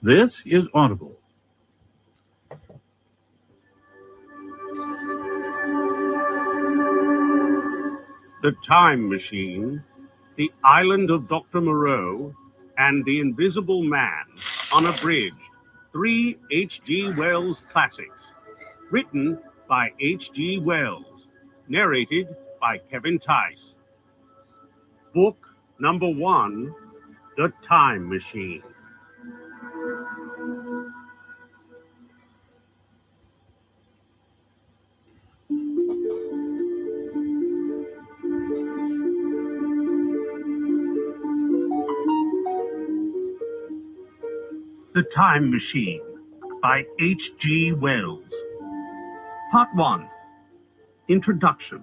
This is Audible. The Time Machine, The Island of Dr. Moreau, and The Invisible Man, Unabridged, 3 H.G. Wells classics. Written by H.G. Wells. Narrated by Kevin Tice. Book number 1, The Time Machine. The Time Machine by H.G. Wells. Part 1. Introduction.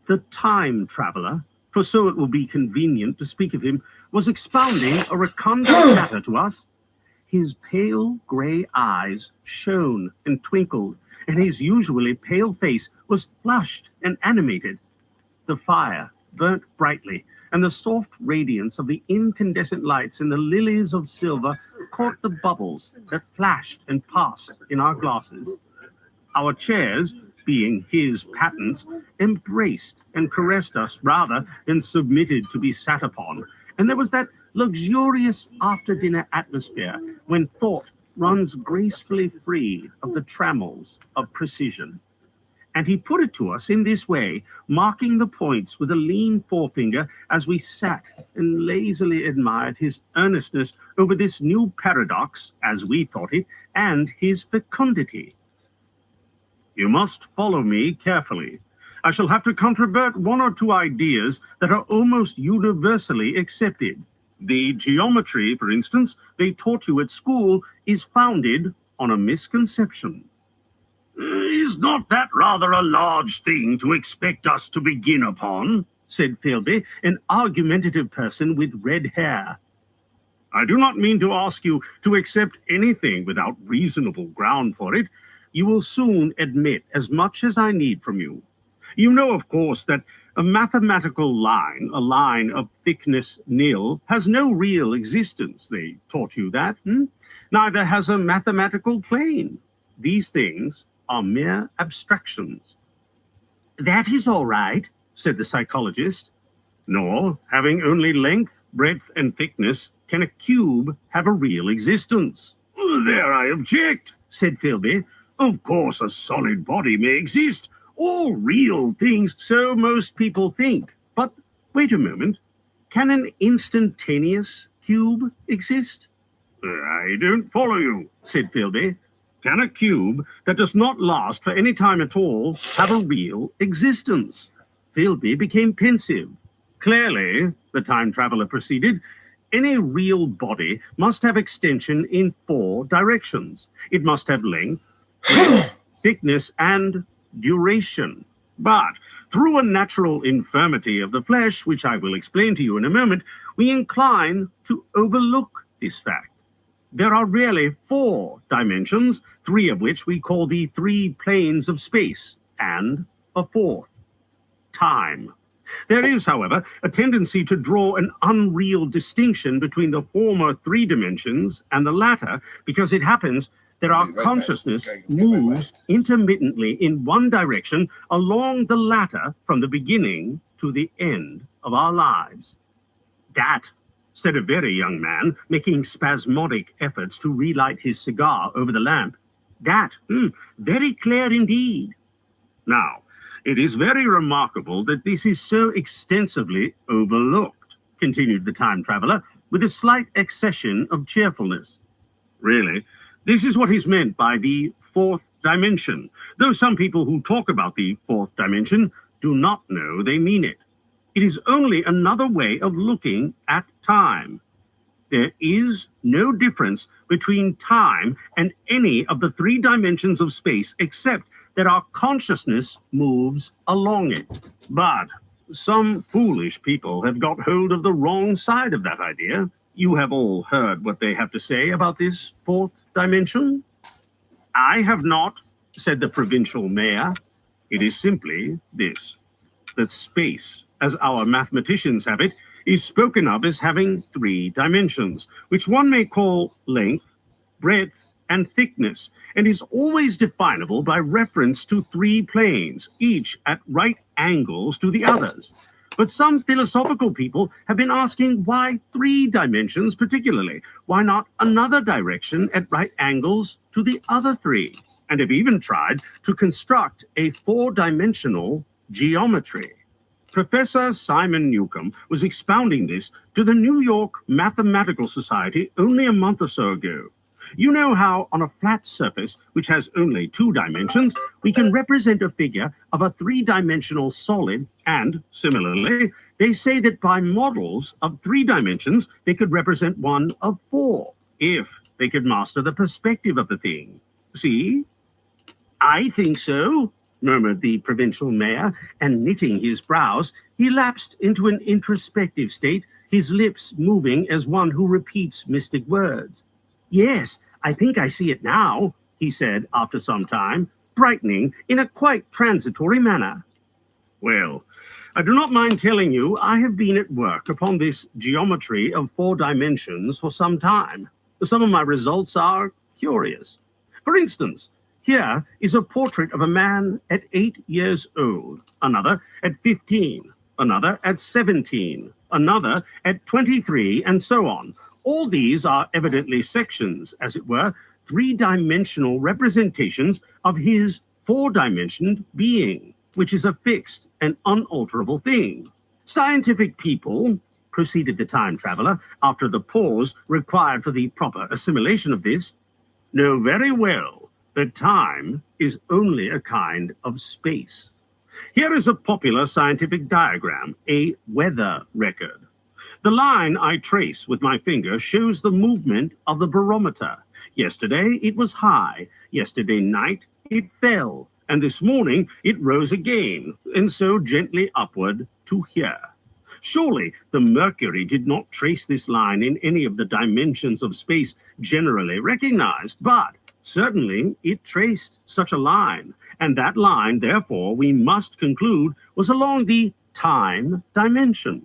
The time traveler, for so it will be convenient to speak of him, was expounding a recondite matter to us. His pale grey eyes shone and twinkled, and his usually pale face was flushed and animated. The fire burnt brightly, and the soft radiance of the incandescent lights in the lilies of silver caught the bubbles that flashed and passed in our glasses. Our chairs, being his patents, embraced and caressed us rather than submitted to be sat upon, and there was that luxurious after-dinner atmosphere when thought runs gracefully free of the trammels of precision. And he put it to us in this way, marking the points with a lean forefinger as we sat and lazily admired his earnestness over this new paradox, as we thought it, and his fecundity. You must follow me carefully. I shall have to controvert 1 or 2 ideas that are almost universally accepted. The geometry, for instance, they taught you at school is founded on a misconception. Is not that rather a large thing to expect us to begin upon? Said Philby, an argumentative person with red hair. I do not mean to ask you to accept anything without reasonable ground for it. You will soon admit as much as I need from you. You know, of course, that a mathematical line, a line of thickness nil, has no real existence. They taught you that. Neither has a mathematical plane. These things are mere abstractions. That is all right, said the psychologist. Nor, having only length, breadth, and thickness, can a cube have a real existence. There I object, said Philby. Of course, a solid body may exist. All real things, so most people think. But wait a moment. Can an instantaneous cube exist? I don't follow you, said Philby. Can a cube that does not last for any time at all have a real existence? Philby became pensive. Clearly, the time traveler proceeded, any real body must have extension in 4 directions. It must have length, thickness, and duration. But through a natural infirmity of the flesh, which I will explain to you in a moment, we incline to overlook this fact. There are really 4 dimensions, 3 of which we call the 3 planes of space, and a 4th, time. There is, however, a tendency to draw an unreal distinction between the former 3 dimensions and the latter, because it happens that our consciousness moves intermittently in one direction along the latter from the beginning to the end of our lives. That, said a very young man, making spasmodic efforts to relight his cigar over the lamp. That, very clear indeed. Now, it is very remarkable that this is so extensively overlooked, continued the time traveler, with a slight accession of cheerfulness. Really, this is what is meant by the 4th dimension, though some people who talk about the 4th dimension do not know they mean it. It is only another way of looking at time. There is no difference between time and any of the 3 dimensions of space except that our consciousness moves along it. But some foolish people have got hold of the wrong side of that idea. You have all heard what they have to say about this 4th dimension? I have not, said the provincial mayor. It is simply this, that space, as our mathematicians have it, is spoken of as having 3 dimensions, which one may call length, breadth, and thickness, and is always definable by reference to 3 planes, each at right angles to the others. But some philosophical people have been asking why 3 dimensions particularly? Why not another direction at right angles to the other 3? And have even tried to construct a 4-dimensional geometry. Professor Simon Newcomb was expounding this to the New York Mathematical Society only a month or so ago. You know how on a flat surface, which has only 2 dimensions, we can represent a figure of a 3-dimensional solid, and, similarly, they say that by models of 3 dimensions, they could represent one of 4, if they could master the perspective of the thing. See? I think so, murmured the provincial mayor, and knitting his brows, he lapsed into an introspective state, his lips moving as one who repeats mystic words. Yes, I think I see it now, he said after some time, brightening in a quite transitory manner. Well, I do not mind telling you I have been at work upon this geometry of 4 dimensions for some time. Some of my results are curious. For instance, here is a portrait of a man at 8 years old, another at 15, another at 17, another at 23, and so on. All these are evidently sections, as it were, 3-dimensional representations of his 4-dimensioned being, which is a fixed and unalterable thing. Scientific people, proceeded the time traveler, after the pause required for the proper assimilation of this, know very well that time is only a kind of space. Here is a popular scientific diagram, a weather record. The line I trace with my finger shows the movement of the barometer. Yesterday it was high, yesterday night it fell, and this morning it rose again, and so gently upward to here. Surely the mercury did not trace this line in any of the dimensions of space generally recognized, but certainly it traced such a line, and that line, therefore, we must conclude, was along the time dimension.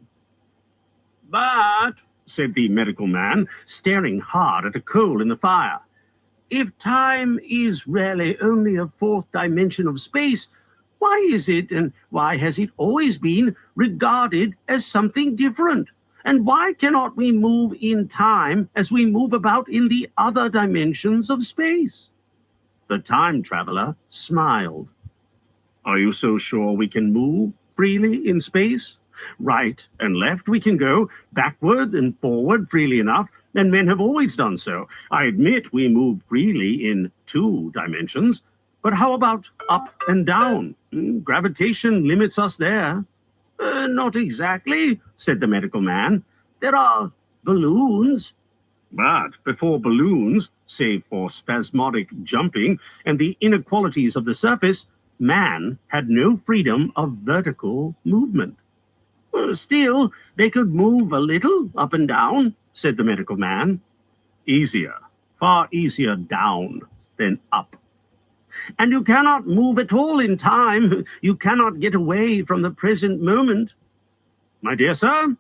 But, said the medical man, staring hard at a coal in the fire, if time is really only a 4th dimension of space, why is it, and why has it always been, regarded as something different? And why cannot we move in time as we move about in the other dimensions of space? The time traveler smiled. Are you so sure we can move freely in space? Right and left we can go, backward and forward freely enough, and men have always done so. I admit we move freely in 2 dimensions, but how about up and down? Gravitation limits us there. Not exactly, said the medical man. There are balloons. But before balloons, save for spasmodic jumping and the inequalities of the surface, man had no freedom of vertical movement. Still, they could move a little up and down, said the medical man. Easier, far easier down than up. And you cannot move at all in time. You cannot get away from the present moment. My dear sir,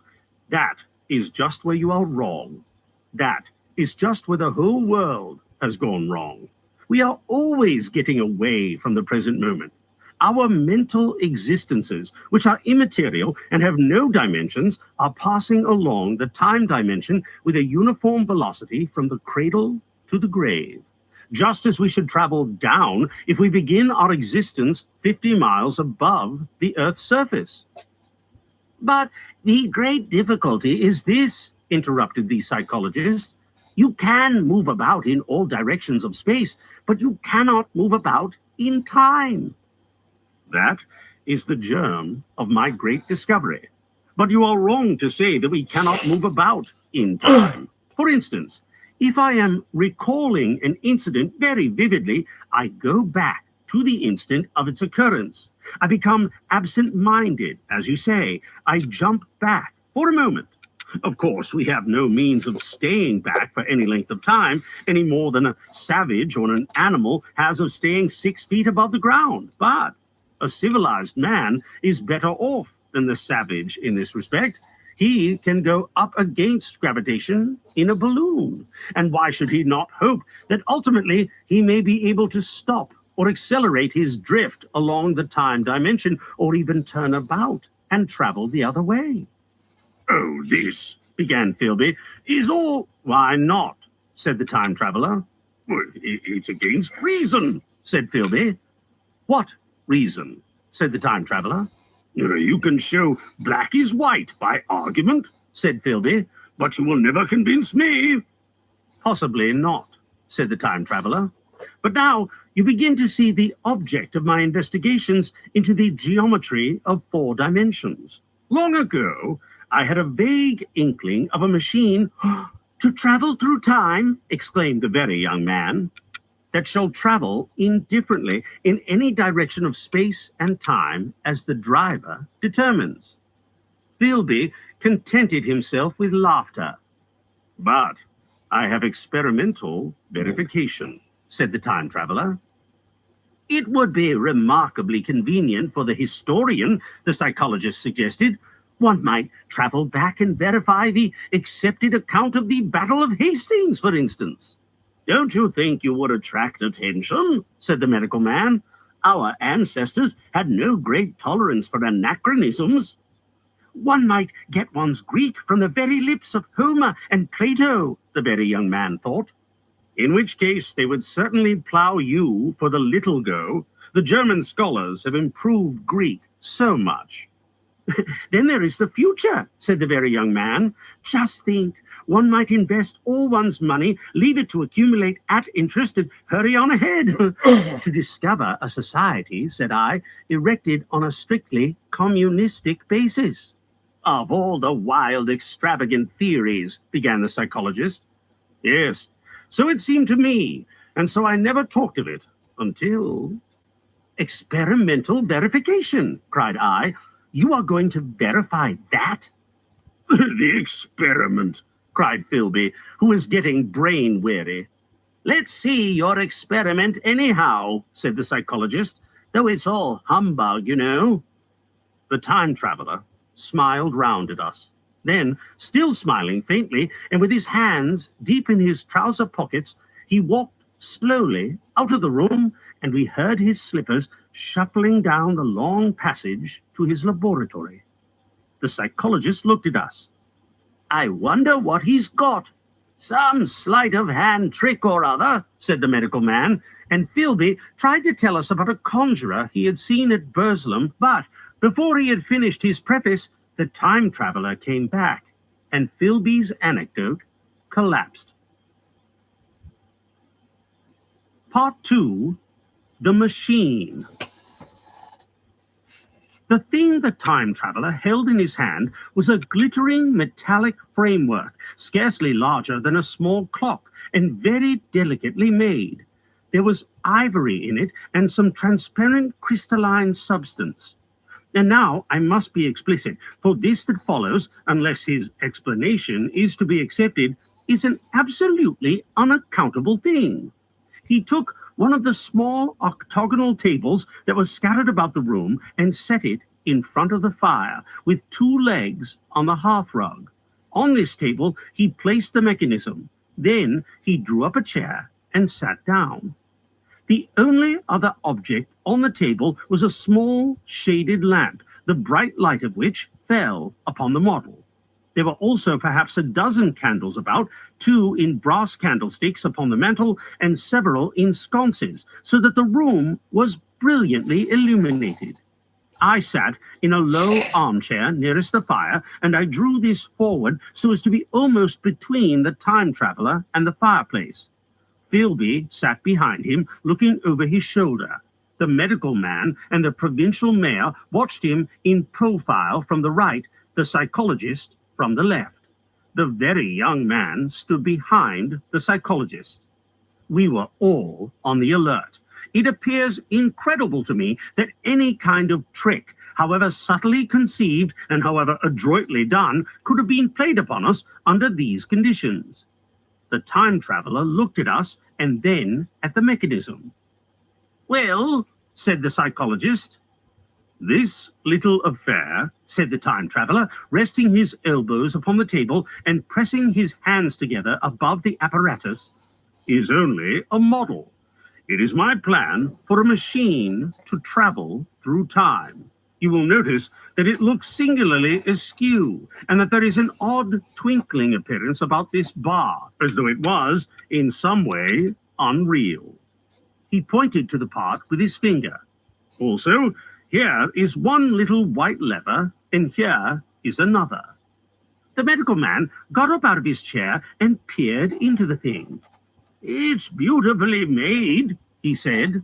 that is just where you are wrong. That is just where the whole world has gone wrong. We are always getting away from the present moment. Our mental existences, which are immaterial and have no dimensions, are passing along the time dimension with a uniform velocity from the cradle to the grave, just as we should travel down if we begin our existence 50 miles above the Earth's surface. But the great difficulty is this, interrupted the psychologist. You can move about in all directions of space, but you cannot move about in time. That is the germ of my great discovery. But you are wrong to say that we cannot move about in time. For instance, if I am recalling an incident very vividly, I go back to the instant of its occurrence. I become absent-minded, as you say. I jump back for a moment. Of course, we have no means of staying back for any length of time, any more than a savage or an animal has of staying 6 feet above the ground. But a civilized man is better off than the savage in this respect. He can go up against gravitation in a balloon. And why should he not hope that ultimately he may be able to stop or accelerate his drift along the time dimension, or even turn about and travel the other way? "Oh, this," began Philby, "is all—" "Why not?" said the time traveler. "Well, it's against reason," said Philby. "What reason?" said the time traveler. "You can show black is white by argument," said Philby, "but you will never convince me." "Possibly not," said the time traveler. "But now you begin to see the object of my investigations into the geometry of 4 dimensions. Long ago, I had a vague inkling of a machine—" "To travel through time," exclaimed the very young man, "that shall travel indifferently in any direction of space and time as the driver determines." Philby contented himself with laughter. "But I have experimental verification," said the time traveler. "It would be remarkably convenient for the historian," the psychologist suggested. "One might travel back and verify the accepted account of the Battle of Hastings, for instance." "Don't you think you would attract attention?" said the medical man. "Our ancestors had no great tolerance for anachronisms." "One might get one's Greek from the very lips of Homer and Plato," the very young man thought. "In which case they would certainly plough you for the little go. The German scholars have improved Greek so much." "Then there is the future," said the very young man. "Just think, one might invest all one's money, leave it to accumulate at interest, and hurry on ahead." "To discover a society," said I, "erected on a strictly communistic basis." "Of all the wild, extravagant theories," began the psychologist. "Yes, so it seemed to me, and so I never talked of it until—" "Experimental verification," cried I. "You are going to verify that?" "The experiment," cried Philby, who was getting brain-weary. "Let's see your experiment anyhow," said the psychologist, "though it's all humbug, you know." The time traveler smiled round at us. Then, still smiling faintly, and with his hands deep in his trouser pockets, he walked slowly out of the room, and we heard his slippers shuffling down the long passage to his laboratory. The psychologist looked at us. "I wonder what he's got." "Some sleight-of-hand trick or other," said the medical man, and Philby tried to tell us about a conjurer he had seen at Burslem, but before he had finished his preface, the time traveler came back, and Philby's anecdote collapsed. Part 2. The Machine. The thing the time traveler held in his hand was a glittering metallic framework, scarcely larger than a small clock, and very delicately made. There was ivory in it and some transparent crystalline substance. And now I must be explicit, for this that follows, unless his explanation is to be accepted, is an absolutely unaccountable thing. He took one of the small octagonal tables that was scattered about the room and set it in front of the fire, with 2 legs on the hearthrug. On this table he placed the mechanism. Then he drew up a chair and sat down. The only other object on the table was a small shaded lamp, the bright light of which fell upon the model. There were also perhaps a dozen candles about, 2 in brass candlesticks upon the mantel, and several in sconces, so that the room was brilliantly illuminated. I sat in a low armchair nearest the fire, and I drew this forward so as to be almost between the time traveler and the fireplace. Philby sat behind him, looking over his shoulder. The medical man and the provincial mayor watched him in profile from the right, the psychologist from the left. The very young man stood behind the psychologist. We were all on the alert. It appears incredible to me that any kind of trick, however subtly conceived and however adroitly done, could have been played upon us under these conditions. The time traveler looked at us and then at the mechanism. "Well," said the psychologist. This little affair, said the time traveler, resting his elbows upon the table and pressing his hands together above the apparatus, is only a model. It is my plan for a machine to travel through time. You will notice that it looks singularly askew, and that there is an odd twinkling appearance about this bar, as though it was, in some way, unreal. He pointed to the part with his finger. Also, here is one little white lever, and here is another. The medical man got up out of his chair and peered into the thing. It's beautifully made, he said.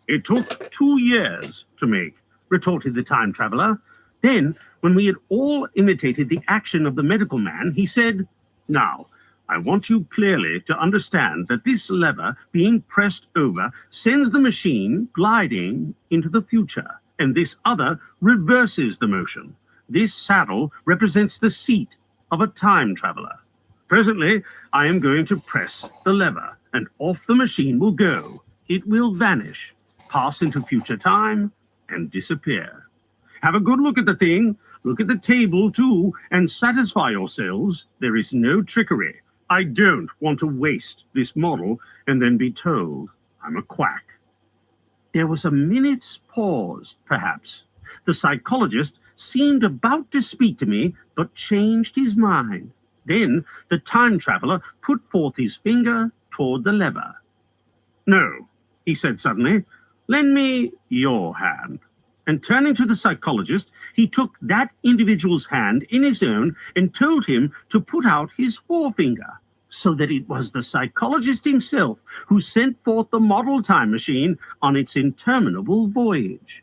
It took 2 years to make, retorted the time traveler. Then, when we had all imitated the action of the medical man, he said, Now, I want you clearly to understand that this lever being pressed over sends the machine gliding into the future, and this other reverses the motion. This saddle represents the seat of a time traveler. Presently, I am going to press the lever, and off the machine will go. It will vanish, pass into future time, and disappear. Have a good look at the thing, look at the table too, and satisfy yourselves there is no trickery. I don't want to waste this model and then be told I'm a quack. There was a minute's pause, perhaps. The psychologist seemed about to speak to me, but changed his mind. Then the time traveler put forth his finger toward the lever. No, he said suddenly, lend me your hand. And turning to the psychologist, he took that individual's hand in his own and told him to put out his forefinger, so that it was the psychologist himself who sent forth the model time machine on its interminable voyage.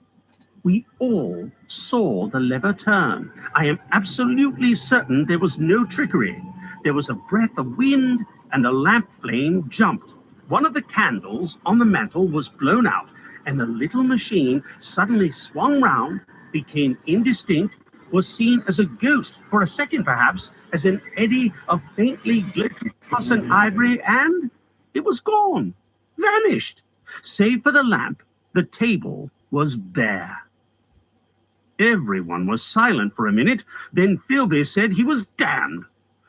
We all saw the lever turn. I am absolutely certain there was no trickery. There was a breath of wind, and the lamp flame jumped. One of the candles on the mantel was blown out, and the little machine suddenly swung round, became indistinct, was seen as a ghost for a second perhaps, as an eddy of faintly glittering glass and ivory, and it was gone, vanished. Save for the lamp, the table was bare. Everyone was silent for a minute. Then Philby said he was damned.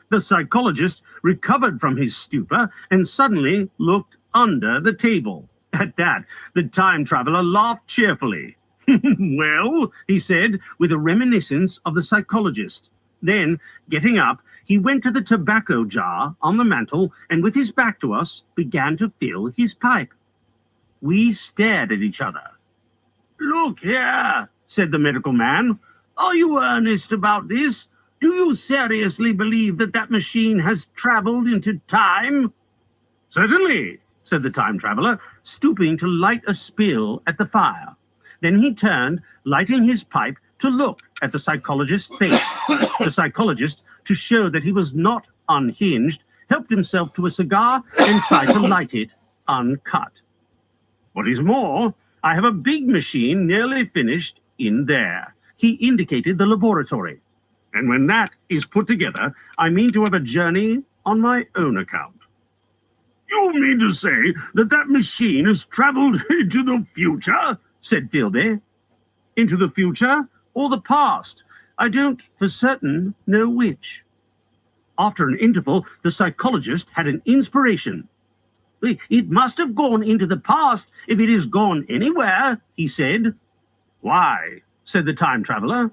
The psychologist recovered from his stupor and suddenly looked under the table. At that, the time traveler laughed cheerfully. Well, he said, with a reminiscence of the psychologist. Then, getting up, he went to the tobacco jar on the mantel and, with his back to us, began to fill his pipe. We stared at each other. Look here, said the medical man. Are you earnest about this? Do you seriously believe that that machine has traveled into time? Certainly, said the time traveler, stooping to light a spill at the fire. Then he turned, lighting his pipe, to look at the psychologist's face. The psychologist, to show that he was not unhinged, helped himself to a cigar and tried to light it uncut. What is more, I have a big machine nearly finished in there. He indicated the laboratory. And when that is put together, I mean to have a journey on my own account. You mean to say that that machine has traveled into the future? Said Philby. Into the future or the past? I don't for certain know which. After an interval, the psychologist had an inspiration. It must have gone into the past if it has gone anywhere, he said. Why? Said the time traveler.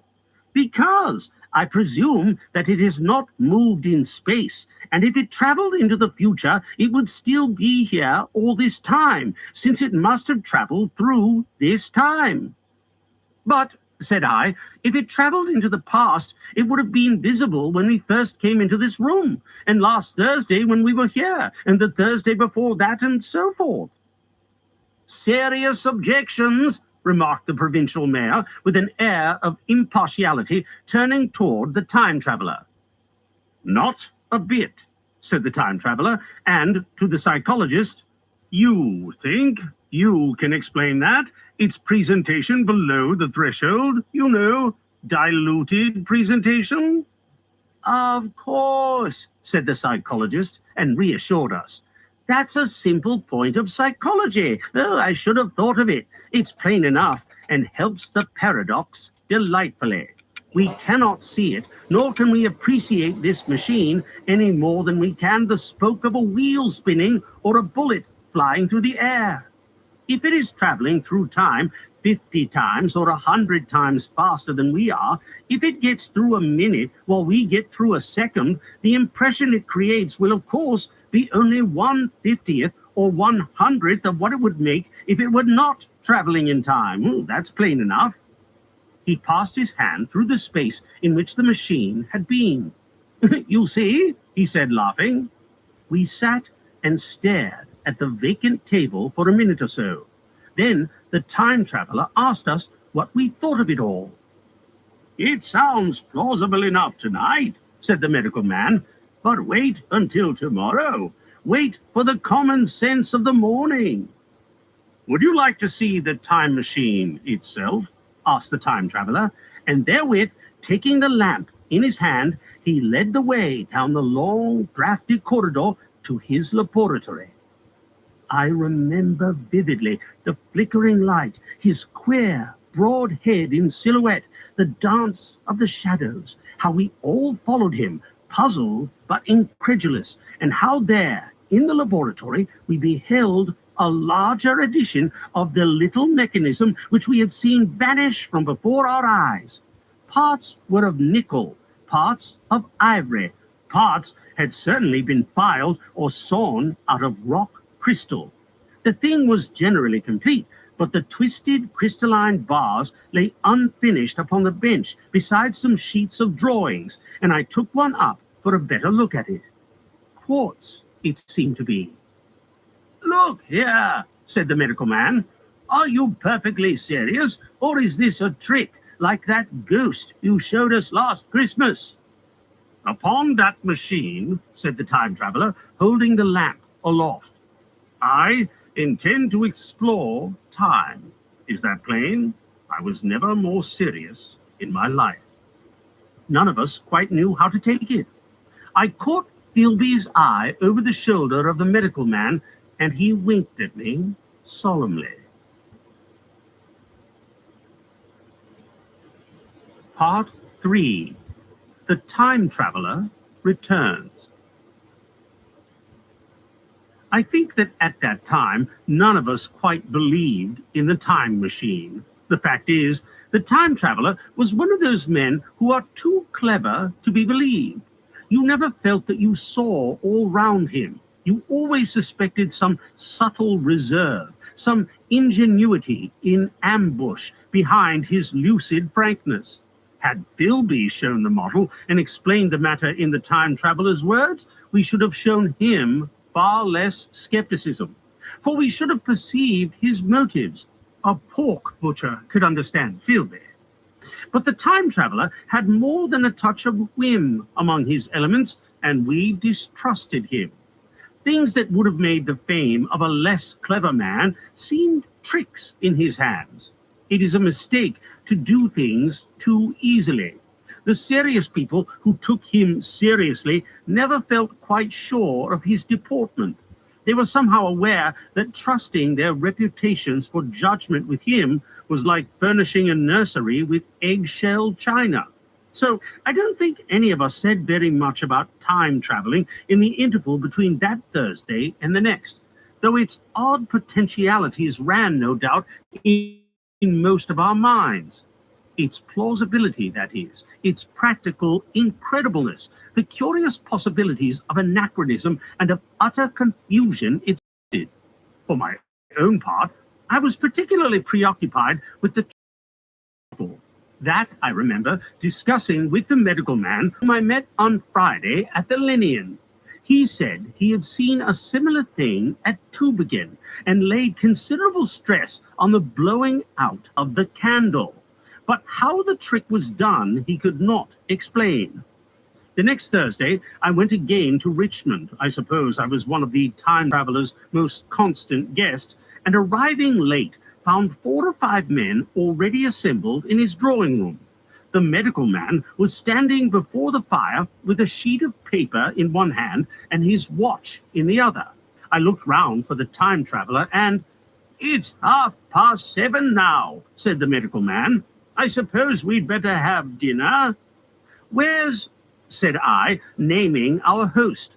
Because I presume that it has not moved in space, and if it traveled into the future, it would still be here all this time, since it must have traveled through this time. But, said I, if it traveled into the past, it would have been visible when we first came into this room, and last Thursday when we were here, and the Thursday before that, and so forth. Serious objections, remarked the provincial mayor with an air of impartiality, turning toward the time traveler. Not a bit, said the time traveler, and to the psychologist, you think you can explain that? It's presentation below the threshold, you know, diluted presentation? Of course, said the psychologist, and reassured us. That's a simple point of psychology. Oh, I should have thought of it. It's plain enough. and helps the paradox delightfully. We cannot see it, nor can we appreciate this machine any more than we can the spoke of a wheel spinning or a bullet flying through the air. If it is traveling through time 50 times or 100 times faster than we are, if it gets through a minute while we get through a second, the impression it creates will, of course, be only 1/50th or 1/100th of what it would make if it were not traveling in time. That's plain enough. He passed his hand through the space in which the machine had been. You see, he said, laughing. We sat and stared at the vacant table for a minute or so. Then the time traveler asked us what we thought of it all. It sounds plausible enough tonight, said the medical man, but wait until tomorrow. Wait for the common sense of the morning. Would you like to see the time machine itself? Asked the time traveler, and therewith, taking the lamp in his hand, he led the way down the long, drafty corridor to his laboratory. I remember vividly the flickering light, his queer, broad head in silhouette, the dance of the shadows, how we all followed him, puzzled but incredulous, and how there, in the laboratory, we beheld a larger edition of the little mechanism which we had seen vanish from before our eyes. Parts were of nickel, parts of ivory, parts had certainly been filed or sawn out of rock crystal. The thing was generally complete, but the twisted crystalline bars lay unfinished upon the bench beside some sheets of drawings, and I took one up for a better look at it. Quartz, it seemed to be. Look here, said the medical man. Are you perfectly serious, or is this a trick like that ghost you showed us last Christmas? Upon that machine, said the time traveler, holding the lamp aloft, I intend to explore time. Is that plain? I was never more serious in my life. None of us quite knew how to take it. I caught Philby's eye over the shoulder of the medical man, and he winked at me solemnly. Part 3. The Time Traveler Returns. I think that at that time, none of us quite believed in the time machine. The fact is, the time traveler was one of those men who are too clever to be believed. You never felt that you saw all round him. You always suspected some subtle reserve, some ingenuity in ambush behind his lucid frankness. Had Philby shown the model and explained the matter in the time traveler's words, we should have shown him far less skepticism, for we should have perceived his motives. A pork butcher could understand Philby. But the time traveler had more than a touch of whim among his elements, and we distrusted him. Things that would have made the fame of a less clever man seemed tricks in his hands. It is a mistake to do things too easily. The serious people who took him seriously never felt quite sure of his deportment. They were somehow aware that trusting their reputations for judgment with him was like furnishing a nursery with eggshell china. So I don't think any of us said very much about time traveling in the interval between that Thursday and the next, though its odd potentialities ran, no doubt, in most of our minds. Its plausibility, that is, its practical incredibleness, the curious possibilities of anachronism and of utter confusion it did. For my own part, I was particularly preoccupied with the trouble. That I remember discussing with the medical man whom I met on Friday at the Linnean. He said he had seen a similar thing at Tübingen and laid considerable stress on the blowing out of the candle. But how the trick was done he could not explain. The next Thursday I went again to Richmond. I suppose I was one of the time traveler's most constant guests, and arriving late found 4 or 5 men already assembled in his drawing room. The medical man was standing before the fire with a sheet of paper in one hand and his watch in the other. I looked round for the time traveler, and It's 7:30 now, said the medical man. I suppose we'd better have dinner. Where's, said I, naming our host.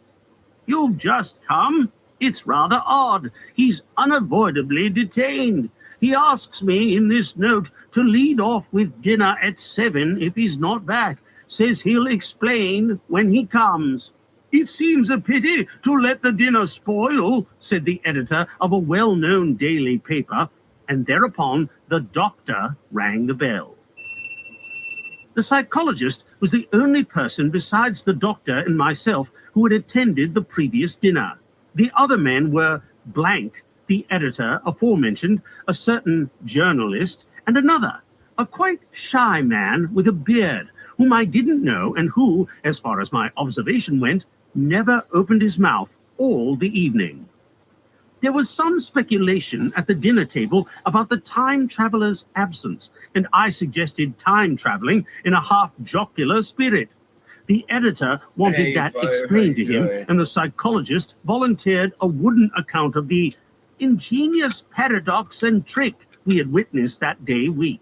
You've just come? It's rather odd. He's unavoidably detained. He asks me in this note to lead off with dinner at 7 if he's not back. Says he'll explain when he comes. It seems a pity to let the dinner spoil, said the editor of a well-known daily paper, and thereupon the doctor rang the bell. The psychologist was the only person besides the doctor and myself who had attended the previous dinner. The other men were blank, the editor aforementioned, a certain journalist, and another, a quite shy man with a beard, whom I didn't know and who, as far as my observation went, never opened his mouth all the evening. There was some speculation at the dinner table about the time traveler's absence, and I suggested time traveling in a half-jocular spirit. The editor wanted that explained to him, and the psychologist volunteered a wooden account of the ingenious paradox and trick we had witnessed that day week.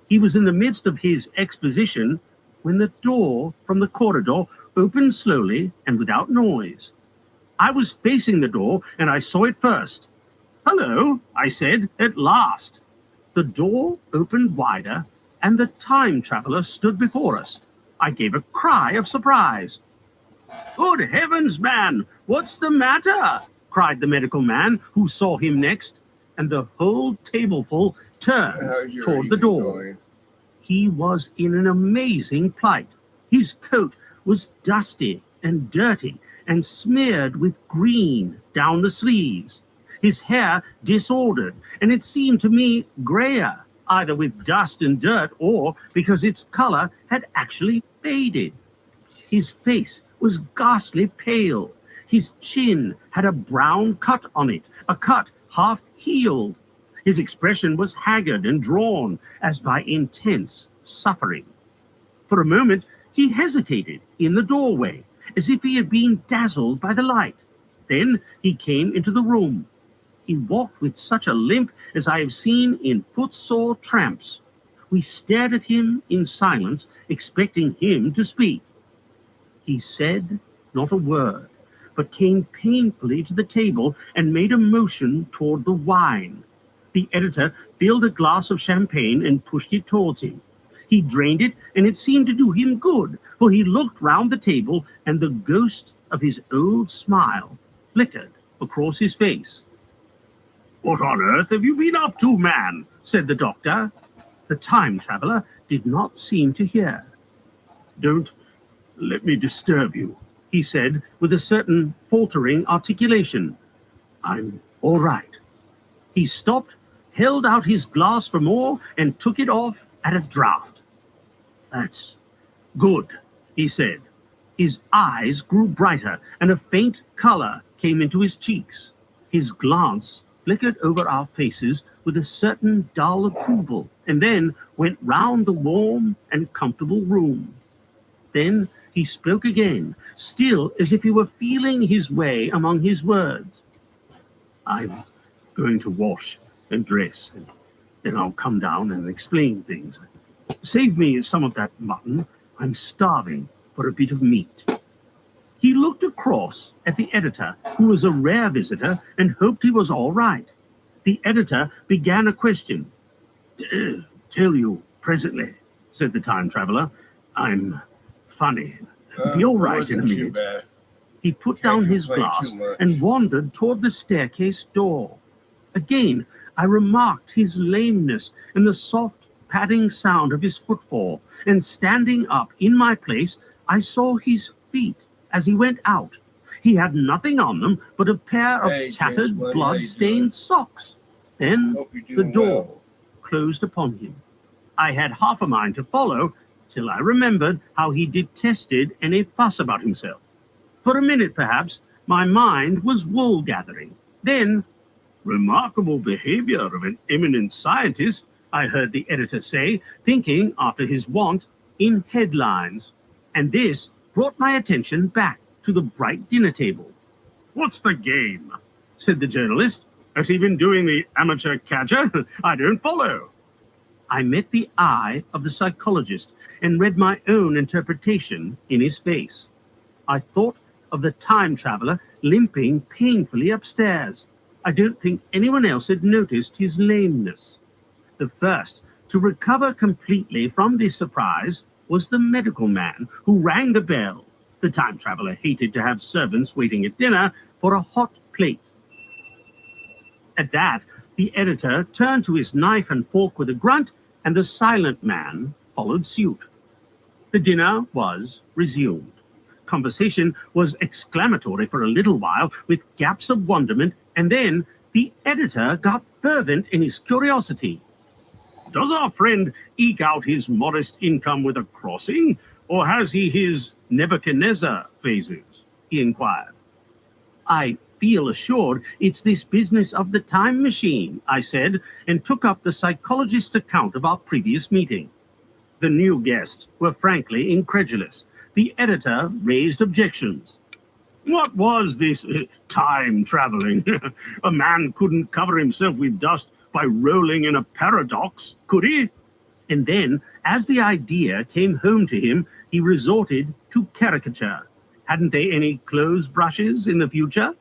He was in the midst of his exposition when the door from the corridor opened slowly and without noise. I was facing the door, and I saw it first. "Hello," I said, "at last." The door opened wider, and the time traveler stood before us. I gave a cry of surprise. "Good heavens, man, what's the matter?" cried the medical man, who saw him next, and the whole tableful turned toward the door. He was in an amazing plight. His coat was dusty and dirty, and smeared with green down the sleeves. His hair disordered, and it seemed to me grayer, either with dust and dirt or because its color had actually faded. His face was ghastly pale. His chin had a brown cut on it, a cut half healed. His expression was haggard and drawn, as by intense suffering. For a moment he hesitated in the doorway, as if he had been dazzled by the light. Then he came into the room. He walked with such a limp as I have seen in footsore tramps. We stared at him in silence, expecting him to speak. He said not a word, but came painfully to the table and made a motion toward the wine. The editor filled a glass of champagne and pushed it towards him. He drained it, and it seemed to do him good, for he looked round the table, and the ghost of his old smile flickered across his face. "What on earth have you been up to, man?" said the doctor. The time traveler did not seem to hear. "Don't let me disturb you," he said with a certain faltering articulation. "I'm all right." He stopped, held out his glass for more, and took it off at a draught. "That's good," he said. His eyes grew brighter, and a faint color came into his cheeks. His glance flickered over our faces with a certain dull approval, and then went round the warm and comfortable room. Then he spoke again, still as if he were feeling his way among his words. "I'm going to wash and dress, and then I'll come down and explain things. Save me some of that mutton. I'm starving for a bit of meat." He looked across at the editor, who was a rare visitor, and hoped he was all right. The editor began a question. "Tell you presently," said the time traveler. "I'm funny. Be all right in a minute." He put down his glass and wandered toward the staircase door. Again, I remarked his lameness and the soft padding sound of his footfall, and standing up in my place, I saw his feet as he went out. He had nothing on them but a pair of tattered, blood-stained socks. Then the door closed upon him. I had half a mind to follow, till I remembered how he detested any fuss about himself. For a minute, perhaps, my mind was wool-gathering. Then, "Remarkable behavior of an eminent scientist," I heard the editor say, thinking, after his wont, in headlines. And this brought my attention back to the bright dinner table. "What's the game?" said the journalist. Has he been doing the amateur cadger? I don't follow. I met the eye of the psychologist and read my own interpretation in his face. I thought of the time traveler limping painfully upstairs. I don't think anyone else had noticed his lameness. The first to recover completely from this surprise was the medical man who rang the bell. The time traveler hated to have servants waiting at dinner for a hot plate. At that, the editor turned to his knife and fork with a grunt, and the silent man followed suit. The dinner was resumed. Conversation was exclamatory for a little while, with gaps of wonderment, and then the editor got fervent in his curiosity. Does our friend eke out his modest income with a crossing, or has he his Nebuchadnezzar phases? He inquired. I feel assured it's this business of the time machine, I said, and took up the psychologist's account of our previous meeting. The new guests were frankly incredulous. The editor raised objections. What was this time traveling? A man couldn't cover himself with dust by rolling in a paradox, could he? And then, as the idea came home to him, he resorted to caricature. Hadn't they any clothes brushes in the future?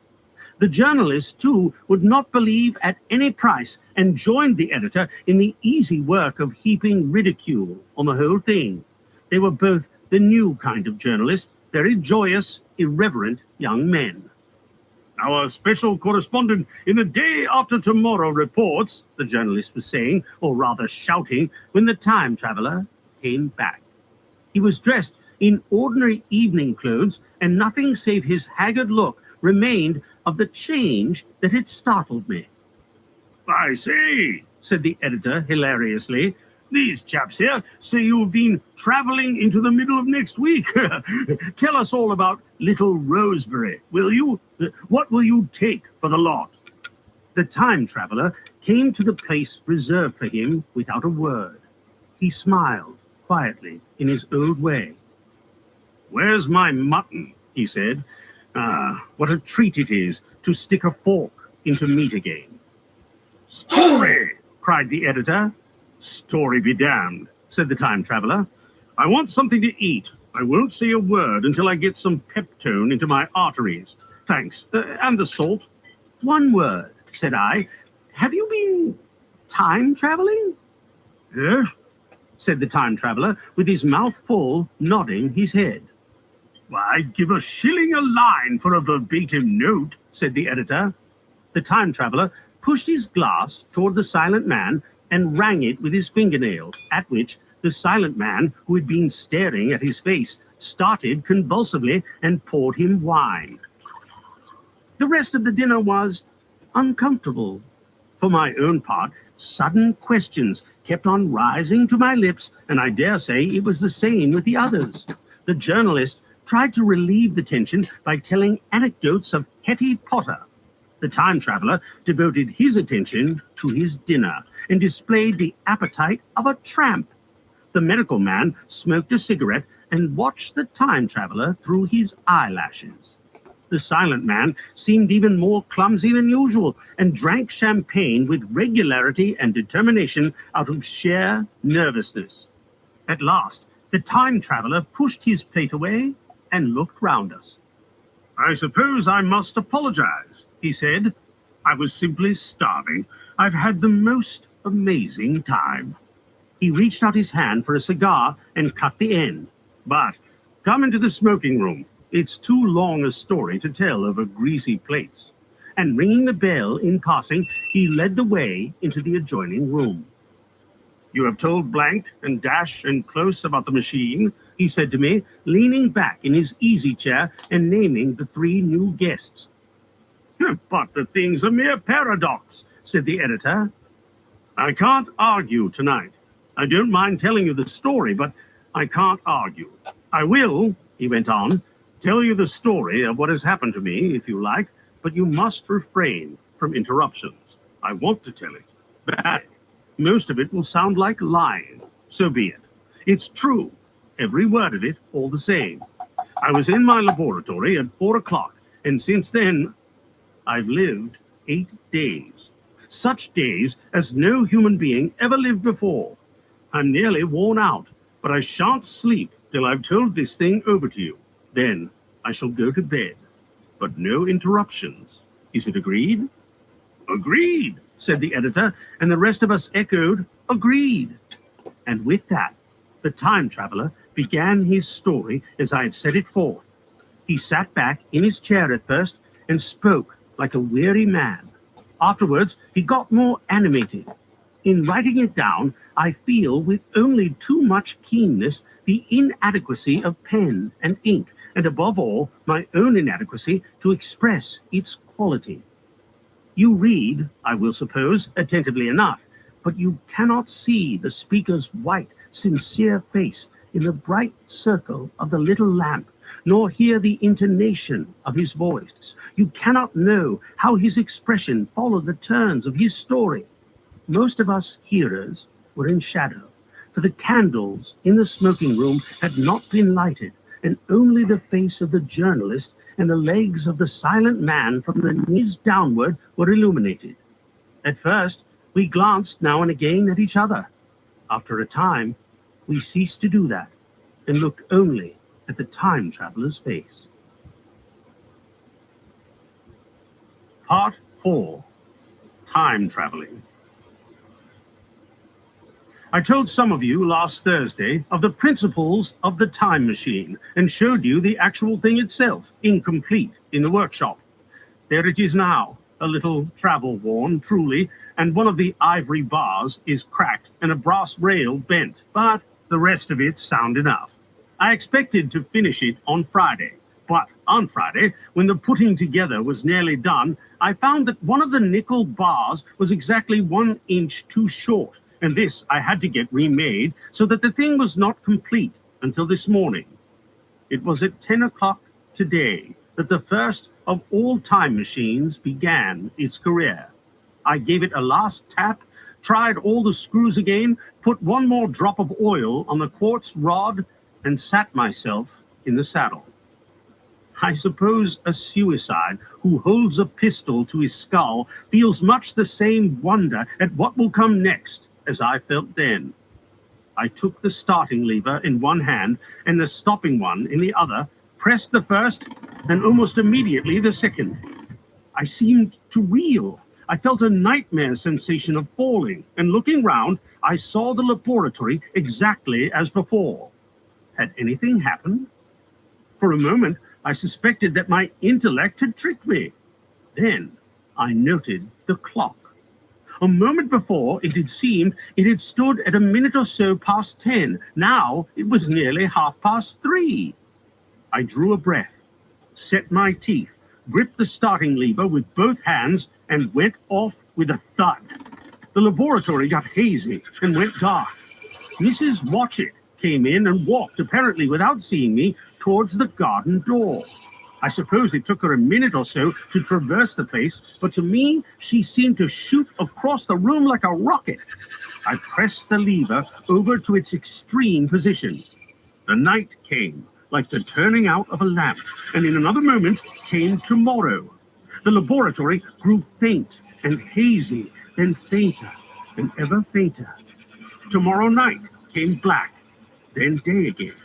The journalist, too, would not believe at any price and joined the editor in the easy work of heaping ridicule on the whole thing. They were both the new kind of journalist, very joyous, irreverent young men. Our special correspondent in the Day After Tomorrow reports, the journalist was saying, or rather shouting, when the time traveler came back. He was dressed in ordinary evening clothes, and nothing save his haggard look remained of the change that had startled me. I say, said the editor hilariously, these chaps here say you've been traveling into the middle of next week. Tell us all about little Rosebery, will you? What will you take for the lot? The time traveler came to the place reserved for him without a word. He smiled quietly in his old way. Where's my mutton? He said. What a treat it is to stick a fork into meat again. Story! Cried the editor. Story be damned, said the time traveler. I want something to eat. I won't say a word until I get some peptone into my arteries. Thanks. And the salt. One word, said I. Have you been time traveling? Said the time traveler, with his mouth full, nodding his head. I'd give a shilling a line for a verbatim note, said the editor. The time traveler pushed his glass toward the silent man and rang it with his fingernail, at which the silent man, who had been staring at his face, started convulsively and poured him wine. The rest of the dinner was uncomfortable. For my own part, sudden questions kept on rising to my lips, and I dare say it was the same with the others. The journalist tried to relieve the tension by telling anecdotes of Hetty Potter. The time traveler devoted his attention to his dinner and displayed the appetite of a tramp. The medical man smoked a cigarette and watched the time traveler through his eyelashes. The silent man seemed even more clumsy than usual and drank champagne with regularity and determination out of sheer nervousness. At last, the time traveler pushed his plate away and looked round us. I suppose I must apologize, he said. I was simply starving. I've had the most amazing time. He reached out his hand for a cigar and cut the end. But come into the smoking room. It's too long a story to tell over greasy plates. And ringing the bell in passing, he led the way into the adjoining room. You have told blank and dash and close about the machine, he said to me, leaning back in his easy chair and naming the 3 new guests. But the thing's a mere paradox, said the editor. I can't argue tonight. I don't mind telling you the story, but I can't argue. I will, he went on, tell you the story of what has happened to me, if you like, but you must refrain from interruptions. I want to tell it. But most of it will sound like lying. So be it. It's true. Every word of it, all the same. I was in my laboratory at 4 o'clock, and since then, I've lived 8 days. Such days as no human being ever lived before. I'm nearly worn out, but I shan't sleep till I've told this thing over to you. Then I shall go to bed. But no interruptions. Is it agreed? Agreed, said the editor, and the rest of us echoed, agreed. And with that, the time traveler began his story as I had set it forth. He sat back in his chair at first and spoke like a weary man. Afterwards, he got more animated. In writing it down, I feel with only too much keenness the inadequacy of pen and ink, and above all, my own inadequacy to express its quality. You read, I will suppose, attentively enough, but you cannot see the speaker's white, sincere face in the bright circle of the little lamp, nor hear the intonation of his voice. You cannot know how his expression followed the turns of his story. Most of us hearers were in shadow, for the candles in the smoking room had not been lighted, and only the face of the journalist and the legs of the silent man from the knees downward were illuminated. At first, we glanced now and again at each other. After a time, we ceased to do that and looked only at the time traveler's face. Part 4. Time Traveling. I told some of you last Thursday of the principles of the time machine and showed you the actual thing itself, incomplete, in the workshop. There it is now, a little travel-worn, truly, and one of the ivory bars is cracked and a brass rail bent, but the rest of it's sound enough. I expected to finish it on Friday, but on Friday, when the putting together was nearly done, I found that one of the nickel bars was exactly 1 inch too short, and this I had to get remade so that the thing was not complete until this morning. It was at 10 o'clock today that the first of all time machines began its career. I gave it a last tap, tried all the screws again, put one more drop of oil on the quartz rod, and sat myself in the saddle. I suppose a suicide who holds a pistol to his skull feels much the same wonder at what will come next as I felt then. I took the starting lever in one hand and the stopping one in the other, pressed the first, and almost immediately the second. I seemed to reel. I felt a nightmare sensation of falling, and looking round, I saw the laboratory exactly as before. Had anything happened? For a moment, I suspected that my intellect had tricked me. Then I noted the clock. A moment before, it had seemed it had stood at a minute or so past 10. Now it was nearly 3:30. I drew a breath, set my teeth, gripped the starting lever with both hands, and went off with a thud. The laboratory got hazy and went dark. Mrs. Watchett came in and walked, apparently without seeing me, towards the garden door. I suppose it took her a minute or so to traverse the place, but to me, she seemed to shoot across the room like a rocket. I pressed the lever over to its extreme position. The night came, like the turning out of a lamp, and in another moment came tomorrow. The laboratory grew faint and hazy, then fainter and ever fainter. Tomorrow night came black, then day again.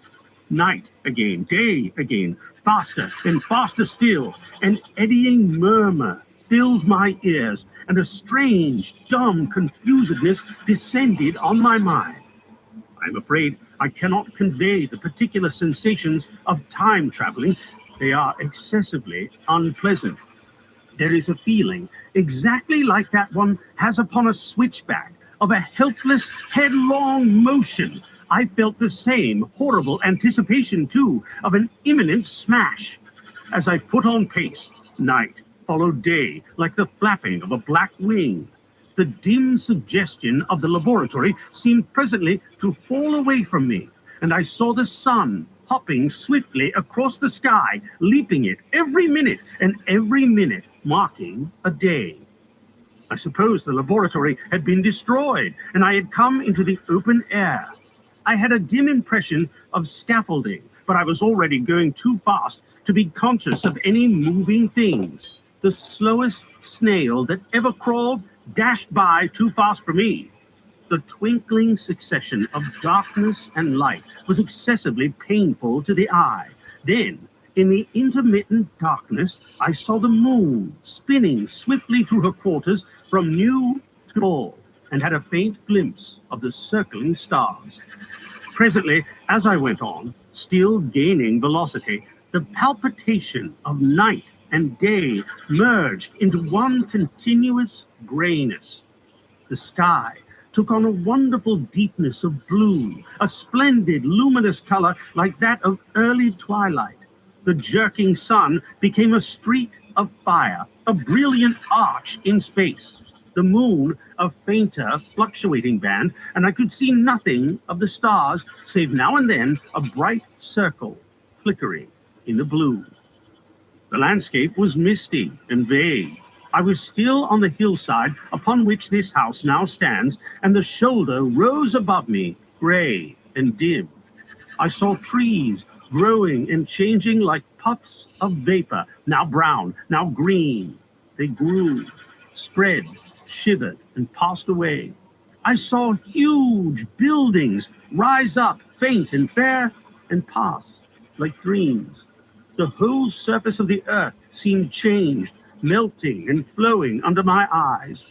Night again, day again, faster and faster still. An eddying murmur filled my ears, and a strange, dumb confusedness descended on my mind. I'm afraid I cannot convey the particular sensations of time traveling. They are excessively unpleasant. There is a feeling exactly like that one has upon a switchback, of a helpless, headlong motion. I felt the same horrible anticipation, too, of an imminent smash. As I put on pace, night followed day like the flapping of a black wing. The dim suggestion of the laboratory seemed presently to fall away from me, and I saw the sun hopping swiftly across the sky, leaping it every minute, and every minute marking a day. I suppose the laboratory had been destroyed, and I had come into the open air. I had a dim impression of scaffolding, but I was already going too fast to be conscious of any moving things. The slowest snail that ever crawled dashed by too fast for me. The twinkling succession of darkness and light was excessively painful to the eye. Then, in the intermittent darkness, I saw the moon spinning swiftly through her quarters from new to old, and had a faint glimpse of the circling stars. Presently, as I went on, still gaining velocity, the palpitation of night and day merged into one continuous grayness. The sky took on a wonderful deepness of blue, a splendid luminous color like that of early twilight. The jerking sun became a streak of fire, a brilliant arch in space. The moon a fainter, fluctuating band, and I could see nothing of the stars save now and then a bright circle flickering in the blue. The landscape was misty and vague. I was still on the hillside upon which this house now stands, and the shoulder rose above me, gray and dim. I saw trees growing and changing like puffs of vapor, now brown, now green. They grew, spread, shivered, and passed away. I saw huge buildings rise up, faint and fair, and pass like dreams. The whole surface of the earth seemed changed, melting and flowing under my eyes.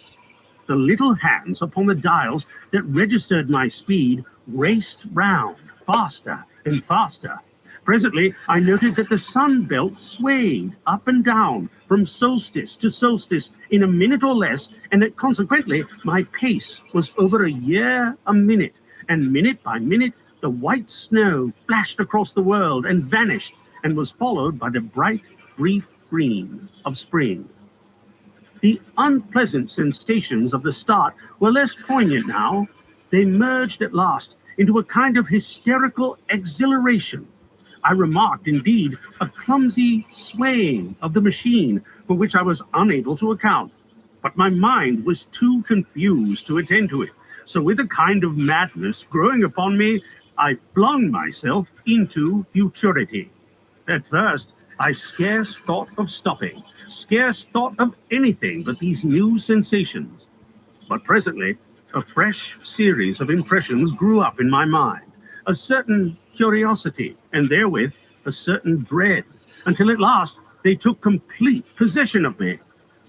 The little hands upon the dials that registered my speed raced round, faster and faster. Presently, I noted that the sun belt swayed up and down from solstice to solstice in a minute or less, and that consequently my pace was over a year a minute, and minute by minute the white snow flashed across the world and vanished, and was followed by the bright, brief green of spring. The unpleasant sensations of the start were less poignant now. They merged at last into a kind of hysterical exhilaration. I remarked, indeed, a clumsy swaying of the machine for which I was unable to account, but my mind was too confused to attend to it. So with a kind of madness growing upon me, I flung myself into futurity. At first, I scarce thought of stopping, scarce thought of anything but these new sensations. But presently, a fresh series of impressions grew up in my mind, a certain curiosity, and therewith a certain dread, until at last they took complete possession of me.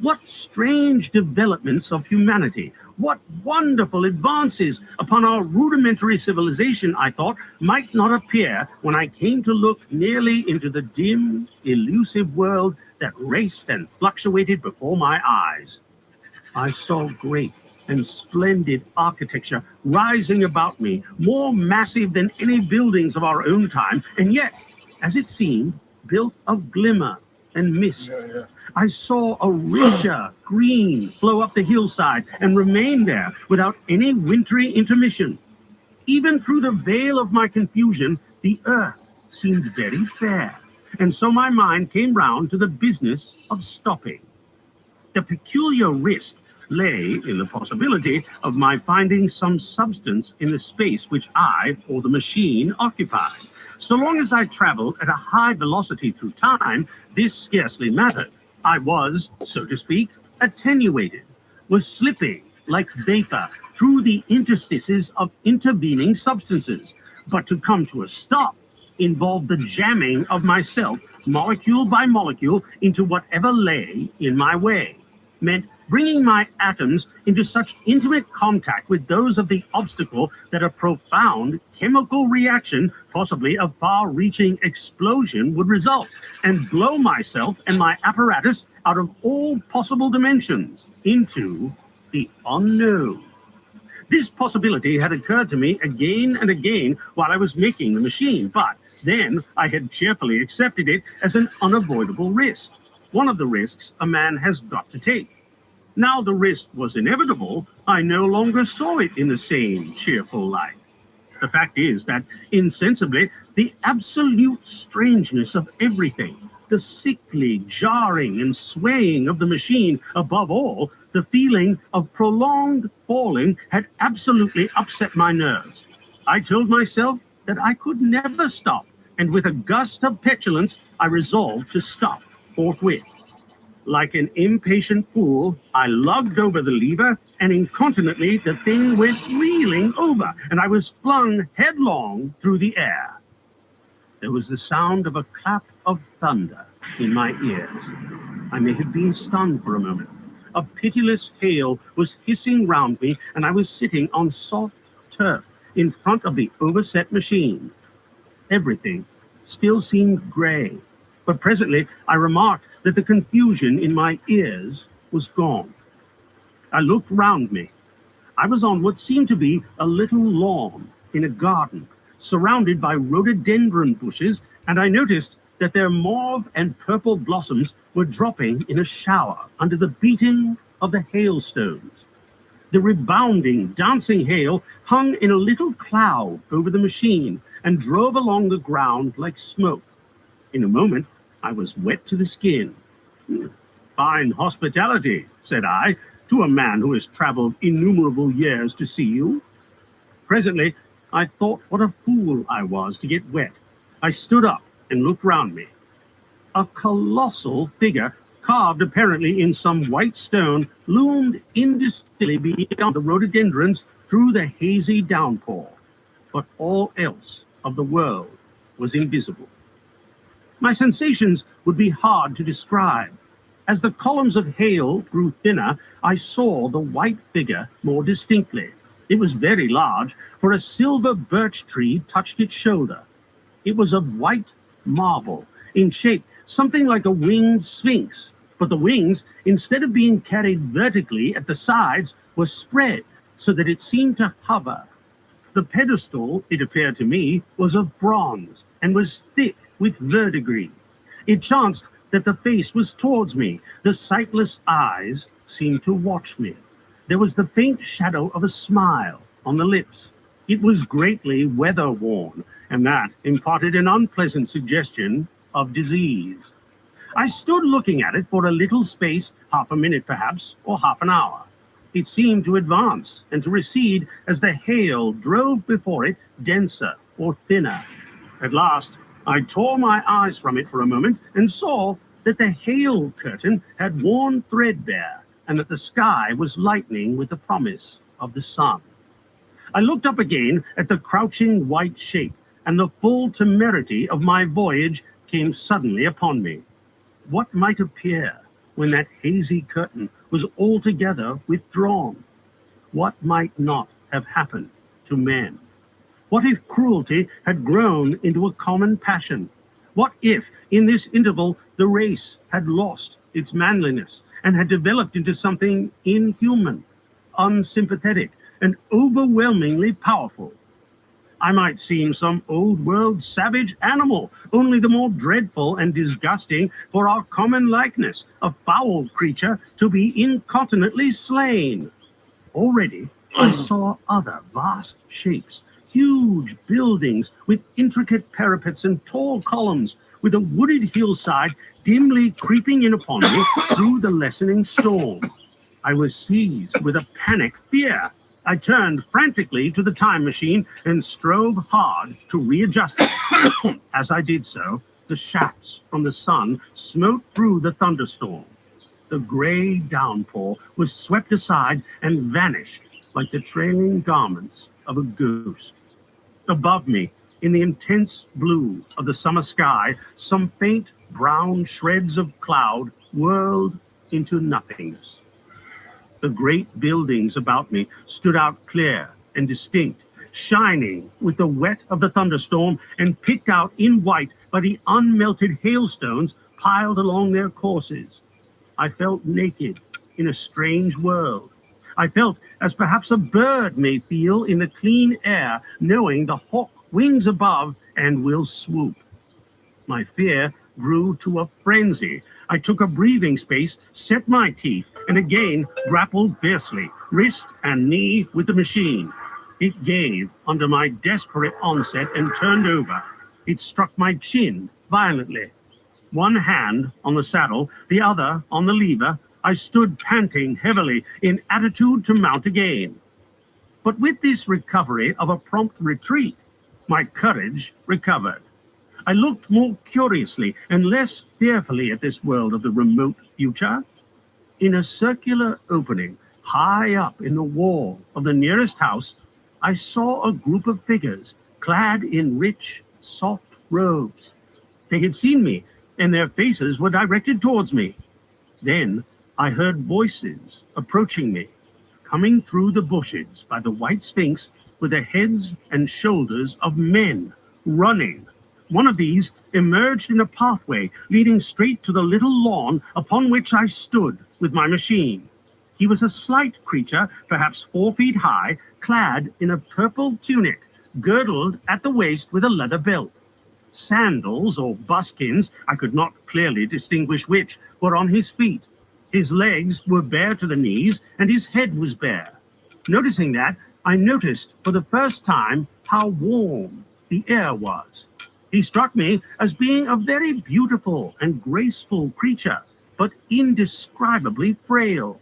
What strange developments of humanity, what wonderful advances upon our rudimentary civilization, I thought, might not appear when I came to look nearly into the dim, elusive world that raced and fluctuated before my eyes. I saw great and splendid architecture rising about me, more massive than any buildings of our own time, and yet, as it seemed, built of glimmer and mist. I saw a richer green flow up the hillside and remain there without any wintry intermission. Even through the veil of my confusion, the earth seemed very fair, and so my mind came round to the business of stopping. The peculiar risk lay in the possibility of my finding some substance in the space which I, or the machine, occupied. So long as I traveled at a high velocity through time, this scarcely mattered. I was, so to speak, attenuated, was slipping like vapor through the interstices of intervening substances. But to come to a stop involved the jamming of myself, molecule by molecule, into whatever lay in my way, meant bringing my atoms into such intimate contact with those of the obstacle that a profound chemical reaction, possibly a far-reaching explosion, would result, and blow myself and my apparatus out of all possible dimensions into the unknown. This possibility had occurred to me again and again while I was making the machine, but then I had cheerfully accepted it as an unavoidable risk, one of the risks a man has got to take. Now the risk was inevitable, I no longer saw it in the same cheerful light. The fact is that, insensibly, the absolute strangeness of everything, the sickly jarring and swaying of the machine, above all, the feeling of prolonged falling, had absolutely upset my nerves. I told myself that I could never stop, and with a gust of petulance, I resolved to stop forthwith. Like an impatient fool, I lugged over the lever, and incontinently the thing went reeling over, and I was flung headlong through the air. There was the sound of a clap of thunder in my ears. I may have been stunned for a moment. A pitiless hail was hissing round me, and I was sitting on soft turf in front of the overset machine. Everything still seemed grey, but presently I remarked that the confusion in my ears was gone. I looked round me. I was on what seemed to be a little lawn in a garden, surrounded by rhododendron bushes, and I noticed that their mauve and purple blossoms were dropping in a shower under the beating of the hailstones. The rebounding, dancing hail hung in a little cloud over the machine and drove along the ground like smoke. In a moment, I was wet to the skin. "Fine hospitality," said I, to a man who has traveled innumerable years to see you. Presently, I thought what a fool I was to get wet. I stood up and looked round me. A colossal figure, carved apparently in some white stone, loomed indistinctly beyond the rhododendrons through the hazy downpour. But all else of the world was invisible. My sensations would be hard to describe. As the columns of hail grew thinner, I saw the white figure more distinctly. It was very large, for a silver birch tree touched its shoulder. It was of white marble, in shape something like a winged sphinx, but the wings, instead of being carried vertically at the sides, were spread so that it seemed to hover. The pedestal, it appeared to me, was of bronze and was thick with verdigris. It chanced that the face was towards me. The sightless eyes seemed to watch me. There was the faint shadow of a smile on the lips. It was greatly weather-worn, and that imparted an unpleasant suggestion of disease. I stood looking at it for a little space, half a minute perhaps, or half an hour. It seemed to advance and to recede as the hail drove before it denser or thinner. At last, I tore my eyes from it for a moment and saw that the hail curtain had worn threadbare and that the sky was lightening with the promise of the sun. I looked up again at the crouching white shape, and the full temerity of my voyage came suddenly upon me. What might appear when that hazy curtain was altogether withdrawn? What might not have happened to men? What if cruelty had grown into a common passion? What if, in this interval, the race had lost its manliness and had developed into something inhuman, unsympathetic, and overwhelmingly powerful? I might seem some old-world savage animal, only the more dreadful and disgusting for our common likeness, a foul creature to be incontinently slain. Already I saw other vast shapes, huge buildings with intricate parapets and tall columns, with a wooded hillside dimly creeping in upon me through the lessening storm. I was seized with a panic fear. I turned frantically to the time machine and strove hard to readjust it. As I did so, the shafts from the sun smote through the thunderstorm. The gray downpour was swept aside and vanished like the trailing garments of a ghost. Above me, in the intense blue of the summer sky, some faint brown shreds of cloud whirled into nothingness. The great buildings about me stood out clear and distinct, shining with the wet of the thunderstorm and picked out in white by the unmelted hailstones piled along their courses. I felt naked in a strange world. I felt as perhaps a bird may feel in the clean air, knowing the hawk wings above and will swoop. My fear grew to a frenzy. I took a breathing space, set my teeth, and again grappled fiercely, wrist and knee with the machine. It gave under my desperate onset and turned over. It struck my chin violently. One hand on the saddle, the other on the lever, I stood panting heavily, in attitude to mount again. But with this recovery of a prompt retreat, my courage recovered. I looked more curiously and less fearfully at this world of the remote future. In a circular opening high up in the wall of the nearest house, I saw a group of figures clad in rich, soft robes. They had seen me, and their faces were directed towards me. Then I heard voices approaching me, coming through the bushes by the white sphinx with the heads and shoulders of men running. One of these emerged in a pathway leading straight to the little lawn upon which I stood with my machine. He was a slight creature, perhaps 4 feet high, clad in a purple tunic, girdled at the waist with a leather belt. Sandals or buskins, I could not clearly distinguish which, were on his feet. His legs were bare to the knees, and his head was bare. Noticing that, I noticed for the first time how warm the air was. He struck me as being a very beautiful and graceful creature, but indescribably frail.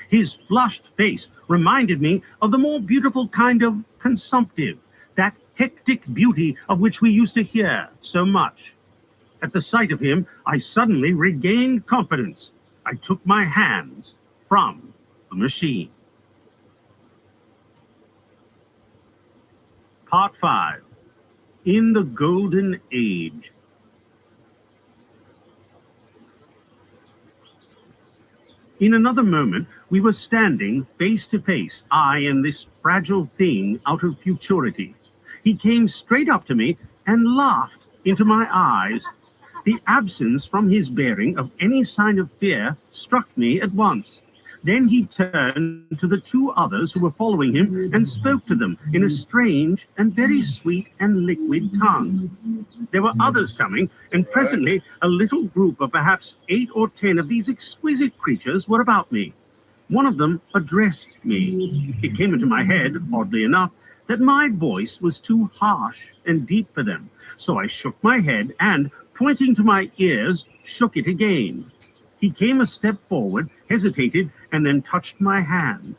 His flushed face reminded me of the more beautiful kind of consumptive, that hectic beauty of which we used to hear so much. At the sight of him, I suddenly regained confidence. I took my hands from the machine. Part 5. In the Golden Age. In another moment, we were standing face to face, I and this fragile thing out of futurity. He came straight up to me and laughed into my eyes. The absence from his bearing of any sign of fear struck me at once. Then he turned to the 2 others who were following him and spoke to them in a strange and very sweet and liquid tongue. There were others coming, and presently a little group of perhaps 8 or 10 of these exquisite creatures were about me. One of them addressed me. It came into my head, oddly enough, that my voice was too harsh and deep for them, so I shook my head and, pointing to my ears, shook it again. He came a step forward, hesitated, and then touched my hand.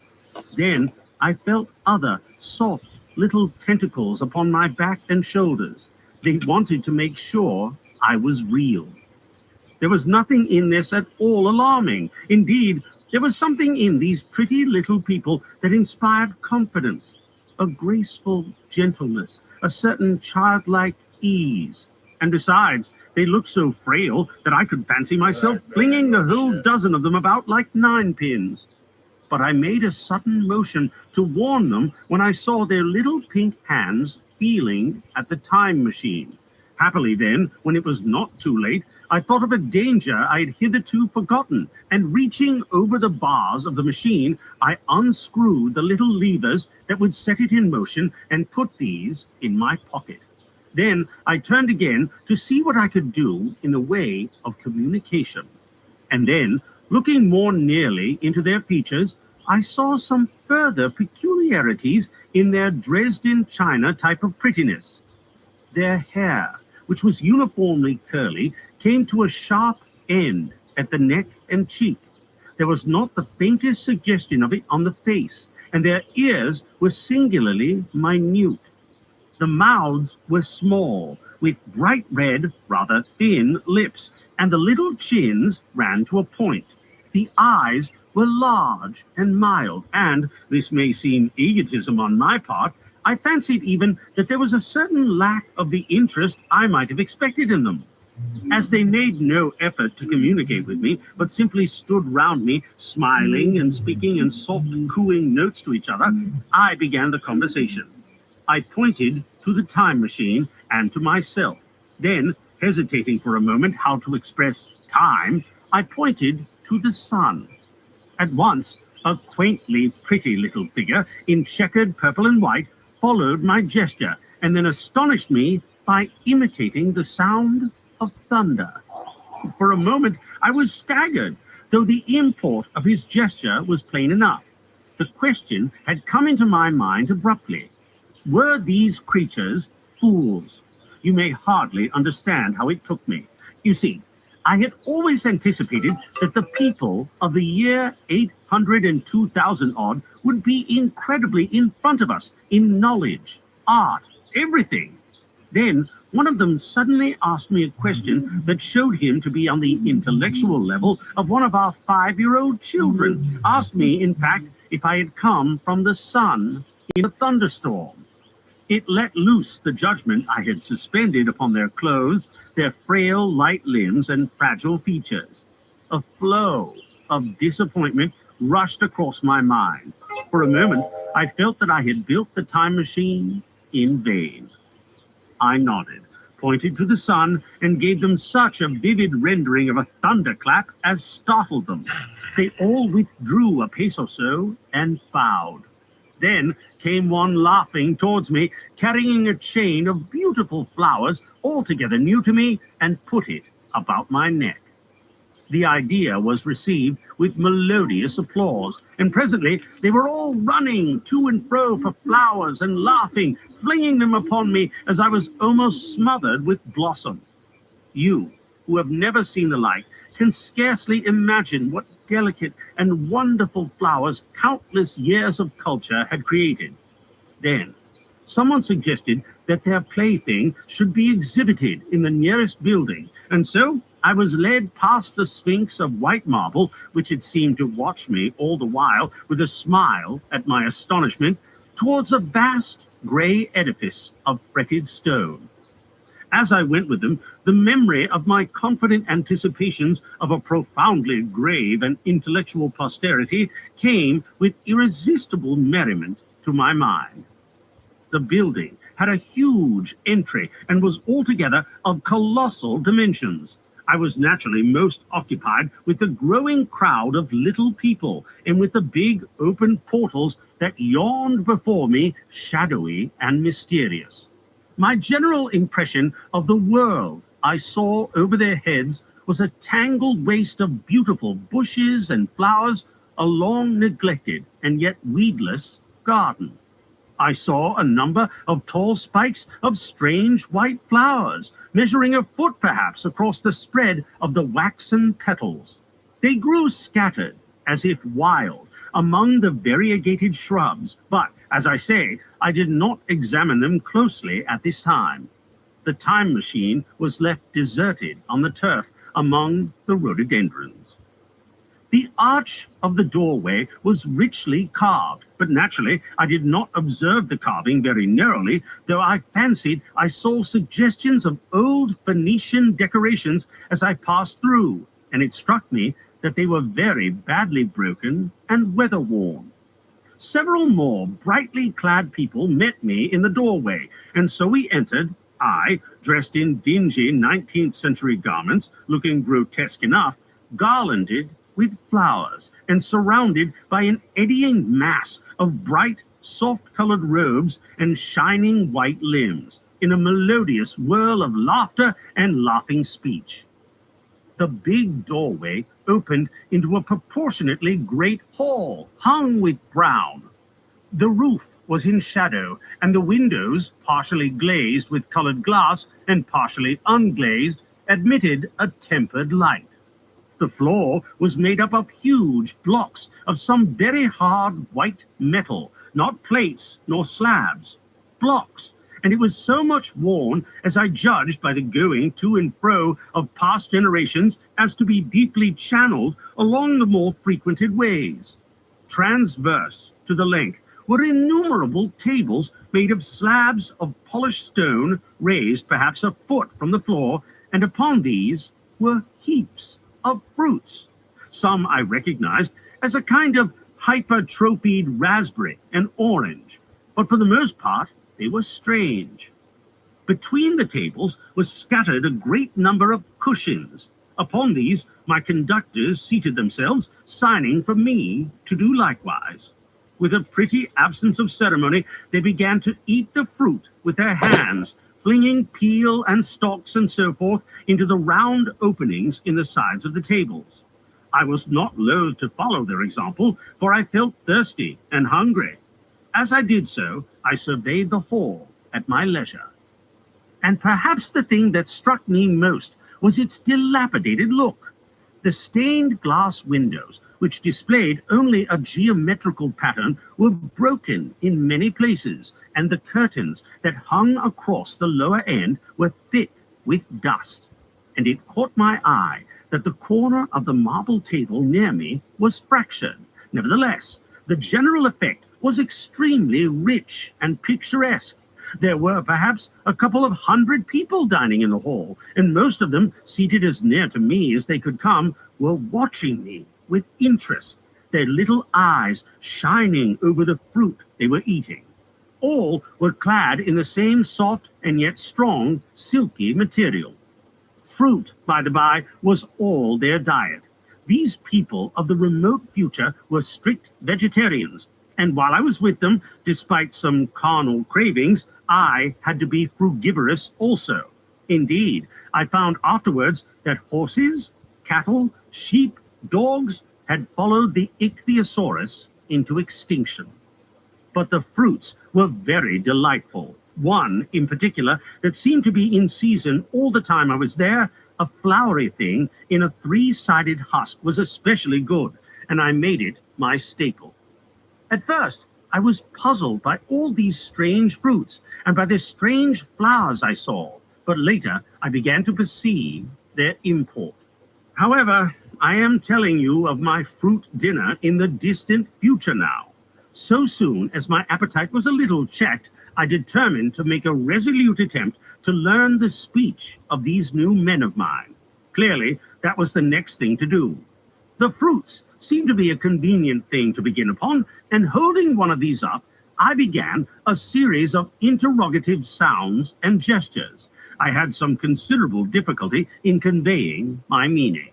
Then I felt other, soft, little tentacles upon my back and shoulders. They wanted to make sure I was real. There was nothing in this at all alarming. Indeed, there was something in these pretty little people that inspired confidence, a graceful gentleness, a certain childlike ease. And besides, they looked so frail that I could fancy myself flinging the whole dozen of them about like 9-pins. But I made a sudden motion to warn them when I saw their little pink hands feeling at the time machine. Happily then, when it was not too late, I thought of a danger I had hitherto forgotten, and reaching over the bars of the machine, I unscrewed the little levers that would set it in motion and put these in my pocket. Then I turned again to see what I could do in the way of communication. And then, looking more nearly into their features, I saw some further peculiarities in their Dresden china type of prettiness. Their hair, which was uniformly curly, came to a sharp end at the neck and cheek. There was not the faintest suggestion of it on the face, and their ears were singularly minute. The mouths were small, with bright red, rather thin lips, and the little chins ran to a point. The eyes were large and mild, and, this may seem egotism on my part, I fancied even that there was a certain lack of the interest I might have expected in them. As they made no effort to communicate with me, but simply stood round me, smiling and speaking in soft, cooing notes to each other, I began the conversation. I pointed to the time machine and to myself. Then, hesitating for a moment how to express time, I pointed to the sun. At once, a quaintly pretty little figure in checkered purple and white followed my gesture, and then astonished me by imitating the sound of thunder. For a moment, I was staggered, though the import of his gesture was plain enough. The question had come into my mind abruptly. Were these creatures fools? You may hardly understand how it took me. You see, I had always anticipated that the people of the year 800 and 2000 odd would be incredibly in front of us in knowledge, art, everything. Then, One of them suddenly asked me a question that showed him to be on the intellectual level of one of our 5-year-old children. Asked me, in fact, if I had come from the sun in a thunderstorm. It let loose the judgment I had suspended upon their clothes, their frail, light limbs, and fragile features. A flow of disappointment rushed across my mind. For a moment, I felt that I had built the time machine in vain. I nodded, pointed to the sun, and gave them such a vivid rendering of a thunderclap as startled them. They all withdrew a pace or so and bowed. Then came one laughing towards me, carrying a chain of beautiful flowers, altogether new to me, and put it about my neck. The idea was received with melodious applause, and presently they were all running to and fro for flowers and laughing, flinging them upon me as I was almost smothered with blossom. You, who have never seen the like, can scarcely imagine what delicate and wonderful flowers countless years of culture had created. Then, someone suggested that their plaything should be exhibited in the nearest building, and so I was led past the Sphinx of white marble, which had seemed to watch me all the while with a smile at my astonishment, towards a vast grey edifice of fretted stone. As I went with them, the memory of my confident anticipations of a profoundly grave and intellectual posterity came with irresistible merriment to my mind. The building had a huge entry and was altogether of colossal dimensions. I was naturally most occupied with the growing crowd of little people and with the big open portals that yawned before me, shadowy and mysterious. My general impression of the world I saw over their heads was a tangled waste of beautiful bushes and flowers, a long neglected and yet weedless garden. I saw a number of tall spikes of strange white flowers, measuring a foot perhaps across the spread of the waxen petals. They grew scattered, as if wild, among the variegated shrubs, but, as I say, I did not examine them closely at this time. The time machine was left deserted on the turf among the rhododendrons. The arch of the doorway was richly carved, but naturally I did not observe the carving very narrowly, though I fancied I saw suggestions of old Phoenician decorations as I passed through, and it struck me that they were very badly broken and weather-worn. Several more brightly clad people met me in the doorway, and so we entered, I, dressed in dingy 19th century garments, looking grotesque enough, garlanded with flowers, and surrounded by an eddying mass of bright, soft-colored robes and shining white limbs, in a melodious whirl of laughter and laughing speech. The big doorway opened into a proportionately great hall, hung with brown. The roof was in shadow, and the windows, partially glazed with colored glass and partially unglazed, admitted a tempered light. The floor was made up of huge blocks of some very hard white metal, not plates nor slabs, blocks, and it was so much worn, as I judged by the going to and fro of past generations, as to be deeply channeled along the more frequented ways. Transverse to the length were innumerable tables made of slabs of polished stone, raised perhaps a foot from the floor, and upon these were heaps of fruits. Some I recognized as a kind of hypertrophied raspberry and orange, but for the most part they were strange. Between the tables was scattered a great number of cushions. Upon these my conductors seated themselves, signing for me to do likewise. With a pretty absence of ceremony, they began to eat the fruit with their hands, flinging peel and stalks and so forth into the round openings in the sides of the tables. I was not loath to follow their example, for I felt thirsty and hungry. As I did so, I surveyed the hall at my leisure. And perhaps the thing that struck me most was its dilapidated look. The stained glass windows, which displayed only a geometrical pattern, were broken in many places, and the curtains that hung across the lower end were thick with dust. And it caught my eye that the corner of the marble table near me was fractured. Nevertheless, the general effect was extremely rich and picturesque. There were perhaps a couple of 100 people dining in the hall, and most of them, seated as near to me as they could come, were watching me with interest, their little eyes shining over the fruit they were eating. All were clad in the same soft and yet strong, silky material. Fruit, by the by, was all their diet. These people of the remote future were strict vegetarians, and while I was with them, despite some carnal cravings, I had to be frugivorous also. Indeed, I found afterwards that horses, cattle, sheep, dogs had followed the ichthyosaurus into extinction. But the fruits were very delightful. One, in particular, that seemed to be in season all the time I was there, a flowery thing in a three-sided husk, was especially good, and I made it my staple. At first, I was puzzled by all these strange fruits and by the strange flowers I saw, but later I began to perceive their import. However, I am telling you of my fruit dinner in the distant future now. So soon as my appetite was a little checked, I determined to make a resolute attempt to learn the speech of these new men of mine. Clearly, that was the next thing to do. The fruits seemed to be a convenient thing to begin upon, and holding one of these up, I began a series of interrogative sounds and gestures. I had some considerable difficulty in conveying my meaning.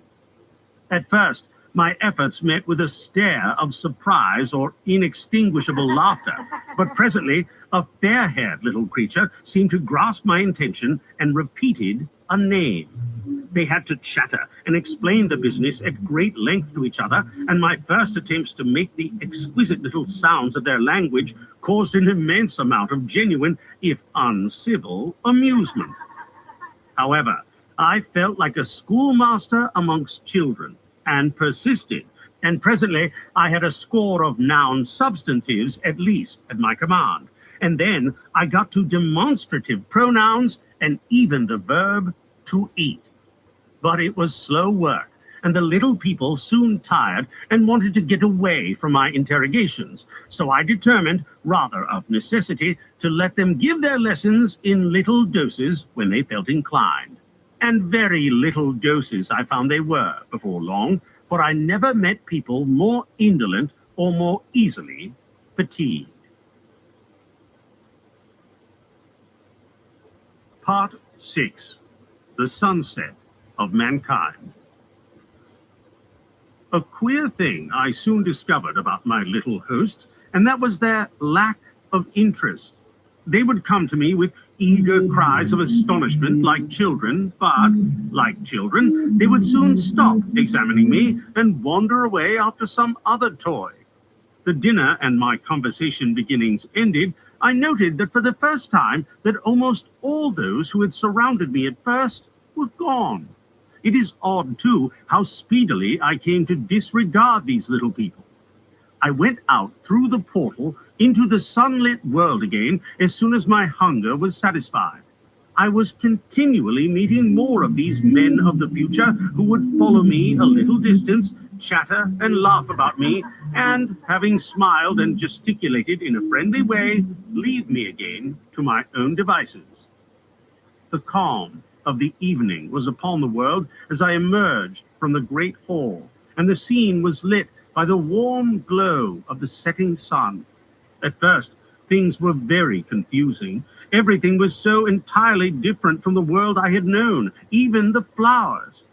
At first, my efforts met with a stare of surprise or inextinguishable laughter, but presently a fair-haired little creature seemed to grasp my intention and repeated a name. They had to chatter and explain the business at great length to each other, and my first attempts to make the exquisite little sounds of their language caused an immense amount of genuine, if uncivil, amusement. However, I felt like a schoolmaster amongst children, and persisted, and presently I had a score of noun substantives at least at my command, and then I got to demonstrative pronouns and even the verb to eat. But it was slow work, and the little people soon tired and wanted to get away from my interrogations, so I determined, rather of necessity, to let them give their lessons in little doses when they felt inclined. And very little doses I found they were before long, for I never met people more indolent or more easily fatigued. Part 6. The Sunset of Mankind. A queer thing I soon discovered about my little hosts, and that was their lack of interest. They would come to me with eager cries of astonishment like children, but, like children, they would soon stop examining me and wander away after some other toy. The dinner and my conversation beginnings ended, I noted that for the first time that almost all those who had surrounded me at first were gone. It is odd, too, how speedily I came to disregard these little people. I went out through the portal into the sunlit world again as soon as my hunger was satisfied. I was continually meeting more of these men of the future who would follow me a little distance, chatter and laugh about me, and, having smiled and gesticulated in a friendly way, leave me again to my own devices. The calm of the evening was upon the world as I emerged from the great hall, and the scene was lit by the warm glow of the setting sun. At first, things were very confusing. Everything was so entirely different from the world I had known, even the flowers.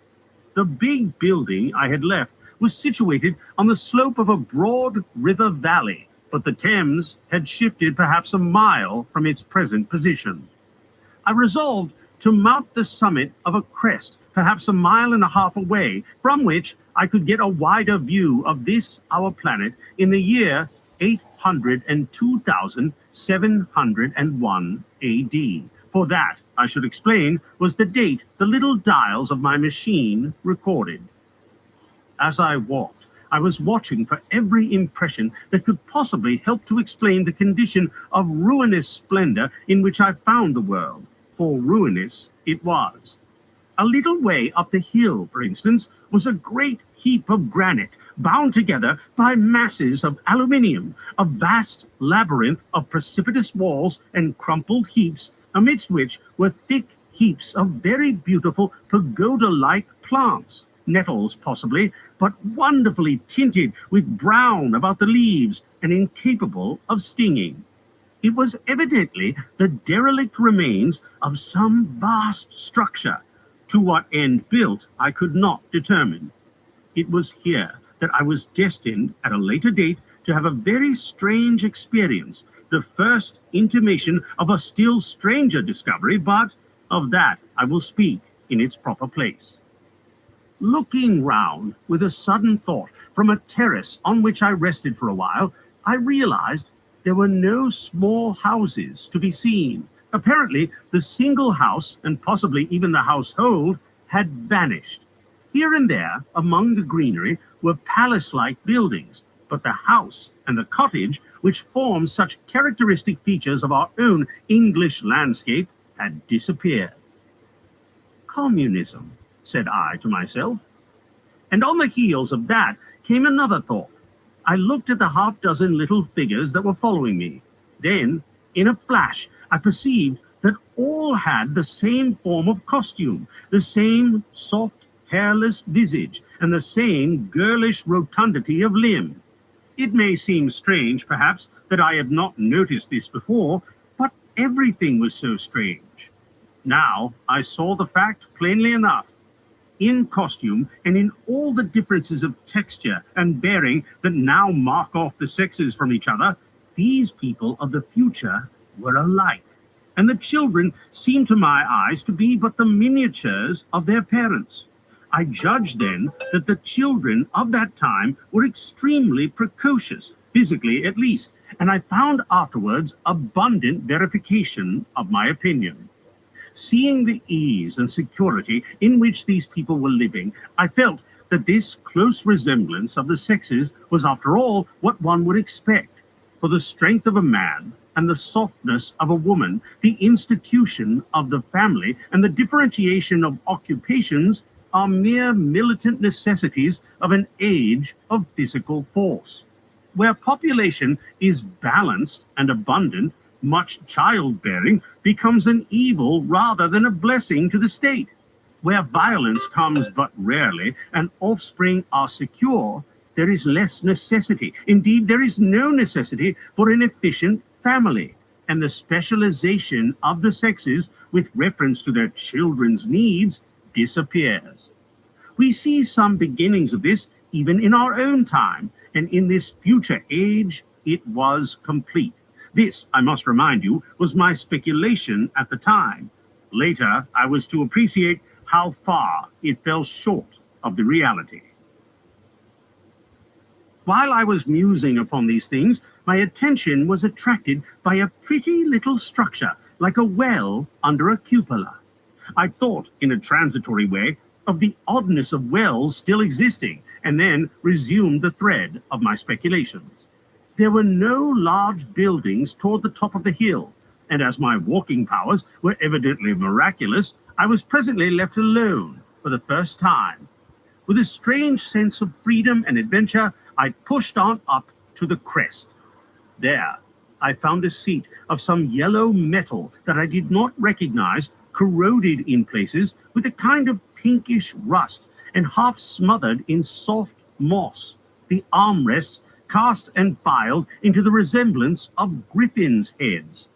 The big building I had left was situated on the slope of a broad river valley, but the Thames had shifted perhaps a mile from its present position. I resolved to mount the summit of a crest, perhaps a mile and a half away, from which I could get a wider view of this, our planet, in the year 802,701 AD. For that, I should explain, was the date the little dials of my machine recorded. As I walked, I was watching for every impression that could possibly help to explain the condition of ruinous splendor in which I found the world, for ruinous it was. A little way up the hill, for instance, was a great heap of granite, bound together by masses of aluminium, a vast labyrinth of precipitous walls and crumpled heaps, amidst which were thick heaps of very beautiful pagoda-like plants, nettles possibly, but wonderfully tinted with brown about the leaves and incapable of stinging. It was evidently the derelict remains of some vast structure. To what end built, I could not determine. It was here that I was destined at a later date to have a very strange experience, the first intimation of a still stranger discovery, but of that I will speak in its proper place. Looking round with a sudden thought from a terrace on which I rested for a while, I realized there were no small houses to be seen. Apparently, the single house, and possibly even the household, had vanished. Here and there, among the greenery, were palace-like buildings, but the house and the cottage, which form such characteristic features of our own English landscape, had disappeared. Communism, said I to myself. And on the heels of that came another thought. I looked at the half-dozen little figures that were following me. Then, in a flash, I perceived that all had the same form of costume, the same soft, hairless visage, and the same girlish rotundity of limb. It may seem strange, perhaps, that I had not noticed this before, but everything was so strange. Now I saw the fact plainly enough. In costume and in all the differences of texture and bearing that now mark off the sexes from each other, these people of the future were alike, and the children seemed to my eyes to be but the miniatures of their parents. I judged then that the children of that time were extremely precocious, physically at least, and I found afterwards abundant verification of my opinion. Seeing the ease and security in which these people were living, I felt that this close resemblance of the sexes was after all what one would expect. For the strength of a man and the softness of a woman, the institution of the family and the differentiation of occupations are mere militant necessities of an age of physical force. Where population is balanced and abundant, much childbearing becomes an evil rather than a blessing to the state. Where violence comes but rarely and offspring are secure, there is less necessity. Indeed, there is no necessity for an efficient family, and the specialization of the sexes with reference to their children's needs disappears. We see some beginnings of this even in our own time, and in this future age it was complete. This, I must remind you, was my speculation at the time. Later, I was to appreciate how far it fell short of the reality. While I was musing upon these things, my attention was attracted by a pretty little structure, like a well under a cupola. I thought, in a transitory way, of the oddness of wells still existing, and then resumed the thread of my speculations. There were no large buildings toward the top of the hill, and as my walking powers were evidently miraculous, I was presently left alone for the first time. With a strange sense of freedom and adventure, I pushed on up to the crest. There, I found a seat of some yellow metal that I did not recognize, corroded in places with a kind of pinkish rust and half smothered in soft moss. The armrests cast and filed into the resemblance of griffins' heads.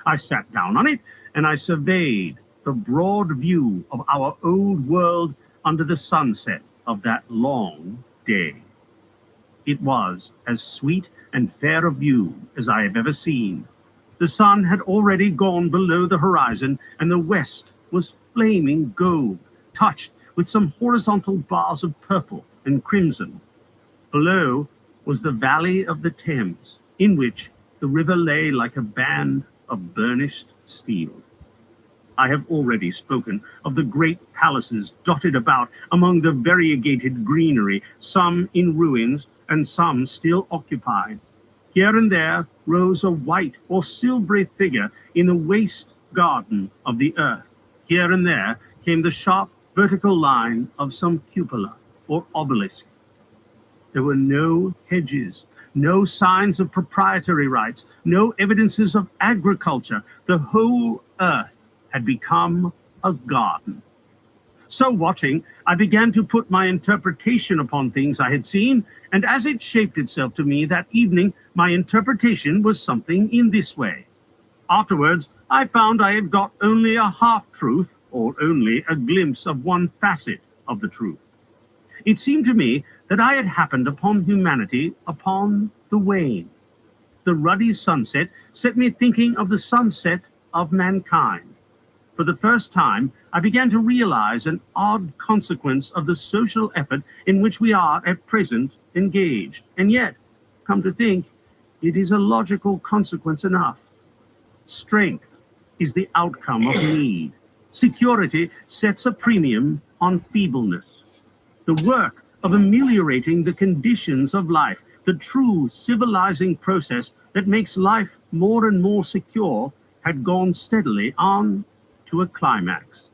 I sat down on it, and I surveyed the broad view of our old world under the sunset of that long day. It was as sweet and fair a view as I have ever seen. The sun had already gone below the horizon, and the west was flaming gold, touched with some horizontal bars of purple and crimson. Below was the valley of the Thames, in which the river lay like a band of burnished steel. I have already spoken of the great palaces dotted about among the variegated greenery, some in ruins and some still occupied. Here and there rose a white or silvery figure in the waste garden of the earth. Here and there came the sharp vertical line of some cupola or obelisk. There were no hedges, no signs of proprietary rights, no evidences of agriculture. The whole earth had become a garden. So watching, I began to put my interpretation upon things I had seen, and as it shaped itself to me that evening, my interpretation was something in this way. Afterwards, I found I had got only a half-truth, or only a glimpse of one facet of the truth. It seemed to me that I had happened upon humanity upon the wane. The ruddy sunset set me thinking of the sunset of mankind. For the first time, I began to realize an odd consequence of the social effort in which we are at present engaged. And yet, come to think, it is a logical consequence enough. Strength is the outcome of need. Security sets a premium on feebleness. The work of ameliorating the conditions of life, the true civilizing process that makes life more and more secure, had gone steadily on to a climax.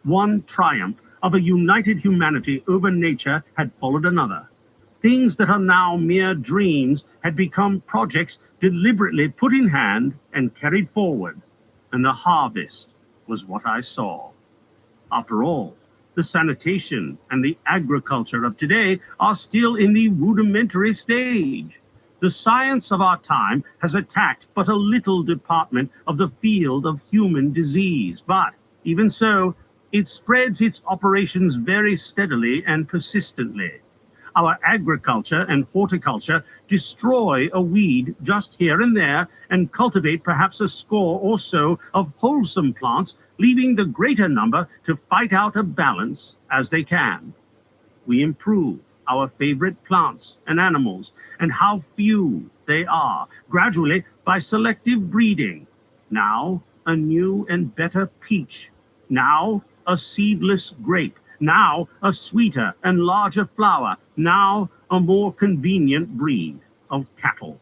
One triumph of a united humanity over nature had followed another. Things that are now mere dreams had become projects deliberately put in hand and carried forward, and the harvest was what I saw. After all, the sanitation and the agriculture of today are still in the rudimentary stage. The science of our time has attacked but a little department of the field of human disease, but even so, it spreads its operations very steadily and persistently. Our agriculture and horticulture destroy a weed just here and there and cultivate perhaps a score or so of wholesome plants, leaving the greater number to fight out a balance as they can. We improve our favorite plants and animals, and how few they are, gradually by selective breeding. Now a new and better peach, now a seedless grape, now a sweeter and larger flower, now a more convenient breed of cattle.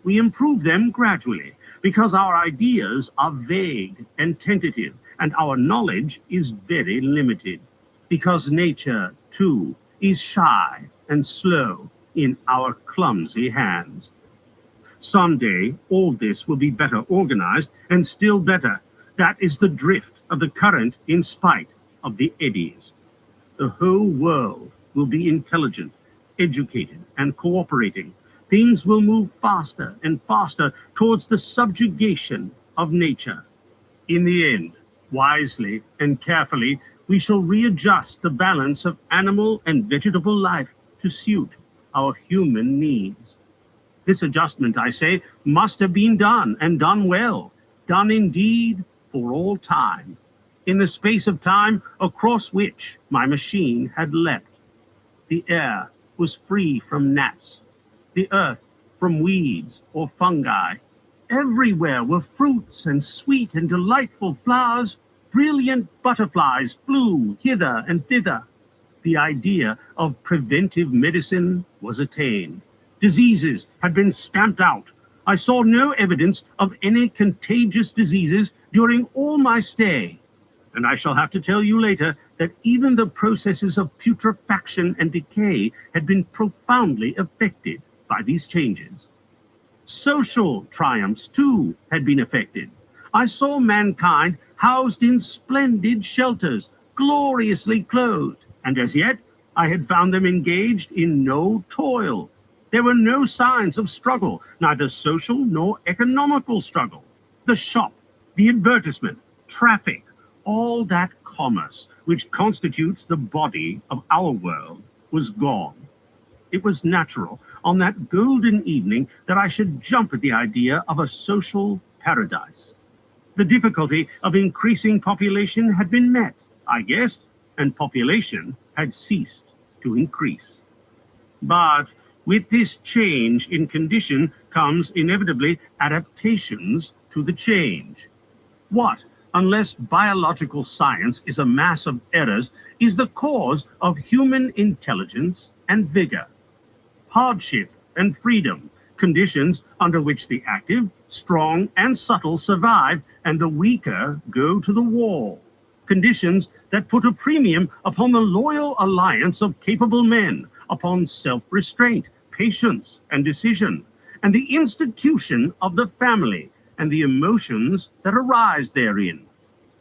We improve them gradually because our ideas are vague and tentative, and our knowledge is very limited, because nature, too, is shy and slow in our clumsy hands. Someday, all this will be better organized, and still better. That is the drift of the current in spite of the eddies. The whole world will be intelligent, educated, and cooperating. Things will move faster and faster towards the subjugation of nature. In the end, wisely and carefully, we shall readjust the balance of animal and vegetable life to suit our human needs. This adjustment, I say, must have been done, and done well, done indeed for all time, in the space of time across which my machine had leapt. The air was free from gnats, the earth from weeds or fungi. Everywhere were fruits and sweet and delightful flowers. Brilliant butterflies flew hither and thither. The idea of preventive medicine was attained. Diseases had been stamped out. I saw no evidence of any contagious diseases during all my stay. And I shall have to tell you later that even the processes of putrefaction and decay had been profoundly affected by these changes. Social triumphs, too, had been effected. I saw mankind housed in splendid shelters, gloriously clothed, and as yet I had found them engaged in no toil. There were no signs of struggle, neither social nor economical struggle. The shop, the advertisement, traffic, all that commerce which constitutes the body of our world was gone. It was natural on that golden evening that I should jump at the idea of a social paradise. The difficulty of increasing population had been met, I guessed, and population had ceased to increase. But with this change in condition comes inevitably adaptations to the change. What unless biological science is a mass of errors, is the cause of human intelligence and vigor, hardship and freedom, conditions under which the active, strong, and subtle survive and the weaker go to the wall, conditions that put a premium upon the loyal alliance of capable men, upon self-restraint, patience, and decision, and the institution of the family and the emotions that arise therein,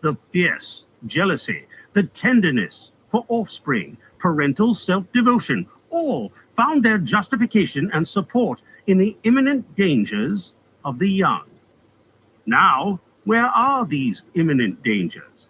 the fierce jealousy, the tenderness for offspring, parental self-devotion, all found their justification and support in the imminent dangers of the young. Now, where are these imminent dangers?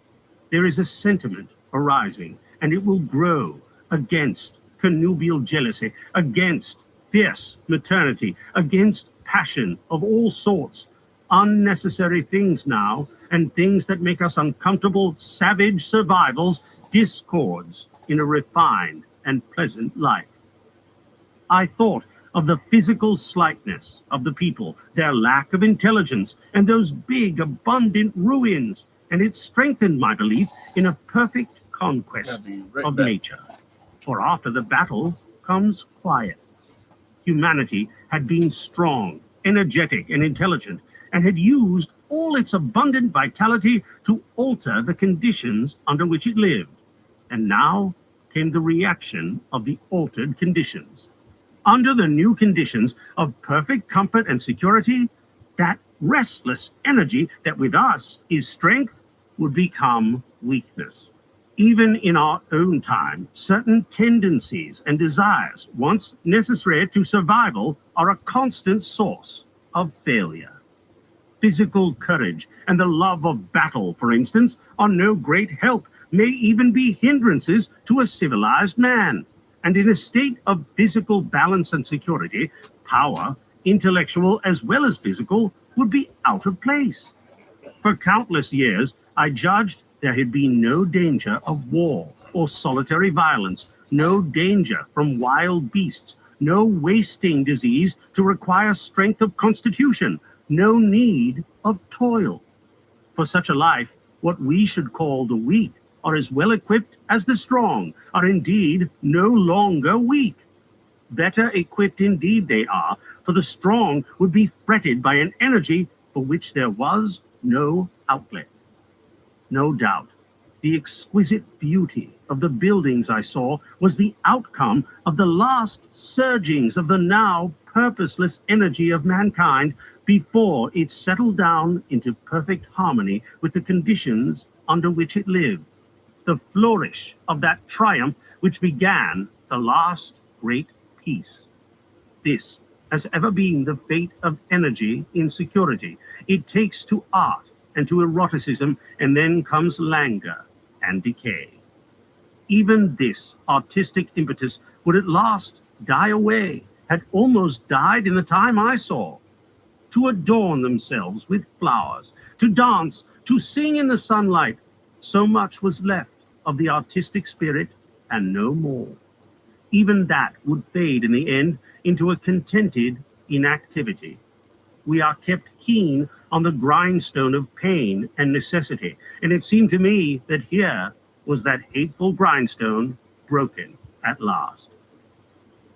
There is a sentiment arising, and it will grow, against connubial jealousy, against fierce maternity, against passion of all sorts, unnecessary things now, and things that make us uncomfortable, savage survivals, discords in a refined and pleasant life. I thought of the physical slightness of the people, their lack of intelligence, and those big, abundant ruins, and it strengthened my belief in a perfect conquest of nature. For after the battle comes quiet. Humanity had been strong, energetic, and intelligent, and had used all its abundant vitality to alter the conditions under which it lived. And now came the reaction of the altered conditions. Under the new conditions of perfect comfort and security, that restless energy that with us is strength would become weakness. Even in our own time, certain tendencies and desires, once necessary to survival, are a constant source of failure. Physical courage and the love of battle, for instance, are no great help, may even be hindrances to a civilized man. And in a state of physical balance and security, power, intellectual as well as physical, would be out of place. For countless years, I judged there had been no danger of war or solitary violence, no danger from wild beasts, no wasting disease to require strength of constitution, no need of toil. For such a life, what we should call the weak are as well equipped as the strong, are indeed no longer weak. Better equipped indeed they are, for the strong would be fretted by an energy for which there was no outlet. No doubt, the exquisite beauty of the buildings I saw was the outcome of the last surgings of the now purposeless energy of mankind before it settled down into perfect harmony with the conditions under which it lived. The flourish of that triumph which began the last great peace. This has ever been the fate of energy in security. It takes to art and to eroticism, and then comes languor and decay. Even this artistic impetus would at last die away, had almost died in the time I saw. To adorn themselves with flowers, to dance, to sing in the sunlight, so much was left of the artistic spirit, and no more. Even that would fade in the end into a contented inactivity. We are kept keen on the grindstone of pain and necessity, and it seemed to me that here was that hateful grindstone broken at last.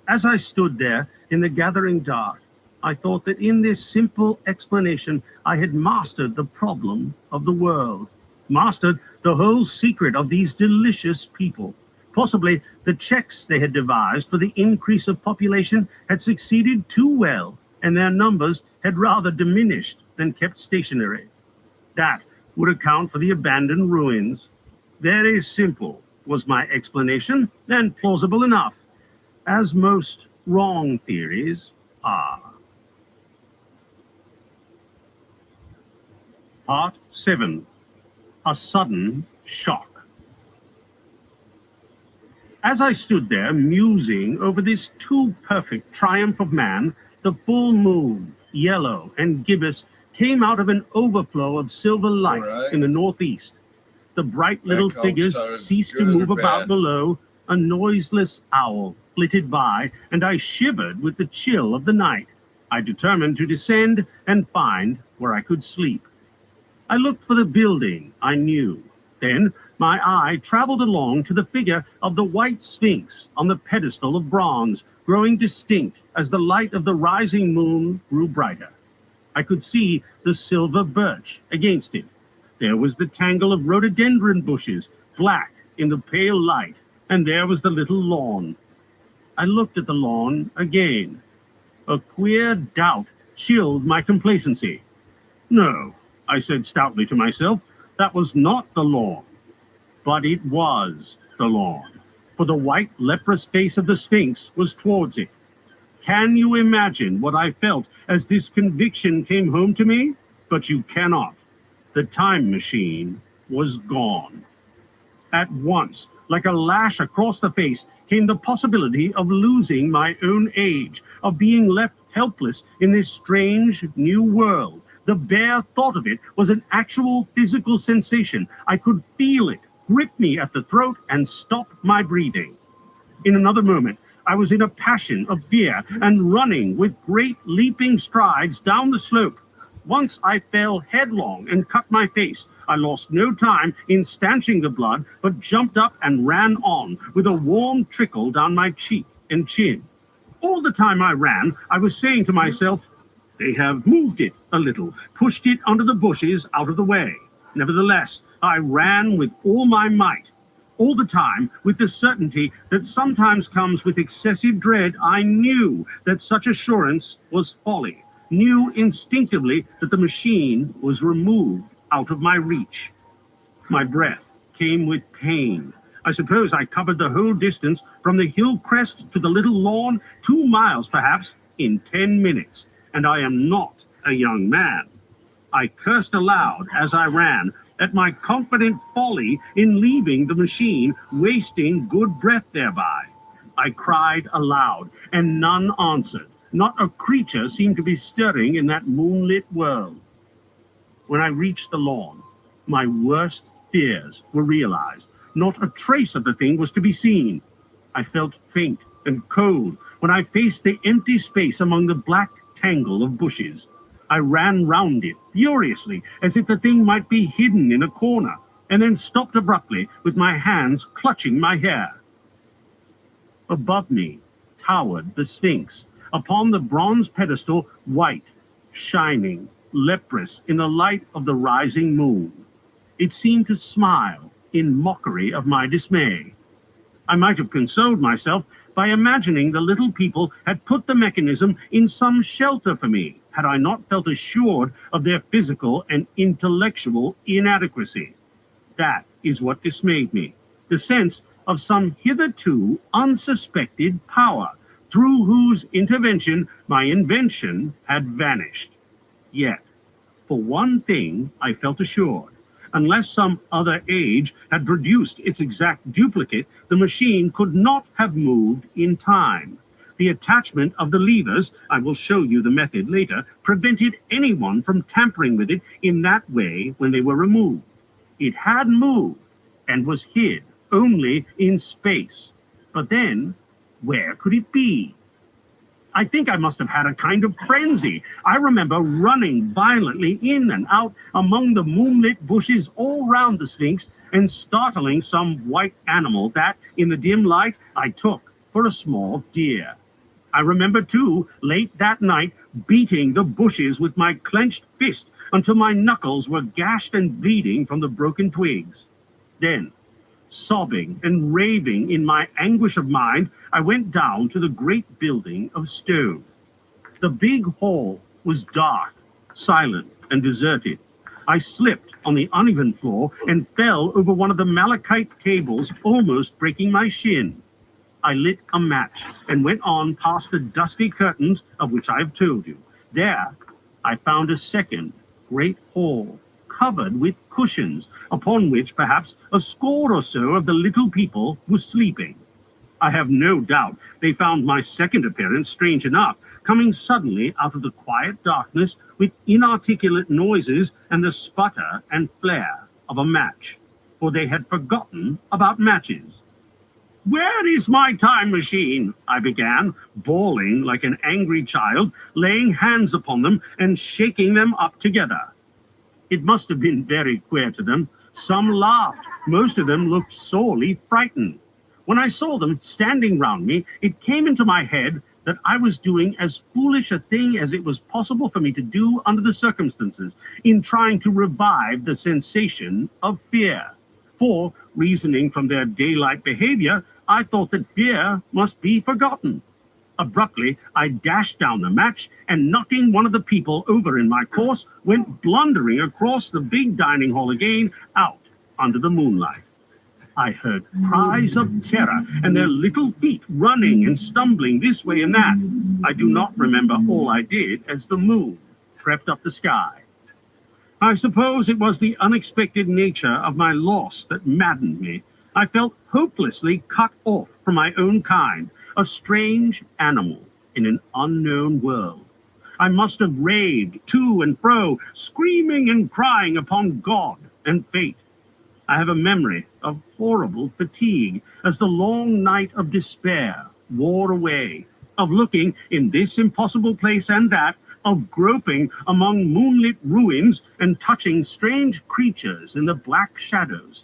As I stood there in the gathering dark, I thought that in this simple explanation I had mastered the problem of the world, mastered the whole secret of these delicious people. Possibly the checks they had devised for the increase of population had succeeded too well, and their numbers had rather diminished than kept stationary. That would account for the abandoned ruins. Very simple was my explanation, and plausible enough, as most wrong theories are. Part 7. A Sudden Shock. As I stood there musing over this too perfect triumph of man, the full moon, yellow and gibbous, came out of an overflow of silver light in the northeast. The bright little figures ceased to move about below. A noiseless owl flitted by, and I shivered with the chill of the night. I determined to descend and find where I could sleep. I looked for the building I knew. Then my eye traveled along to the figure of the white sphinx on the pedestal of bronze, growing distinct as the light of the rising moon grew brighter. I could see the silver birch against it. There was the tangle of rhododendron bushes, black in the pale light, and there was the little lawn. I looked at the lawn again. A queer doubt chilled my complacency. No, I said stoutly to myself, that was not the lawn. But it was the lawn, for the white leprous face of the Sphinx was towards it. Can you imagine what I felt as this conviction came home to me? But you cannot. The time machine was gone. At once, like a lash across the face, came the possibility of losing my own age, of being left helpless in this strange new world. The bare thought of it was an actual physical sensation. I could feel it grip me at the throat and stop my breathing. In another moment, I was in a passion of fear and running with great leaping strides down the slope. Once I fell headlong and cut my face. I lost no time in stanching the blood, but jumped up and ran on, with a warm trickle down my cheek and chin. All the time I ran, I was saying to myself, they have moved it a little, pushed it under the bushes out of the way. Nevertheless, I ran with all my might. All the time, with the certainty that sometimes comes with excessive dread, I knew that such assurance was folly, knew instinctively that the machine was removed out of my reach. My breath came with pain. I suppose I covered the whole distance from the hill crest to the little lawn, 2 miles perhaps, in 10 minutes, and I am not a young man. I cursed aloud as I ran at my confident folly in leaving the machine, wasting good breath thereby. I cried aloud, and none answered. Not a creature seemed to be stirring in that moonlit world. When I reached the lawn, my worst fears were realized. Not a trace of the thing was to be seen. I felt faint and cold when I faced the empty space among the black tangle of bushes. I ran round it furiously, as if the thing might be hidden in a corner, and then stopped abruptly with my hands clutching my hair. Above me towered the Sphinx, upon the bronze pedestal, white, shining, leprous in the light of the rising moon. It seemed to smile in mockery of my dismay. I might have consoled myself by imagining the little people had put the mechanism in some shelter for me, had I not felt assured of their physical and intellectual inadequacy. That is what dismayed me, the sense of some hitherto unsuspected power, through whose intervention my invention had vanished. Yet, for one thing I felt assured. Unless some other age had produced its exact duplicate, the machine could not have moved in time. The attachment of the levers, I will show you the method later, prevented anyone from tampering with it in that way when they were removed. It had moved and was hid only in space. But then, where could it be? I think I must have had a kind of frenzy. I remember running violently in and out among the moonlit bushes all round the Sphinx and startling some white animal that, in the dim light, I took for a small deer. I remember, too, late that night, beating the bushes with my clenched fist until my knuckles were gashed and bleeding from the broken twigs. Then, sobbing and raving in my anguish of mind, I went down to the great building of stone. The big hall was dark, silent, and deserted. I slipped on the uneven floor and fell over one of the malachite tables, almost breaking my shin. I lit a match and went on past the dusty curtains of which I have told you. There, I found a second great hall, covered with cushions, upon which perhaps a score or so of the little people were sleeping. I have no doubt they found my second appearance strange enough, coming suddenly out of the quiet darkness with inarticulate noises and the sputter and flare of a match, for they had forgotten about matches. "Where is my time machine?" I began, bawling like an angry child, laying hands upon them and shaking them up together. It must have been very queer to them. Some laughed. Most of them looked sorely frightened. When I saw them standing round me, it came into my head that I was doing as foolish a thing as it was possible for me to do under the circumstances in trying to revive the sensation of fear. For, reasoning from their daylight behavior, I thought that fear must be forgotten. Abruptly, I dashed down the match and, knocking one of the people over in my course, went blundering across the big dining hall again, out under the moonlight. I heard cries of terror and their little feet running and stumbling this way and that. I do not remember all I did as the moon crept up the sky. I suppose it was the unexpected nature of my loss that maddened me. I felt hopelessly cut off from my own kind, a strange animal in an unknown world. I must have raved to and fro, screaming and crying upon God and fate. I have a memory of horrible fatigue as the long night of despair wore away, of looking in this impossible place and that, of groping among moonlit ruins and touching strange creatures in the black shadows.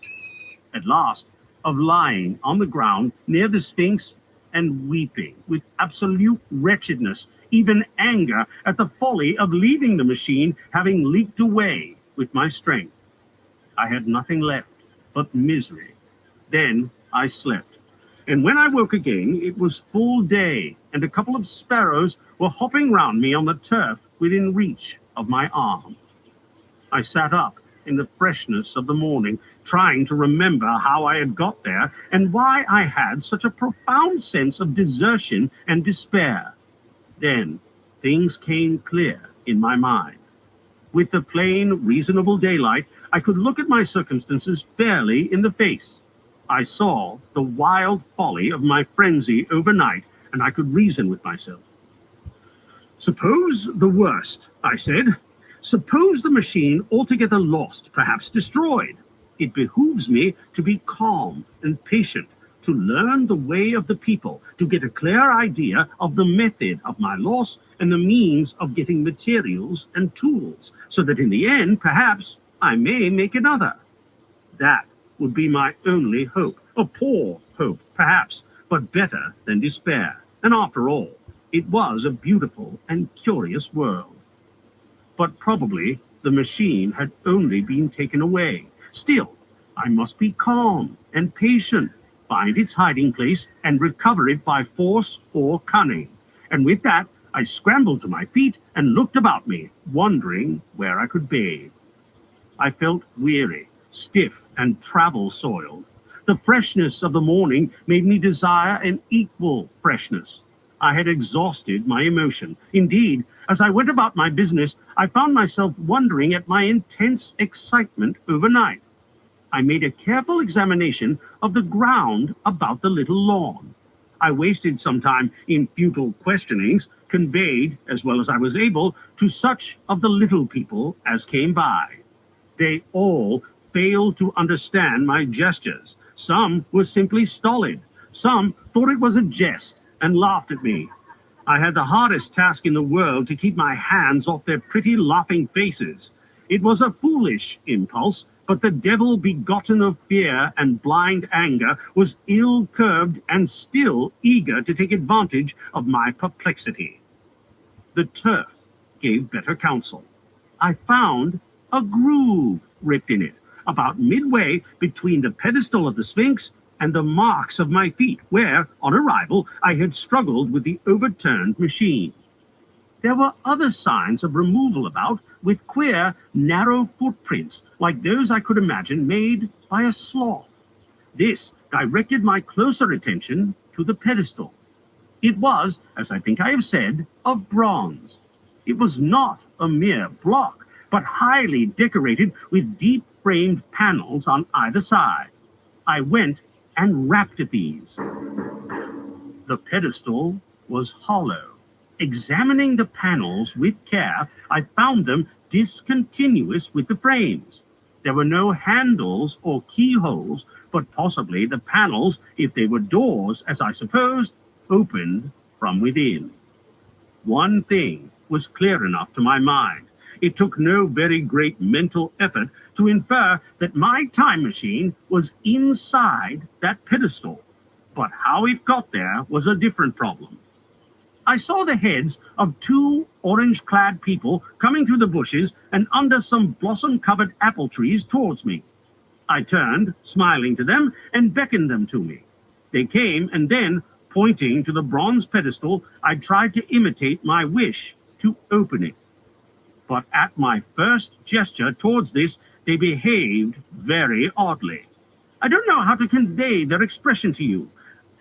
At last, of lying on the ground near the Sphinx and weeping with absolute wretchedness, even anger at the folly of leaving the machine having leaked away with my strength. I had nothing left but misery. Then I slept. And when I woke again, it was full day, and a couple of sparrows were hopping round me on the turf within reach of my arm. I sat up in the freshness of the morning, trying to remember how I had got there and why I had such a profound sense of desertion and despair. Then things came clear in my mind. With the plain, reasonable daylight, I could look at my circumstances fairly in the face. I saw the wild folly of my frenzy overnight, and I could reason with myself. Suppose the worst, I said. Suppose the machine altogether lost, perhaps destroyed. It behooves me to be calm and patient, to learn the way of the people, to get a clear idea of the method of my loss and the means of getting materials and tools, so that in the end, perhaps, I may make another. That would be my only hope, a poor hope, perhaps, but better than despair. And after all, it was a beautiful and curious world. But probably the machine had only been taken away. Still, I must be calm and patient, find its hiding place, and recover it by force or cunning. And with that, I scrambled to my feet and looked about me, wondering where I could bathe. I felt weary, stiff, and travel-soiled. The freshness of the morning made me desire an equal freshness. I had exhausted my emotion. Indeed, as I went about my business, I found myself wondering at my intense excitement overnight. I made a careful examination of the ground about the little lawn. I wasted some time in futile questionings, conveyed, as well as I was able, to such of the little people as came by. They all failed to understand my gestures. Some were simply stolid. Some thought it was a jest and laughed at me. I had the hardest task in the world to keep my hands off their pretty laughing faces. It was a foolish impulse, but the devil begotten of fear and blind anger was ill-curbed and still eager to take advantage of my perplexity. The turf gave better counsel. I found a groove ripped in it, about midway between the pedestal of the Sphinx and the marks of my feet, where, on arrival, I had struggled with the overturned machine. There were other signs of removal about, with queer, narrow footprints, like those I could imagine made by a sloth. This directed my closer attention to the pedestal. It was, as I think I have said, of bronze. It was not a mere block, but highly decorated with deep-framed panels on either side. I went and rapped at these. The pedestal was hollow. Examining the panels with care, I found them discontinuous with the frames. There were no handles or keyholes, but possibly the panels, if they were doors, as I supposed, opened from within. One thing was clear enough to my mind. it took no very great mental effort to infer that my time machine was inside that pedestal. But how it got there was a different problem. I saw the heads of two orange-clad people coming through the bushes and under some blossom-covered apple trees towards me. I turned, smiling to them, and beckoned them to me. They came, and then, pointing to the bronze pedestal, I tried to imitate my wish to open it. But at my first gesture towards this, they behaved very oddly. I don't know how to convey their expression to you.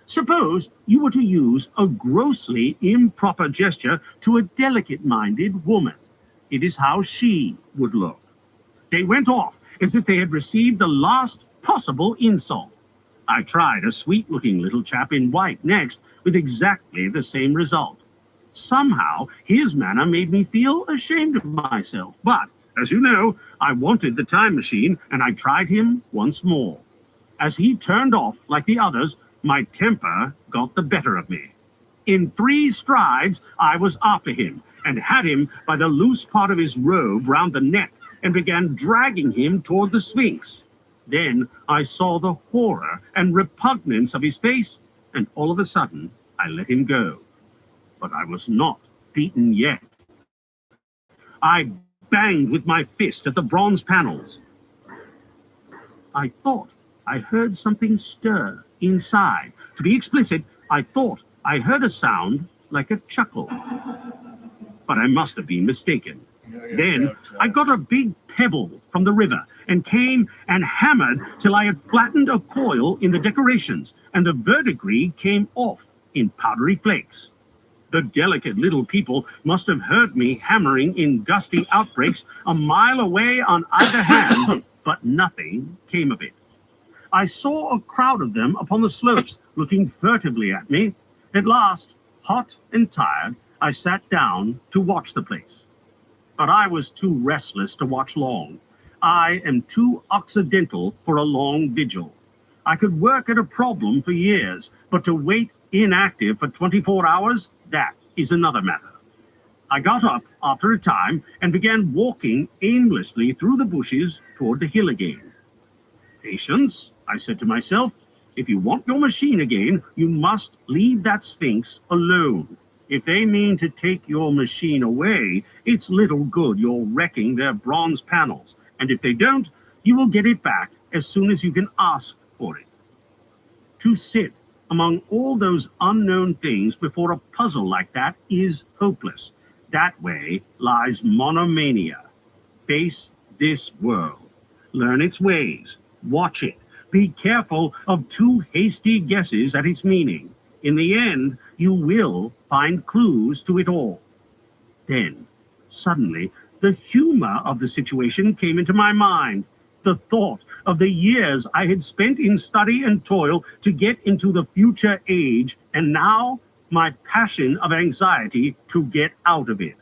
Suppose you were to use a grossly improper gesture to a delicate-minded woman. It is how she would look. They went off as if they had received the last possible insult. I tried a sweet-looking little chap in white next, with exactly the same result. Somehow, his manner made me feel ashamed of myself, but, as you know, I wanted the time machine, and I tried him once more. As he turned off like the others, my temper got the better of me. In 3 strides, I was after him, and had him by the loose part of his robe round the neck, and began dragging him toward the Sphinx. Then I saw the horror and repugnance of his face, and all of a sudden I let him go. But I was not beaten yet. I banged with my fist at the bronze panels. I thought I heard something stir inside. To be explicit, I thought I heard a sound like a chuckle. But I must have been mistaken. Then I got a big pebble from the river and came and hammered till I had flattened a coil in the decorations, and the verdigris came off in powdery flakes. The delicate little people must have heard me hammering in gusty outbreaks a mile away on either hand, but nothing came of it. I saw a crowd of them upon the slopes, looking furtively at me. At last, hot and tired, I sat down to watch the place. But I was too restless to watch long. I am too occidental for a long vigil. I could work at a problem for years, but to wait inactive for 24 hours, that is another matter. I got up after a time and began walking aimlessly through the bushes toward the hill again. Patience, I said to myself, if you want your machine again, you must leave that Sphinx alone. If they mean to take your machine away, it's little good you're wrecking their bronze panels. And if they don't, you will get it back as soon as you can ask for it. To sit among all those unknown things before a puzzle like that is hopeless. That way lies monomania. Face this world. Learn its ways. Watch it. Be careful of too hasty guesses at its meaning. In the end, you will find clues to it all. Then, suddenly, the humor of the situation came into my mind. The thought of the years I had spent in study and toil to get into the future age, and now my passion of anxiety to get out of it.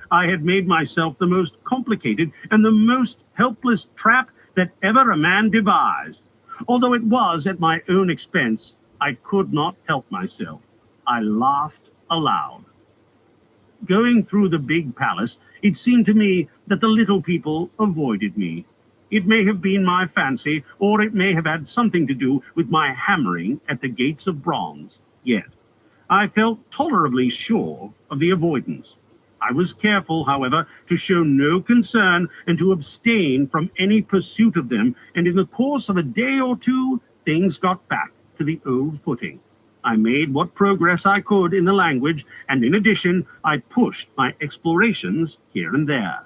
I had made myself the most complicated and the most helpless trap that ever a man devised. Although it was at my own expense, I could not help myself. I laughed aloud. Going through the big palace, it seemed to me that the little people avoided me. It may have been my fancy, or it may have had something to do with my hammering at the gates of bronze. Yet, I felt tolerably sure of the avoidance. I was careful, however, to show no concern and to abstain from any pursuit of them, and in the course of a day or two, things got back to the old footing. I made what progress I could in the language, and in addition, I pushed my explorations here and there.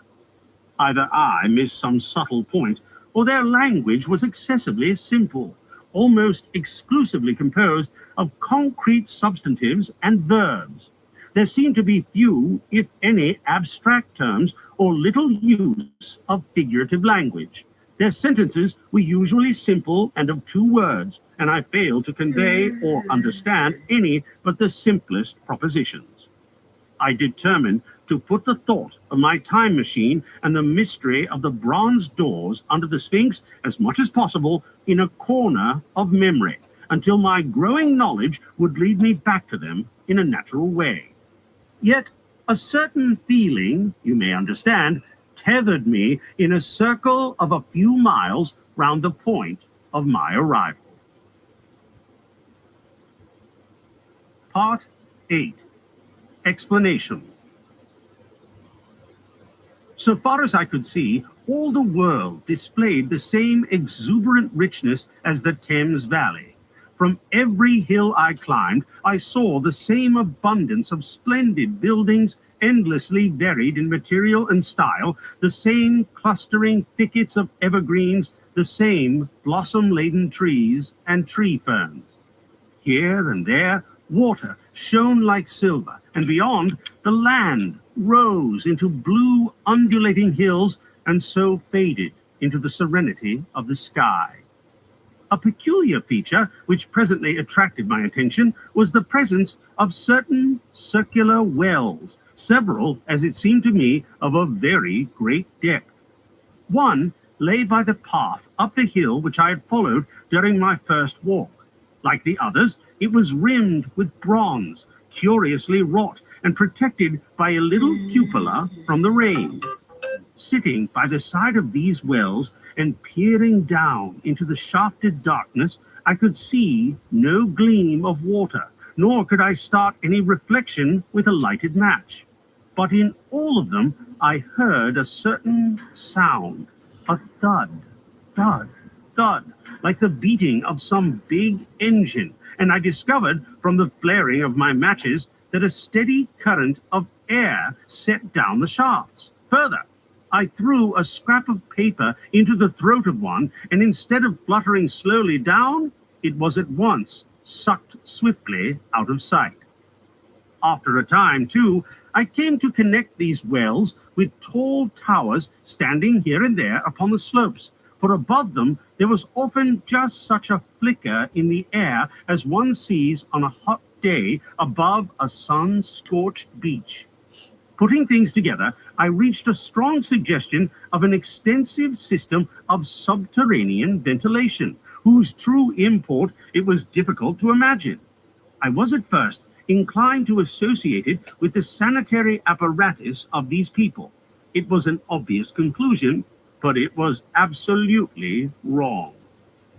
Either I missed some subtle point, or their language was excessively simple, almost exclusively composed of concrete substantives and verbs. There seemed to be few, if any, abstract terms or little use of figurative language. Their sentences were usually simple and of 2 words, and I failed to convey or understand any but the simplest propositions. I determined to put the thought of my time machine and the mystery of the bronze doors under the Sphinx as much as possible in a corner of memory, until my growing knowledge would lead me back to them in a natural way. Yet a certain feeling, you may understand, tethered me in a circle of a few miles round the point of my arrival. Part 8. Explanation. So far as I could see, all the world displayed the same exuberant richness as the Thames Valley. From every hill I climbed, I saw the same abundance of splendid buildings, endlessly varied in material and style, the same clustering thickets of evergreens, the same blossom-laden trees and tree ferns. Here and there, water shone like silver, and beyond, the land rose into blue undulating hills and so faded into the serenity of the sky. A peculiar feature which presently attracted my attention was the presence of certain circular wells, several, as it seemed to me, of a very great depth. One lay by the path up the hill which I had followed during my first walk. Like the others, it was rimmed with bronze, curiously wrought, and protected by a little cupola from the rain. Sitting by the side of these wells and peering down into the shafted darkness, I could see no gleam of water, nor could I start any reflection with a lighted match. But in all of them I heard a certain sound, a thud, thud, thud, like the beating of some big engine, and I discovered from the flaring of my matches that a steady current of air set down the shafts. Further, I threw a scrap of paper into the throat of one, and instead of fluttering slowly down, it was at once sucked swiftly out of sight. After a time, too, I came to connect these wells with tall towers standing here and there upon the slopes, for above them there was often just such a flicker in the air as one sees on a hot day above a sun-scorched beach. Putting things together, I reached a strong suggestion of an extensive system of subterranean ventilation, whose true import it was difficult to imagine. I was at first inclined to associate it with the sanitary apparatus of these people. It was an obvious conclusion, but it was absolutely wrong.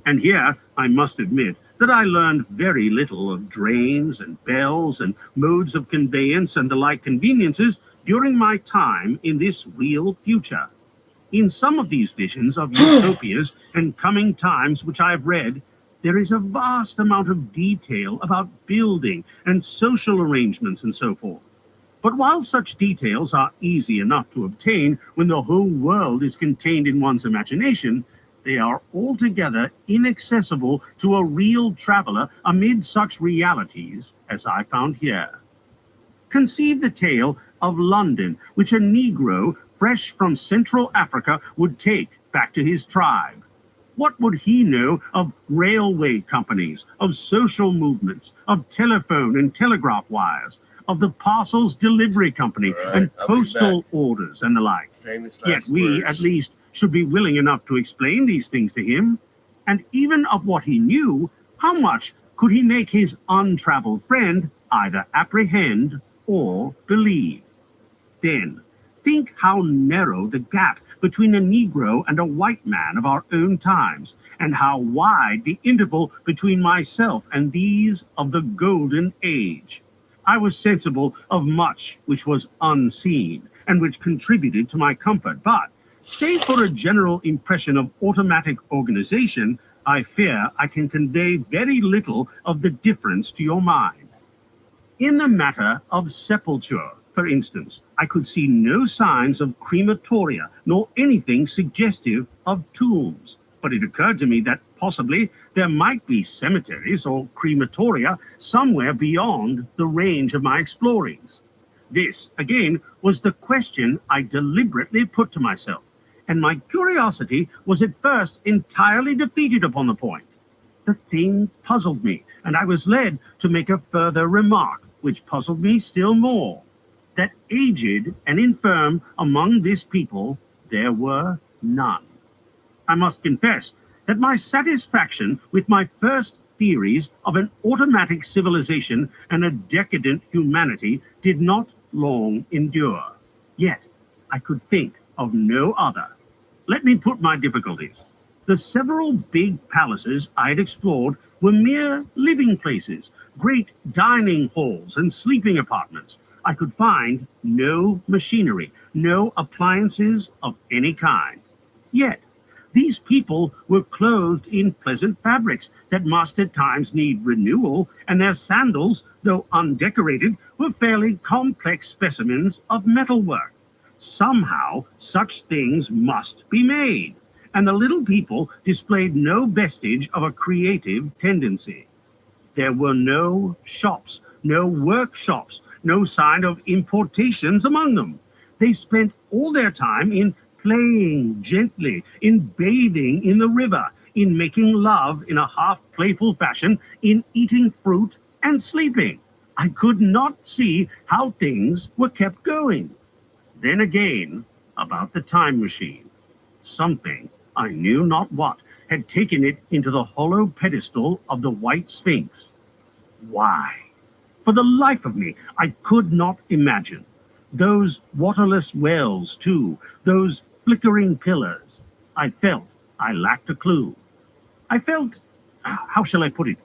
And here I must admit that I learned very little of drains and bells and modes of conveyance and the like conveniences during my time in this real future. In some of these visions of utopias and coming times which I have read, there is a vast amount of detail about building and social arrangements and so forth. But while such details are easy enough to obtain when the whole world is contained in one's imagination, they are altogether inaccessible to a real traveler amid such realities as I found here. Conceive the tale of London, which a Negro fresh from Central Africa would take back to his tribe. What would he know of railway companies, of social movements, of telephone and telegraph wires, of the parcels delivery company and postal orders and the like? Yet we, at least, should be willing enough to explain these things to him. And even of what he knew, how much could he make his untraveled friend either apprehend or believe? Then, think how narrow the gap between a Negro and a white man of our own times, and how wide the interval between myself and these of the Golden Age. I was sensible of much which was unseen, and which contributed to my comfort, but, save for a general impression of automatic organization, I fear I can convey very little of the difference to your mind. In the matter of sepulture, for instance, I could see no signs of crematoria, nor anything suggestive of tombs. But it occurred to me that possibly there might be cemeteries or crematoria somewhere beyond the range of my explorings. This, again, was the question I deliberately put to myself, and my curiosity was at first entirely defeated upon the point. The thing puzzled me, and I was led to make a further remark, which puzzled me still more. That aged and infirm among this people there were none. I must confess that my satisfaction with my first theories of an automatic civilization and a decadent humanity did not long endure. Yet I could think of no other. Let me put my difficulties. The several big palaces I had explored were mere living places, great dining halls and sleeping apartments. I could find no machinery, no appliances of any kind. Yet, these people were clothed in pleasant fabrics that must at times need renewal, and their sandals, though undecorated, were fairly complex specimens of metalwork. Somehow, such things must be made, and the little people displayed no vestige of a creative tendency. There were no shops, no workshops, no sign of importations among them. They spent all their time in playing gently, in bathing in the river, in making love in a half playful fashion, in eating fruit and sleeping. I could not see how things were kept going. Then again, about the time machine. Something, I knew not what, had taken it into the hollow pedestal of the White Sphinx. Why? For the life of me, I could not imagine. Those waterless wells, too, those flickering pillars. I felt I lacked a clue. I felt, how shall I put it?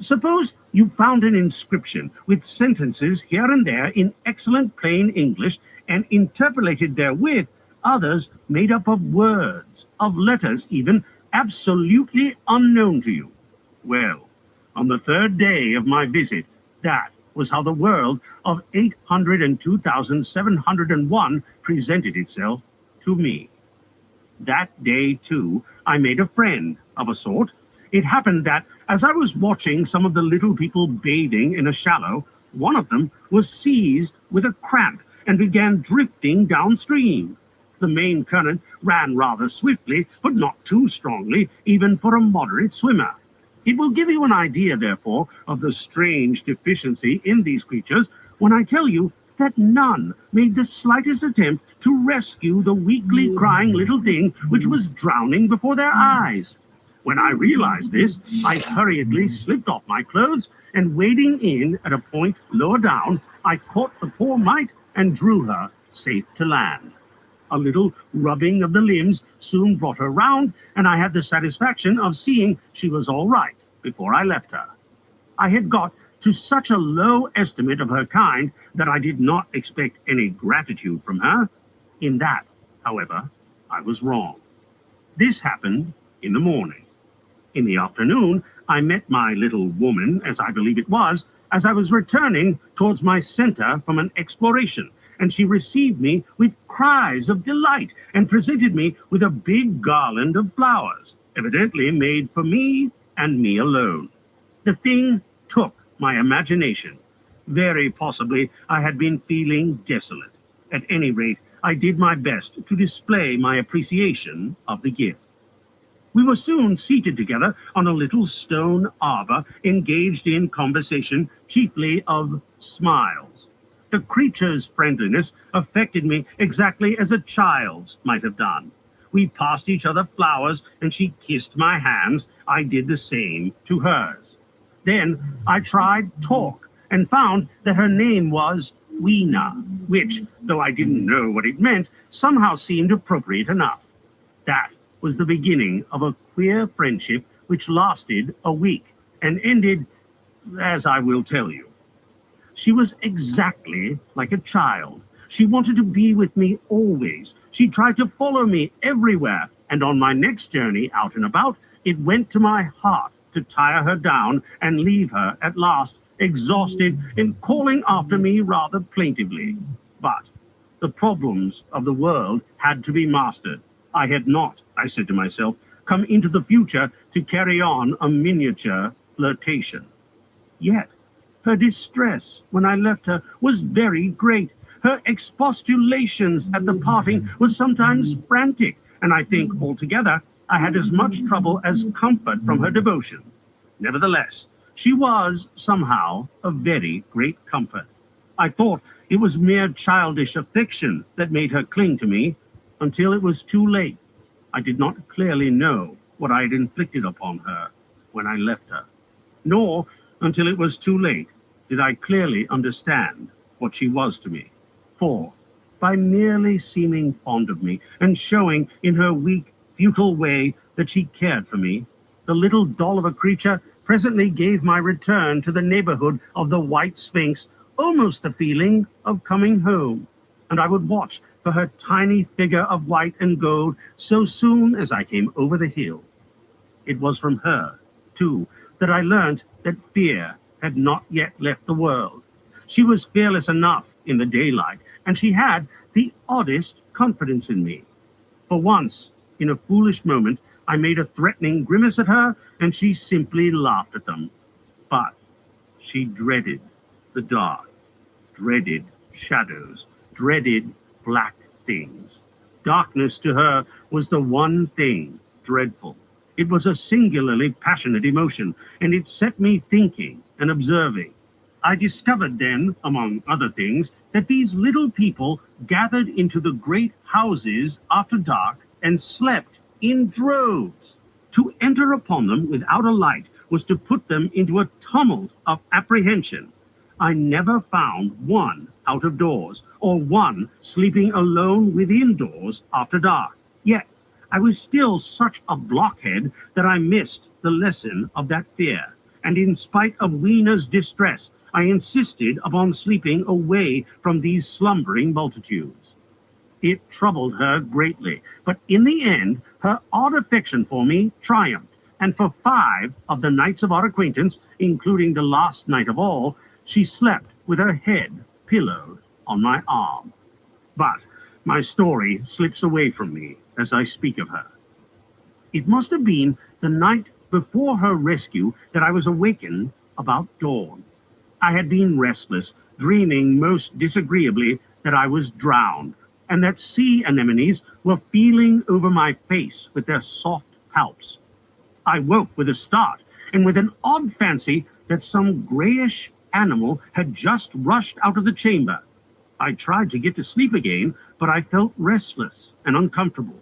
Suppose you found an inscription with sentences here and there in excellent plain English and interpolated therewith others made up of words, of letters even, absolutely unknown to you. Well, on the third day of my visit, that was how the world of 802,701 presented itself to me. That day, too, I made a friend of a sort. It happened that, as I was watching some of the little people bathing in a shallow, one of them was seized with a cramp and began drifting downstream. The main current ran rather swiftly, but not too strongly, even for a moderate swimmer. It will give you an idea, therefore, of the strange deficiency in these creatures when I tell you that none made the slightest attempt to rescue the weakly crying little thing which was drowning before their eyes. When I realized this, I hurriedly slipped off my clothes, and wading in at a point lower down, I caught the poor mite and drew her safe to land. A little rubbing of the limbs soon brought her round, and I had the satisfaction of seeing she was all right before I left her. I had got to such a low estimate of her kind that I did not expect any gratitude from her. In that, however, I was wrong. This happened in the morning. In the afternoon, I met my little woman, as I believe it was, as I was returning towards my center from an exploration, and she received me with cries of delight and presented me with a big garland of flowers, evidently made for me and me alone. The thing took my imagination. Very possibly I had been feeling desolate. At any rate, I did my best to display my appreciation of the gift. We were soon seated together on a little stone arbor, engaged in conversation, chiefly of smiles. The creature's friendliness affected me exactly as a child's might have done. We passed each other flowers, and she kissed my hands. I did the same to hers. Then I tried talk, and found that her name was Weena, which, though I didn't know what it meant, somehow seemed appropriate enough. That was the beginning of a queer friendship which lasted a week and ended, as I will tell you. She was exactly like a child. She wanted to be with me always. She tried to follow me everywhere, and on my next journey out and about, it went to my heart to tire her down and leave her at last, exhausted and calling after me rather plaintively. But the problems of the world had to be mastered. I had not, I said to myself, come into the future to carry on a miniature flirtation. Yet her distress when I left her was very great. Her expostulations at the parting were sometimes frantic, and I think altogether I had as much trouble as comfort from her devotion. Nevertheless, she was somehow a very great comfort. I thought it was mere childish affection that made her cling to me, until it was too late. I did not clearly know what I had inflicted upon her when I left her, nor, until it was too late, did I clearly understand what she was to me. For, by merely seeming fond of me and showing in her weak, futile way that she cared for me, the little doll of a creature presently gave my return to the neighborhood of the White Sphinx almost the feeling of coming home, and I would watch for her tiny figure of white and gold so soon as I came over the hill. It was from her, too, that I learned that fear had not yet left the world. She was fearless enough in the daylight, and she had the oddest confidence in me. For once, in a foolish moment, I made a threatening grimace at her, and she simply laughed at them. But she dreaded the dark, dreaded shadows, dreaded black things. Darkness to her was the one thing dreadful. It was a singularly passionate emotion, and it set me thinking and observing. I discovered then, among other things, that these little people gathered into the great houses after dark and slept in droves. To enter upon them without a light was to put them into a tumult of apprehension. I never found one out of doors, or one sleeping alone within doors after dark. Yet I was still such a blockhead that I missed the lesson of that fear, and in spite of Weena's distress, I insisted upon sleeping away from these slumbering multitudes. It troubled her greatly, but in the end her odd affection for me triumphed, and for 5 of the nights of our acquaintance, including the last night of all, she slept with her head pillowed on my arm. But my story slips away from me as I speak of her. It must have been the night before her rescue that I was awakened about dawn. I had been restless, dreaming most disagreeably that I was drowned, and that sea anemones were feeling over my face with their soft palps. I woke with a start, and with an odd fancy that some grayish animal had just rushed out of the chamber. I tried to get to sleep again, but I felt restless and uncomfortable.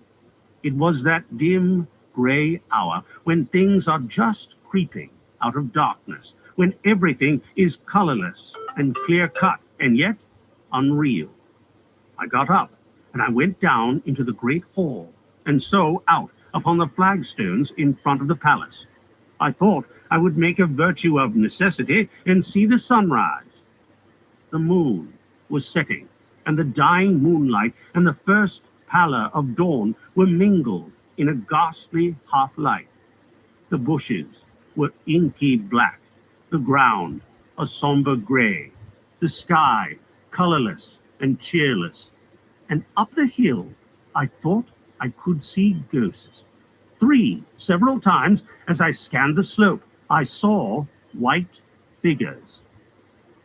It was that dim, gray hour when things are just creeping out of darkness, when everything is colorless and clear-cut and yet unreal. I got up and I went down into the great hall and so out upon the flagstones in front of the palace. I thought I would make a virtue of necessity and see the sunrise. The moon was setting, and the dying moonlight and the first pallor of dawn were mingled in a ghastly half-light. The bushes were inky black, the ground a somber gray, the sky colorless and cheerless, and up the hill I thought I could see ghosts. 3 several times as I scanned the slope, I saw white figures.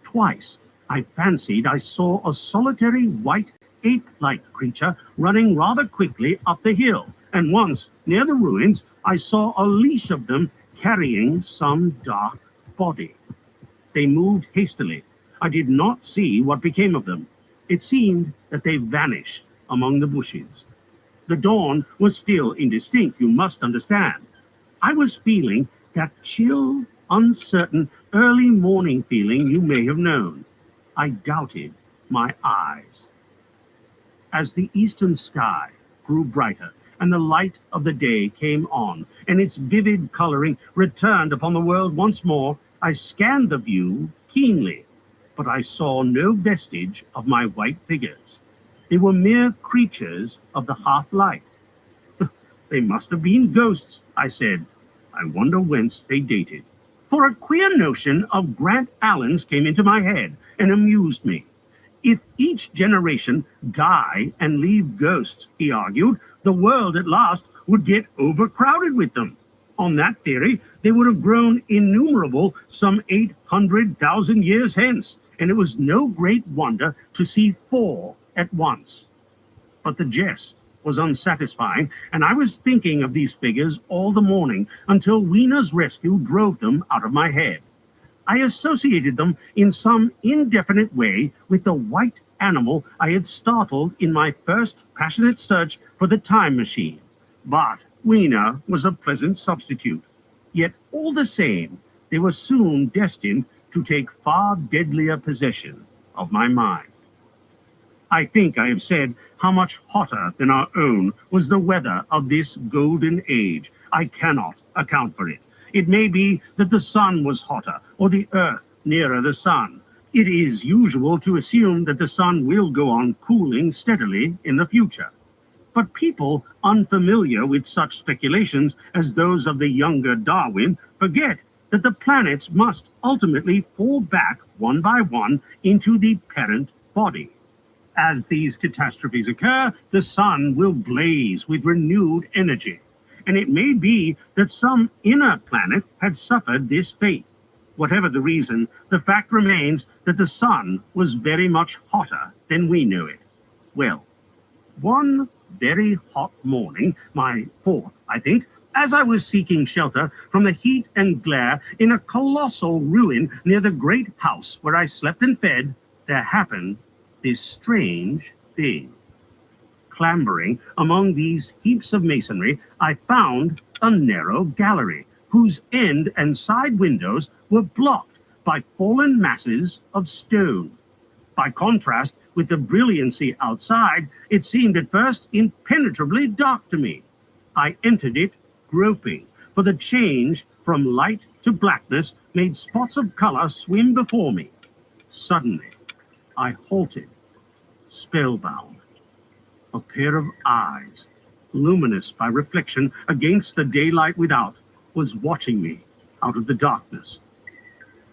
Twice I fancied I saw a solitary white ape-like creature running rather quickly up the hill, and once, near the ruins, I saw a leash of them carrying some dark body. They moved hastily. I did not see what became of them. It seemed that they vanished among the bushes. The dawn was still indistinct, you must understand. I was feeling that chill, uncertain, early morning feeling you may have known. I doubted my eyes. As the eastern sky grew brighter and the light of the day came on, and its vivid coloring returned upon the world once more, I scanned the view keenly, but I saw no vestige of my white figures. They were mere creatures of the half-light. They must have been ghosts, I said. I wonder whence they dated. For a queer notion of Grant Allen's came into my head and amused me. If each generation die and leave ghosts, he argued, the world at last would get overcrowded with them. On that theory, they would have grown innumerable some 800,000 years hence, and it was no great wonder to see 4 at once. But the jest was unsatisfying, and I was thinking of these figures all the morning until Weena's rescue drove them out of my head. I associated them in some indefinite way with the white animal I had startled in my first passionate search for the time machine. But Weena was a pleasant substitute. Yet all the same, they were soon destined to take far deadlier possession of my mind. I think I have said how much hotter than our own was the weather of this golden age. I cannot account for it. It may be that the sun was hotter, or the earth nearer the sun. It is usual to assume that the sun will go on cooling steadily in the future. But people unfamiliar with such speculations as those of the younger Darwin forget that the planets must ultimately fall back one by one into the parent body. As these catastrophes occur, the sun will blaze with renewed energy, and it may be that some inner planet had suffered this fate. Whatever the reason, the fact remains that the sun was very much hotter than we knew it. Well, one very hot morning, my fourth, I think, as I was seeking shelter from the heat and glare in a colossal ruin near the great house where I slept and fed, there happened this strange thing. Clambering among these heaps of masonry, I found a narrow gallery whose end and side windows were blocked by fallen masses of stone. By contrast with the brilliancy outside, it seemed at first impenetrably dark to me. I entered it groping, for the change from light to blackness made spots of color swim before me. Suddenly, I halted, spellbound. A pair of eyes, luminous by reflection against the daylight without, was watching me out of the darkness.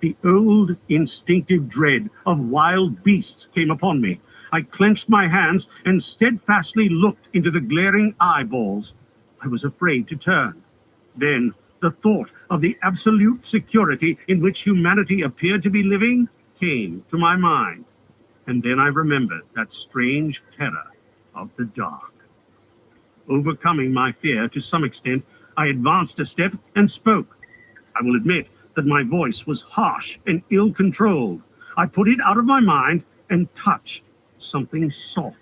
The old instinctive dread of wild beasts came upon me. I clenched my hands and steadfastly looked into the glaring eyeballs. I was afraid to turn. Then the thought of the absolute security in which humanity appeared to be living came to my mind. And then I remembered that strange terror of the dark. Overcoming my fear to some extent, I advanced a step and spoke. I will admit that my voice was harsh and ill-controlled. I put it out of my mind and touched something soft.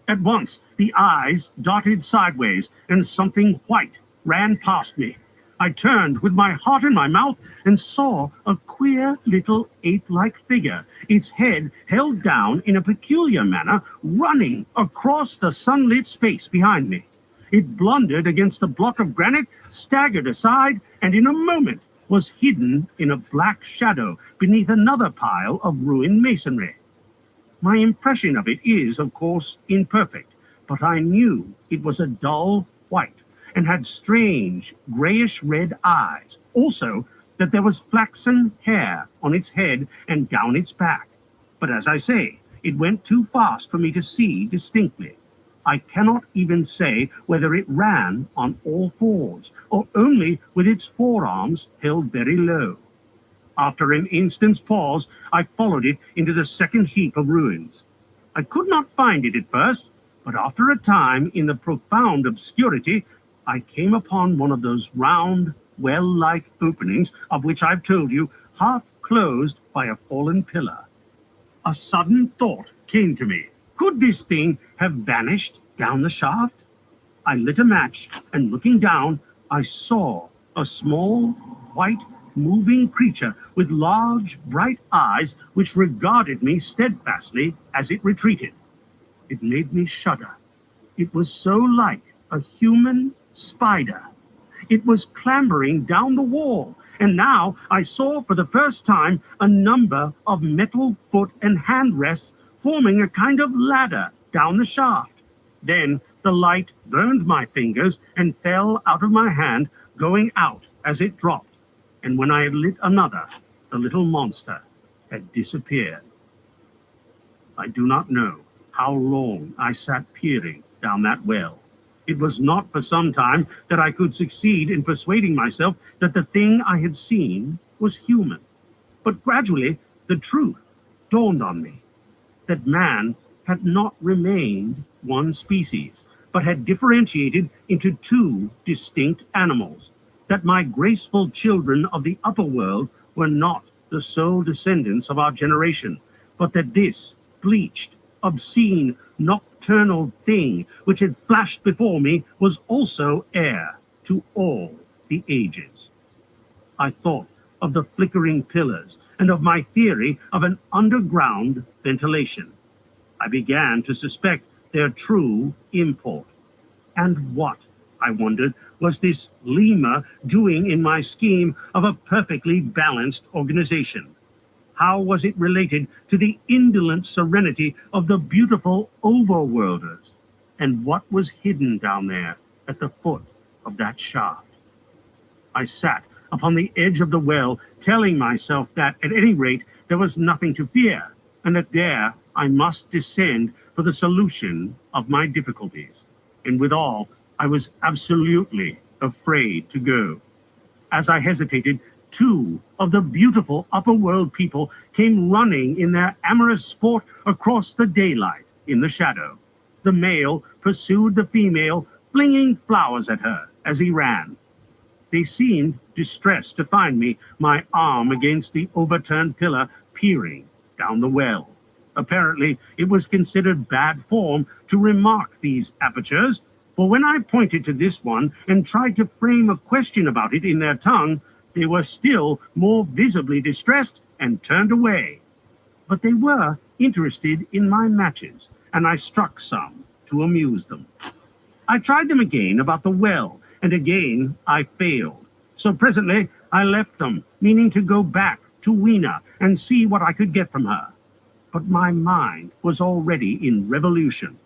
At once, the eyes darted sideways and something white ran past me. I turned with my heart in my mouth and saw a queer little ape-like figure, its head held down in a peculiar manner, running across the sunlit space behind me. It blundered against a block of granite, staggered aside, and in a moment was hidden in a black shadow beneath another pile of ruined masonry. My impression of it is, of course, imperfect, but I knew it was a dull white and had strange grayish-red eyes. Also, that there was flaxen hair on its head and down its back. But as I say, it went too fast for me to see distinctly. I cannot even say whether it ran on all fours or only with its forearms held very low. After an instant's pause, I followed it into the second heap of ruins. I could not find it at first, but after a time, in the profound obscurity, I came upon one of those round, well-like openings of which I've told you, half closed by a fallen pillar. A sudden thought came to me. Could this thing have vanished down the shaft? I lit a match, and looking down, I saw a small, white, moving creature with large, bright eyes which regarded me steadfastly as it retreated. It made me shudder. It was so like a human spider. It was clambering down the wall, and now I saw for the first time a number of metal foot and hand rests forming a kind of ladder down the shaft. Then the light burned my fingers and fell out of my hand, going out as it dropped. And when I had lit another, the little monster had disappeared. I do not know how long I sat peering down that well. It was not for some time that I could succeed in persuading myself that the thing I had seen was human. But gradually the truth dawned on me, that man had not remained one species, but had differentiated into two distinct animals, that my graceful children of the upper world were not the sole descendants of our generation, but that this bleached, obscene, nocturnal thing which had flashed before me was also heir to all the ages. I thought of the flickering pillars and of my theory of an underground ventilation. I began to suspect their true import. And what, I wondered, was this lemur doing in my scheme of a perfectly balanced organization? How was it related to the indolent serenity of the beautiful overworlders? And what was hidden down there at the foot of that shaft? I sat upon the edge of the well, telling myself that, at any rate, there was nothing to fear, and that there I must descend for the solution of my difficulties. And withal, I was absolutely afraid to go. As I hesitated, two of the beautiful upper-world people came running in their amorous sport across the daylight in the shadow. The male pursued the female, flinging flowers at her as he ran. They seemed distressed to find me, my arm against the overturned pillar, peering down the well. Apparently, it was considered bad form to remark these apertures, for when I pointed to this one and tried to frame a question about it in their tongue, they were still more visibly distressed and turned away. But they were interested in my matches, and I struck some to amuse them. I tried them again about the well, and again I failed. So presently I left them, meaning to go back to Weena and see what I could get from her. But my mind was already in revolution.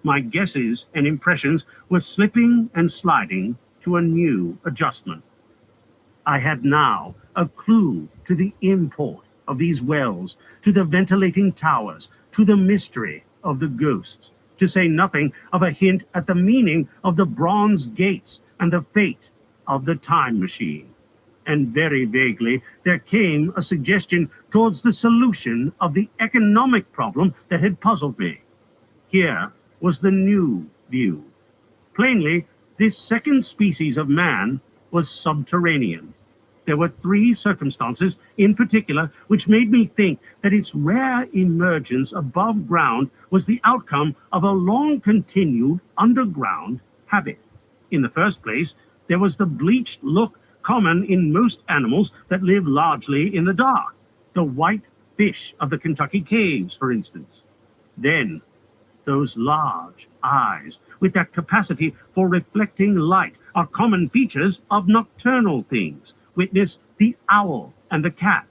My guesses and impressions were slipping and sliding to a new adjustment. I had now a clue to the import of these wells, to the ventilating towers, to the mystery of the ghosts, to say nothing of a hint at the meaning of the bronze gates and the fate of the time machine. And very vaguely, there came a suggestion towards the solution of the economic problem that had puzzled me. Here was the new view. Plainly, this second species of man was subterranean. There were three circumstances in particular which made me think that its rare emergence above ground was the outcome of a long-continued underground habit. In the first place, there was the bleached look common in most animals that live largely in the dark, the white fish of the Kentucky caves, for instance. Then, those large eyes, with that capacity for reflecting light, are common features of nocturnal things. Witness the owl and the cat.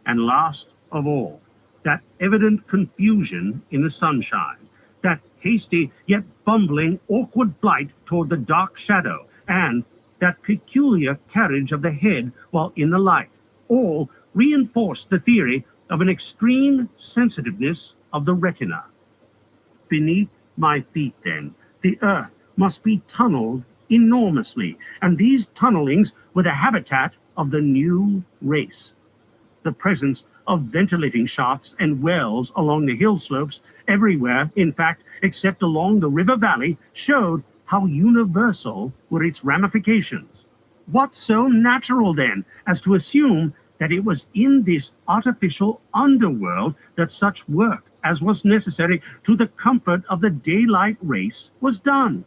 And last of all, that evident confusion in the sunshine, that hasty yet fumbling awkward flight toward the dark shadow, and that peculiar carriage of the head while in the light, all reinforced the theory of an extreme sensitiveness of the retina. Beneath my feet, then, the earth must be tunneled enormously, and these tunnelings were the habitat of the new race. The presence of ventilating shafts and wells along the hill slopes, everywhere, in fact, except along the river valley, showed how universal were its ramifications. What so natural, then, as to assume that it was in this artificial underworld that such work as was necessary to the comfort of the daylight race was done?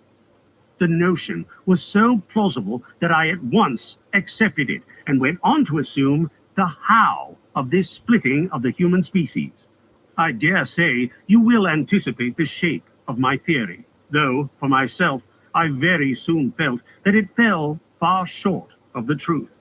The notion was so plausible that I at once accepted it and went on to assume the how of this splitting of the human species. I dare say you will anticipate the shape of my theory, though, for myself, I very soon felt that it fell far short of the truth.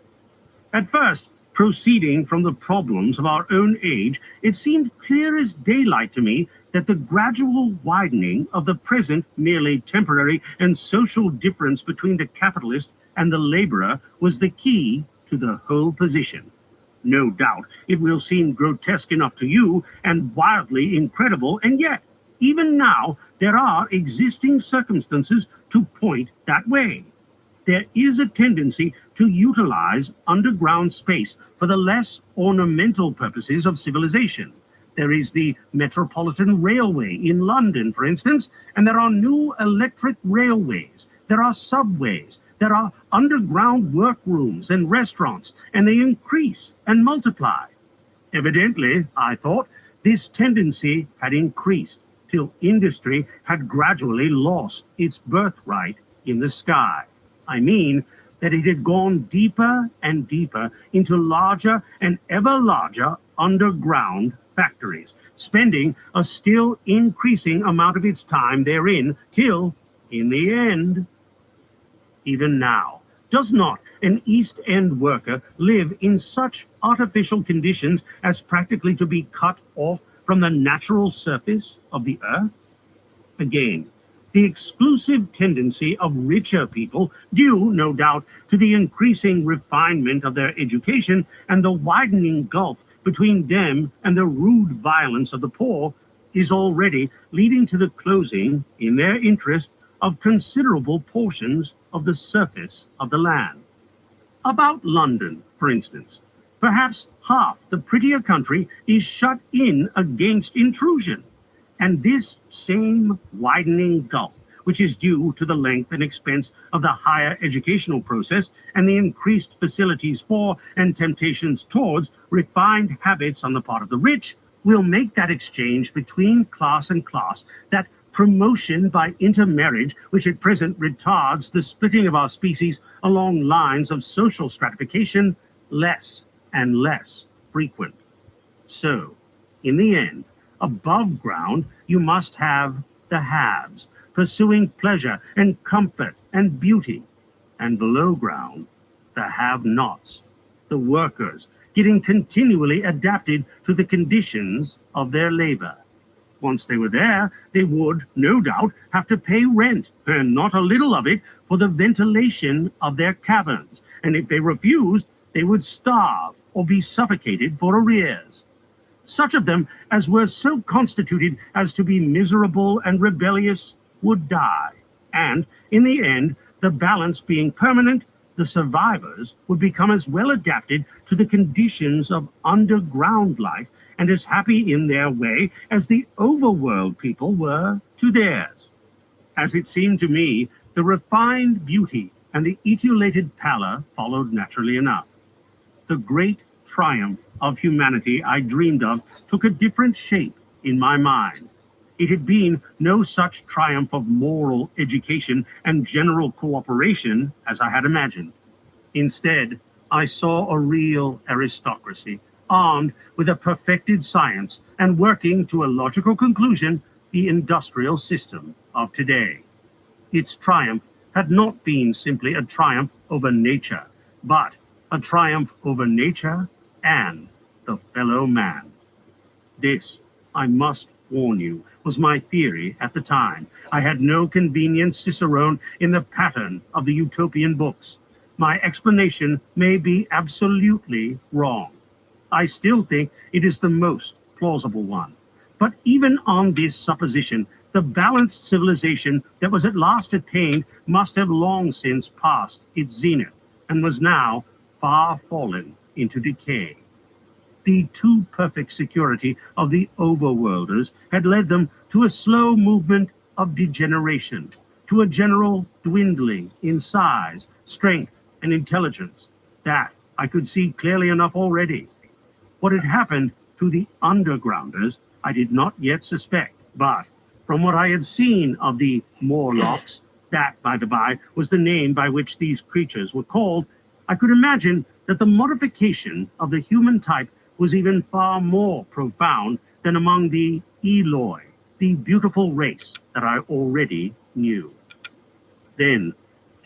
At first, proceeding from the problems of our own age, it seemed clear as daylight to me that the gradual widening of the present merely temporary and social difference between the capitalist and the laborer was the key to the whole position. No doubt it will seem grotesque enough to you and wildly incredible, and yet, even now, there are existing circumstances to point that way. There is a tendency to utilize underground space for the less ornamental purposes of civilization. There is the Metropolitan Railway in London, for instance, and there are new electric railways. There are subways. There are underground workrooms and restaurants, and they increase and multiply. Evidently, I thought, this tendency had increased till industry had gradually lost its birthright in the sky. I mean that it had gone deeper and deeper into larger and ever larger underground factories, spending a still increasing amount of its time therein till, in the end, even now, does not an East End worker live in such artificial conditions as practically to be cut off from the natural surface of the earth? Again, the exclusive tendency of richer people, due, no doubt, to the increasing refinement of their education and the widening gulf between them and the rude violence of the poor, is already leading to the closing, in their interest, of considerable portions of the surface of the land. About London, for instance, perhaps half the prettier country is shut in against intrusion. And this same widening gulf, which is due to the length and expense of the higher educational process and the increased facilities for and temptations towards refined habits on the part of the rich, will make that exchange between class and class, that promotion by intermarriage, which at present retards the splitting of our species along lines of social stratification, less and less frequent. So, in the end, above ground, you must have the haves, pursuing pleasure and comfort and beauty, and below ground, the have-nots, the workers, getting continually adapted to the conditions of their labor. Once they were there, they would, no doubt, have to pay rent, and not a little of it, for the ventilation of their caverns, and if they refused, they would starve or be suffocated for arrears. Such of them as were so constituted as to be miserable and rebellious would die, and, in the end, the balance being permanent, the survivors would become as well adapted to the conditions of underground life and as happy in their way as the overworld people were to theirs. As it seemed to me, the refined beauty and the etiolated pallor followed naturally enough. The great triumph of humanity I dreamed of took a different shape in my mind. It had been no such triumph of moral education and general cooperation as I had imagined. Instead, I saw a real aristocracy, armed with a perfected science and working to a logical conclusion the industrial system of today. Its triumph had not been simply a triumph over nature, but a triumph over nature and the fellow man. This, I must warn you, was my theory at the time. I had no convenient cicerone in the pattern of the utopian books. My explanation may be absolutely wrong. I still think it is the most plausible one. But even on this supposition, the balanced civilization that was at last attained must have long since passed its zenith and was now far fallen into decay. The too perfect security of the overworlders had led them to a slow movement of degeneration, to a general dwindling in size, strength, and intelligence. That I could see clearly enough already. What had happened to the undergrounders I did not yet suspect, but from what I had seen of the Morlocks, that, by the by, was the name by which these creatures were called, I could imagine that the modification of the human type was even far more profound than among the Eloi, the beautiful race that I already knew. Then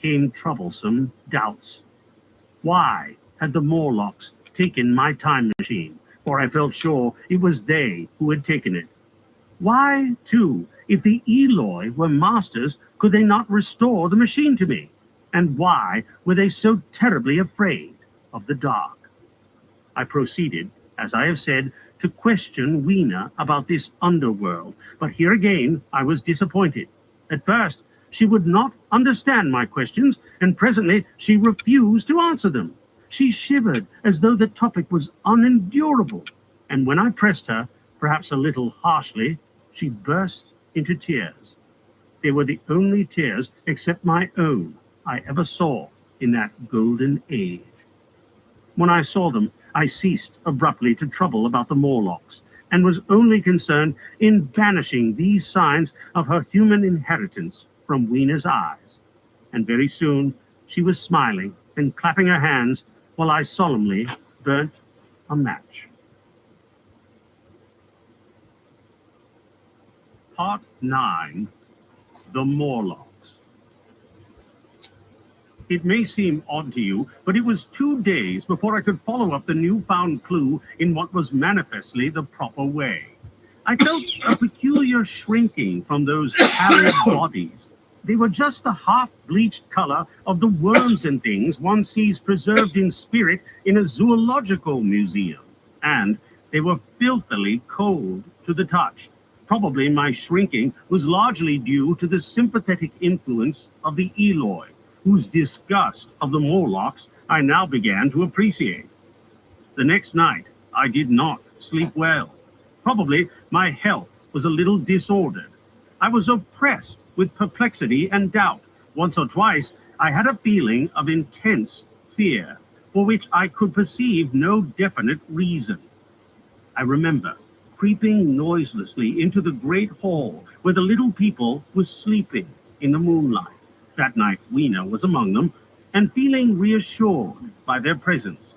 came troublesome doubts. Why had the Morlocks taken my time machine? For I felt sure it was they who had taken it. Why, too, if the Eloi were masters, could they not restore the machine to me? And why were they so terribly afraid of the dark? I proceeded, as I have said, to question Weena about this underworld, but here again I was disappointed. At first, she would not understand my questions, and presently she refused to answer them. She shivered as though the topic was unendurable, and when I pressed her, perhaps a little harshly, she burst into tears. They were the only tears, except my own, I ever saw in that golden age. When I saw them, I ceased abruptly to trouble about the Morlocks, and was only concerned in banishing these signs of her human inheritance from Weena's eyes. And very soon she was smiling and clapping her hands while I solemnly burnt a match. Part 9. The Morlocks. It may seem odd to you, but it was 2 days before I could follow up the newfound clue in what was manifestly the proper way. I felt a peculiar shrinking from those pallid bodies. They were just the half-bleached color of the worms and things one sees preserved in spirit in a zoological museum. And they were filthily cold to the touch. Probably my shrinking was largely due to the sympathetic influence of the Eloi, whose disgust of the Morlocks I now began to appreciate. The next night, I did not sleep well. Probably my health was a little disordered. I was oppressed with perplexity and doubt. Once or twice, I had a feeling of intense fear, for which I could perceive no definite reason. I remember creeping noiselessly into the great hall where the little people were sleeping in the moonlight. That night, Weena was among them, and feeling reassured by their presence.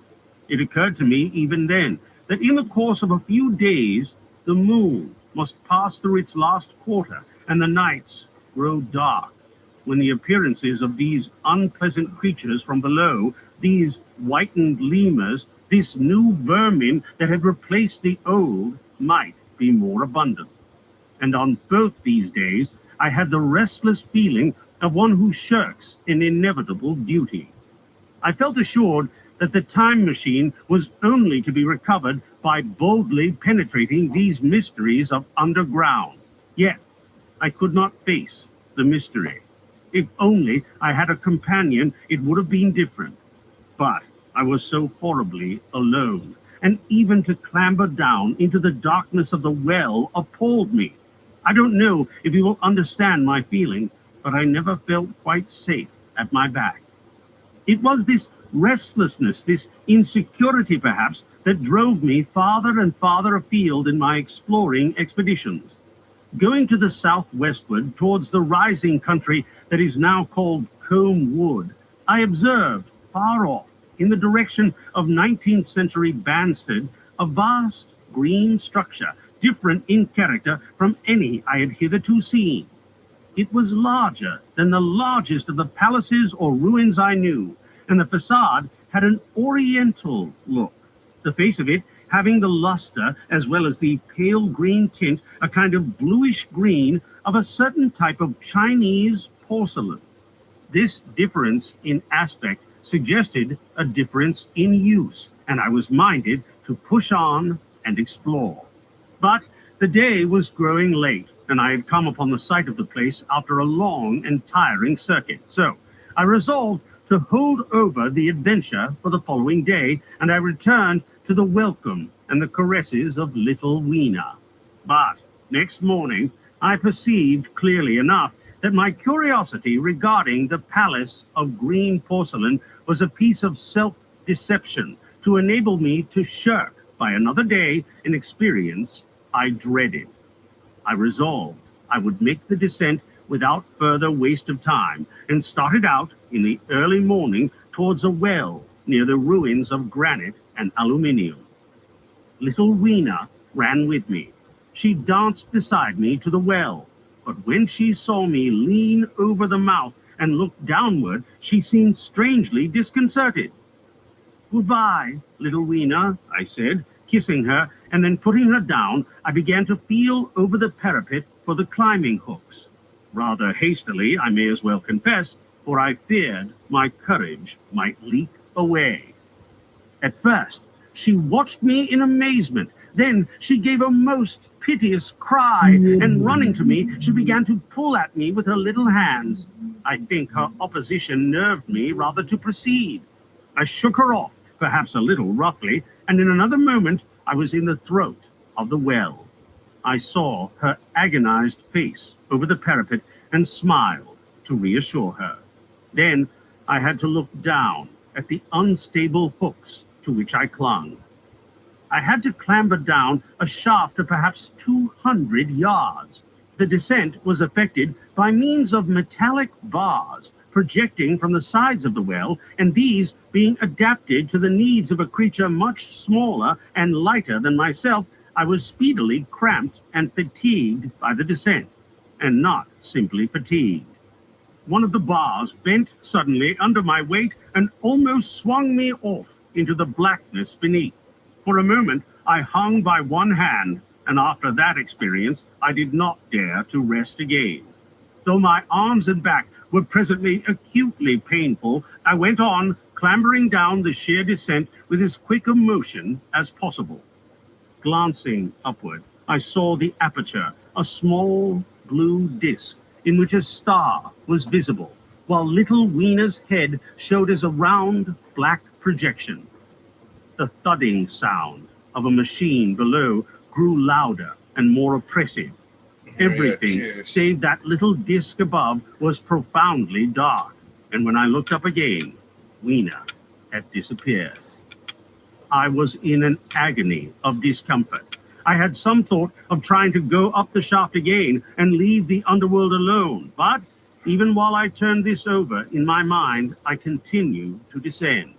It occurred to me even then that in the course of a few days, the moon must pass through its last quarter, and the nights grow dark, when the appearances of these unpleasant creatures from below, these whitened lemurs, this new vermin that had replaced the old, might be more abundant. And on both these days, I had the restless feeling of one who shirks an inevitable duty. I felt assured that the time machine was only to be recovered by boldly penetrating these mysteries of underground. Yet, I could not face the mystery. If only I had a companion, it would have been different. But I was so horribly alone, and even to clamber down into the darkness of the well appalled me. I don't know if you will understand my feeling, but I never felt quite safe at my back. It was this restlessness, this insecurity perhaps, that drove me farther and farther afield in my exploring expeditions. Going to the southwestward towards the rising country that is now called Combe Wood, I observed far off, in the direction of 19th century Banstead, a vast green structure, different in character from any I had hitherto seen. It was larger than the largest of the palaces or ruins I knew, and the facade had an oriental look, the face of it having the luster as well as the pale green tint, a kind of bluish green of a certain type of Chinese porcelain. This difference in aspect suggested a difference in use, and I was minded to push on and explore. But the day was growing late, and I had come upon the site of the place after a long and tiring circuit. So I resolved to hold over the adventure for the following day, and I returned to the welcome and the caresses of little Weena. But next morning, I perceived clearly enough that my curiosity regarding the palace of green porcelain was a piece of self-deception to enable me to shirk by another day an experience I dreaded. I resolved I would make the descent without further waste of time, and started out in the early morning towards a well near the ruins of granite and aluminium. Little Weena ran with me. She danced beside me to the well, but when she saw me lean over the mouth and look downward, she seemed strangely disconcerted. "Goodbye, little Weena," I said, kissing her, and then putting her down, I began to feel over the parapet for the climbing hooks. Rather hastily, I may as well confess, for I feared my courage might leak away. At first, she watched me in amazement. Then she gave a most piteous cry, and running to me, she began to pull at me with her little hands. I think her opposition nerved me rather to proceed. I shook her off, perhaps a little roughly, and in another moment I was in the throat of the well. I saw her agonized face over the parapet and smiled to reassure her. Then I had to look down at the unstable hooks to which I clung. I had to clamber down a shaft of perhaps 200 yards. The descent was effected by means of metallic bars, projecting from the sides of the well, and these being adapted to the needs of a creature much smaller and lighter than myself, I was speedily cramped and fatigued by the descent, and not simply fatigued. One of the bars bent suddenly under my weight and almost swung me off into the blackness beneath. For a moment, I hung by one hand, and after that experience, I did not dare to rest again. Though my arms and back were presently acutely painful, I went on, clambering down the sheer descent with as quick a motion as possible. Glancing upward, I saw the aperture, a small blue disk in which a star was visible, while little Wiener's head showed as a round black projection. The thudding sound of a machine below grew louder and more oppressive. Everything save that little disk above was profoundly dark, and when I looked up again, Wiener had disappeared. I was in an agony of discomfort. I had some thought of trying to go up the shaft again and leave the underworld alone, but even while I turned this over in my mind, I continued to descend.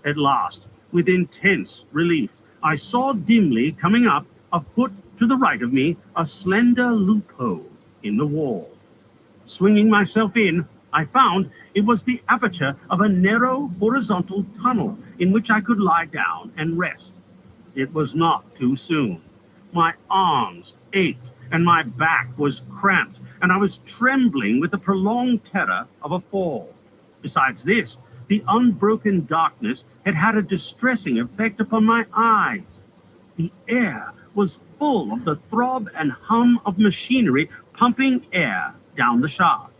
At last, with intense relief, I saw dimly coming up, a foot to the right of me, a slender loophole in the wall. Swinging myself in, I found it was the aperture of a narrow horizontal tunnel in which I could lie down and rest. It was not too soon. My arms ached and my back was cramped, and I was trembling with the prolonged terror of a fall. Besides this, the unbroken darkness had had a distressing effect upon my eyes. The air was full of the throb and hum of machinery pumping air down the shaft.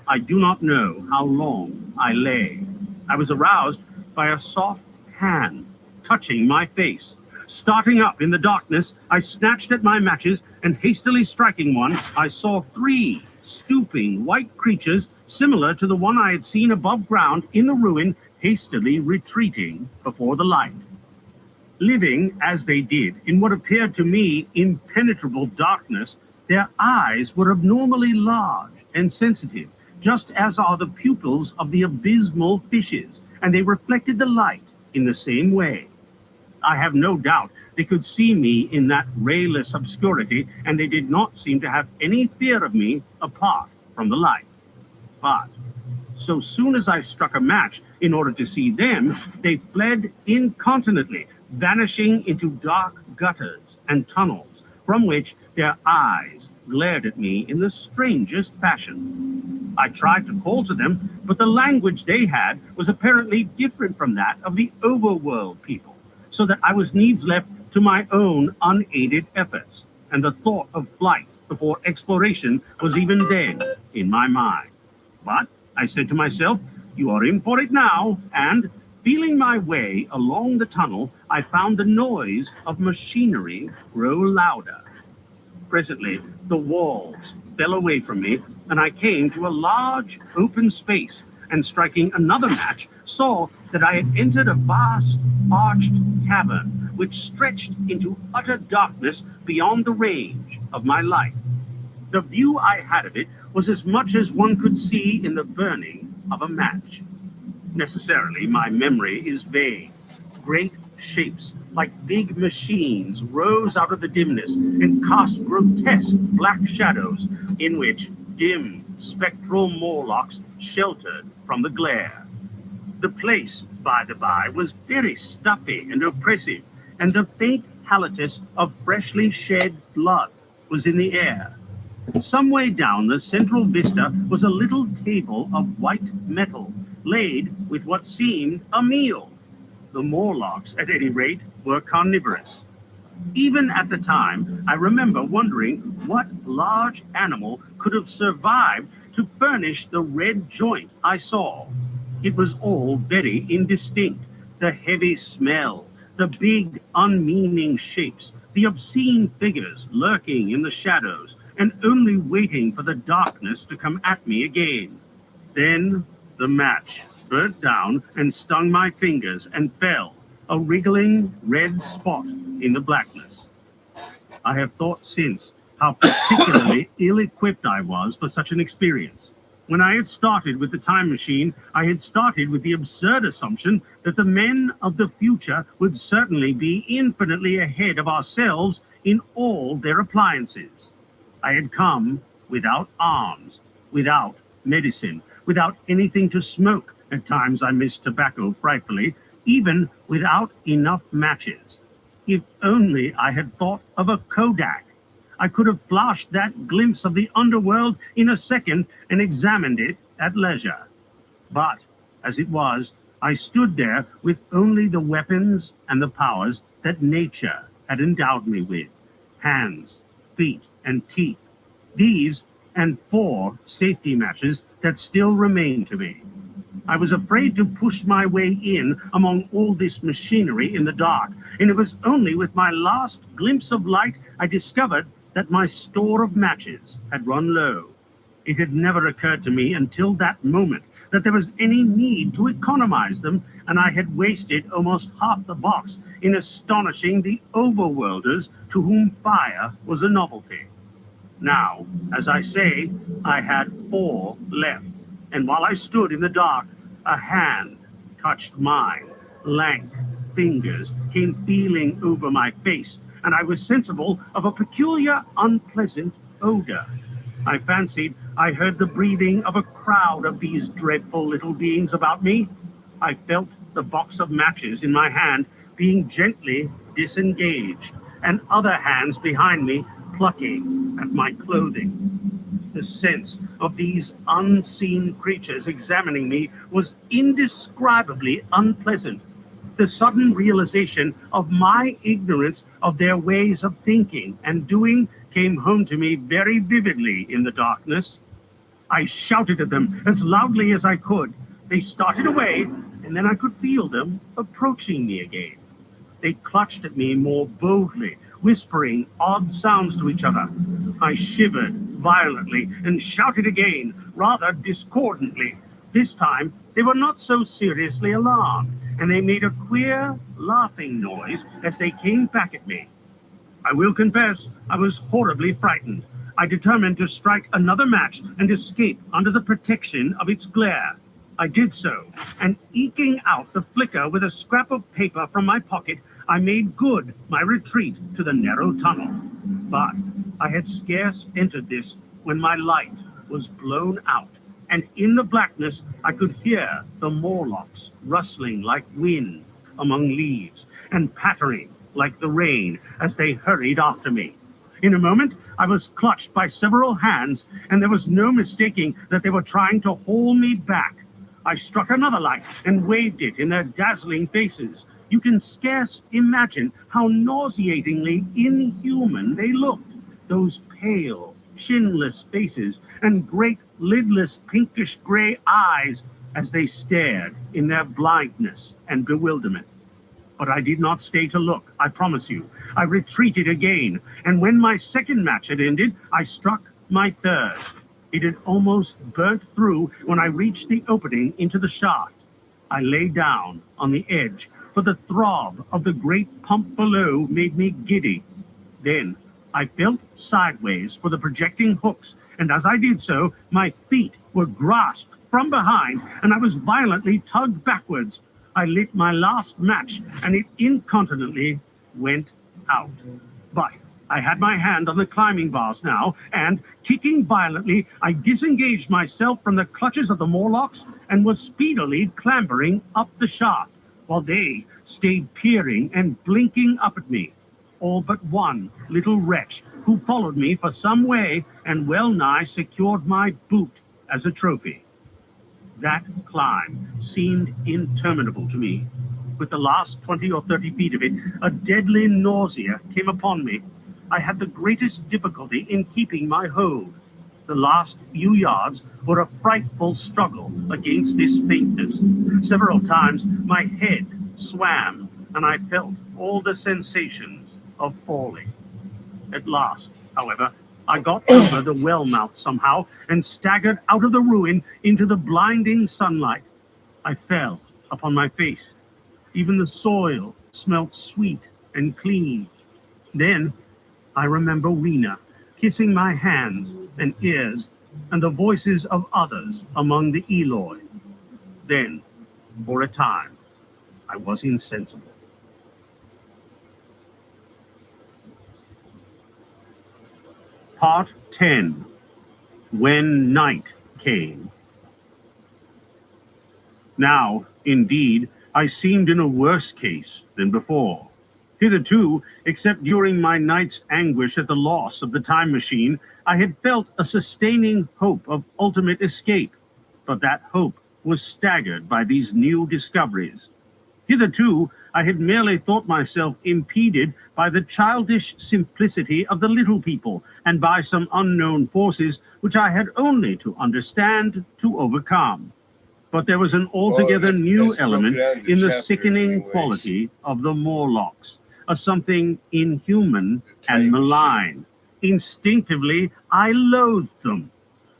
I do not know how long I lay. I was aroused by a soft hand touching my face. Starting up in the darkness, I snatched at my matches, and hastily striking one, I saw 3 stooping white creatures similar to the one I had seen above ground in the ruin, hastily retreating before the light. Living, as they did, in what appeared to me impenetrable darkness, their eyes were abnormally large and sensitive, just as are the pupils of the abysmal fishes, and they reflected the light in the same way. I have no doubt they could see me in that rayless obscurity, and they did not seem to have any fear of me apart from the light. But so soon as I struck a match in order to see them, they fled incontinently, vanishing into dark gutters and tunnels, from which their eyes glared at me in the strangest fashion. I tried to call to them, but the language they had was apparently different from that of the overworld people, so that I was needs left to my own unaided efforts, and the thought of flight before exploration was even then in my mind. But I said to myself, you are in for it now, and feeling my way along the tunnel, I found the noise of machinery grow louder. Presently, the walls fell away from me, and I came to a large open space, and striking another match, saw that I had entered a vast arched cavern which stretched into utter darkness beyond the range of my light. The view I had of it was as much as one could see in the burning of a match. Necessarily, my memory is vague. Great shapes, like big machines, rose out of the dimness and cast grotesque black shadows in which dim, spectral Morlocks sheltered from the glare. The place, by the by, was very stuffy and oppressive, and the faint halitus of freshly shed blood was in the air. Some way down the central vista was a little table of white metal, laid with what seemed a meal. The Morlocks, at any rate, were carnivorous. Even at the time, I remember wondering what large animal could have survived to furnish the red joint I saw. It was all very indistinct. The heavy smell, the big, unmeaning shapes, the obscene figures lurking in the shadows, and only waiting for the darkness to come at me again. Then the match burnt down and stung my fingers and fell, a wriggling red spot in the blackness. I have thought since how particularly ill-equipped I was for such an experience. When I had started with the time machine, I had started with the absurd assumption that the men of the future would certainly be infinitely ahead of ourselves in all their appliances. I had come without arms, without medicine, without anything to smoke. At times I missed tobacco frightfully, even without enough matches. If only I had thought of a Kodak. I could have flashed that glimpse of the underworld in a second and examined it at leisure. But, as it was, I stood there with only the weapons and the powers that nature had endowed me with: hands, feet, and teeth. These and 4 safety matches that still remained to me. I was afraid to push my way in among all this machinery in the dark, and it was only with my last glimpse of light I discovered that my store of matches had run low. It had never occurred to me until that moment that there was any need to economize them, and I had wasted almost half the box in astonishing the overworlders to whom fire was a novelty. Now, as I say, I had 4 left, and while I stood in the dark, a hand touched mine. Lank fingers came feeling over my face, and I was sensible of a peculiar, unpleasant odor. I fancied I heard the breathing of a crowd of these dreadful little beings about me. I felt the box of matches in my hand being gently disengaged, and other hands behind me plucking at my clothing. The sense of these unseen creatures examining me was indescribably unpleasant. The sudden realization of my ignorance of their ways of thinking and doing came home to me very vividly in the darkness. I shouted at them as loudly as I could. They started away, and then I could feel them approaching me again. They clutched at me more boldly, whispering odd sounds to each other. I shivered violently and shouted again, rather discordantly. This time, they were not so seriously alarmed, and they made a queer, laughing noise as they came back at me. I will confess, I was horribly frightened. I determined to strike another match and escape under the protection of its glare. I did so, and eking out the flicker with a scrap of paper from my pocket, I made good my retreat to the narrow tunnel. But I had scarce entered this when my light was blown out, and in the blackness I could hear the Morlocks rustling like wind among leaves and pattering like the rain as they hurried after me. In a moment, I was clutched by several hands, and there was no mistaking that they were trying to haul me back. I struck another light and waved it in their dazzling faces. You can scarce imagine how nauseatingly inhuman they looked. Those pale, chinless faces and great lidless pinkish gray eyes as they stared in their blindness and bewilderment. But I did not stay to look, I promise you. I retreated again, and when my second match had ended, I struck my third. It had almost burnt through when I reached the opening into the shaft. I lay down on the edge, for the throb of the great pump below made me giddy. Then I felt sideways for the projecting hooks, and as I did so, my feet were grasped from behind, and I was violently tugged backwards. I lit my last match, and it incontinently went out. But I had my hand on the climbing bars now, and, kicking violently, I disengaged myself from the clutches of the Morlocks and was speedily clambering up the shaft, while they stayed peering and blinking up at me. All but one little wretch who followed me for some way and well nigh secured my boot as a trophy. That climb seemed interminable to me. With the last 20 or 30 feet of it, a deadly nausea came upon me. I had the greatest difficulty in keeping my hold. The last few yards were a frightful struggle against this faintness. Several times my head swam, and I felt all the sensations of falling. At last, however, I got over the well mouth somehow and staggered out of the ruin into the blinding sunlight. I fell upon my face. Even the soil smelt sweet and clean. Then I remember Rena kissing my hands and ears and the voices of others among the Eloi. Then, for a time, I was insensible. Part 10. When Night Came. Now, indeed, I seemed in a worse case than before. Hitherto, except during my night's anguish at the loss of the time machine, I had felt a sustaining hope of ultimate escape, but that hope was staggered by these new discoveries. Hitherto, I had merely thought myself impeded by the childish simplicity of the little people and by some unknown forces which I had only to understand to overcome. But there was an altogether new element in the sickening quality of the Morlocks, a something inhuman and malign. Instinctively, I loathed them.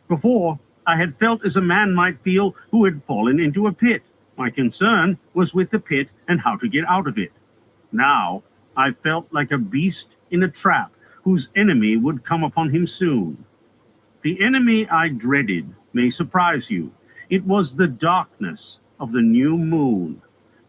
Before, I had felt as a man might feel who had fallen into a pit. My concern was with the pit and how to get out of it. Now, I felt like a beast in a trap whose enemy would come upon him soon. The enemy I dreaded may surprise you. It was the darkness of the new moon.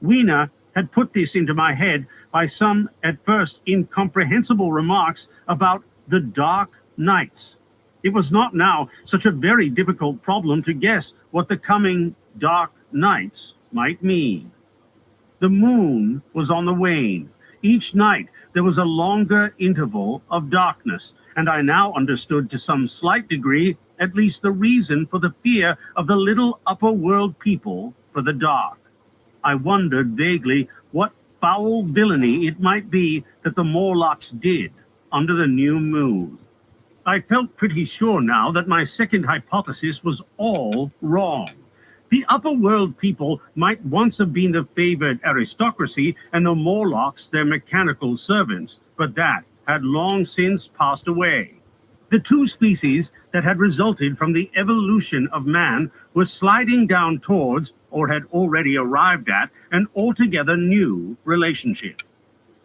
Weena had put this into my head by some at first incomprehensible remarks about the dark nights. It was not now such a very difficult problem to guess what the coming dark nights might mean. The moon was on the wane. Each night there was a longer interval of darkness, and I now understood to some slight degree at least the reason for the fear of the little upper world people for the dark. I wondered vaguely what foul villainy it might be that the Morlocks did under the new moon. I felt pretty sure now that my second hypothesis was all wrong. The upper world people might once have been the favored aristocracy and the Morlocks their mechanical servants, but that had long since passed away. The two species that had resulted from the evolution of man were sliding down towards, or had already arrived at, an altogether new relationship.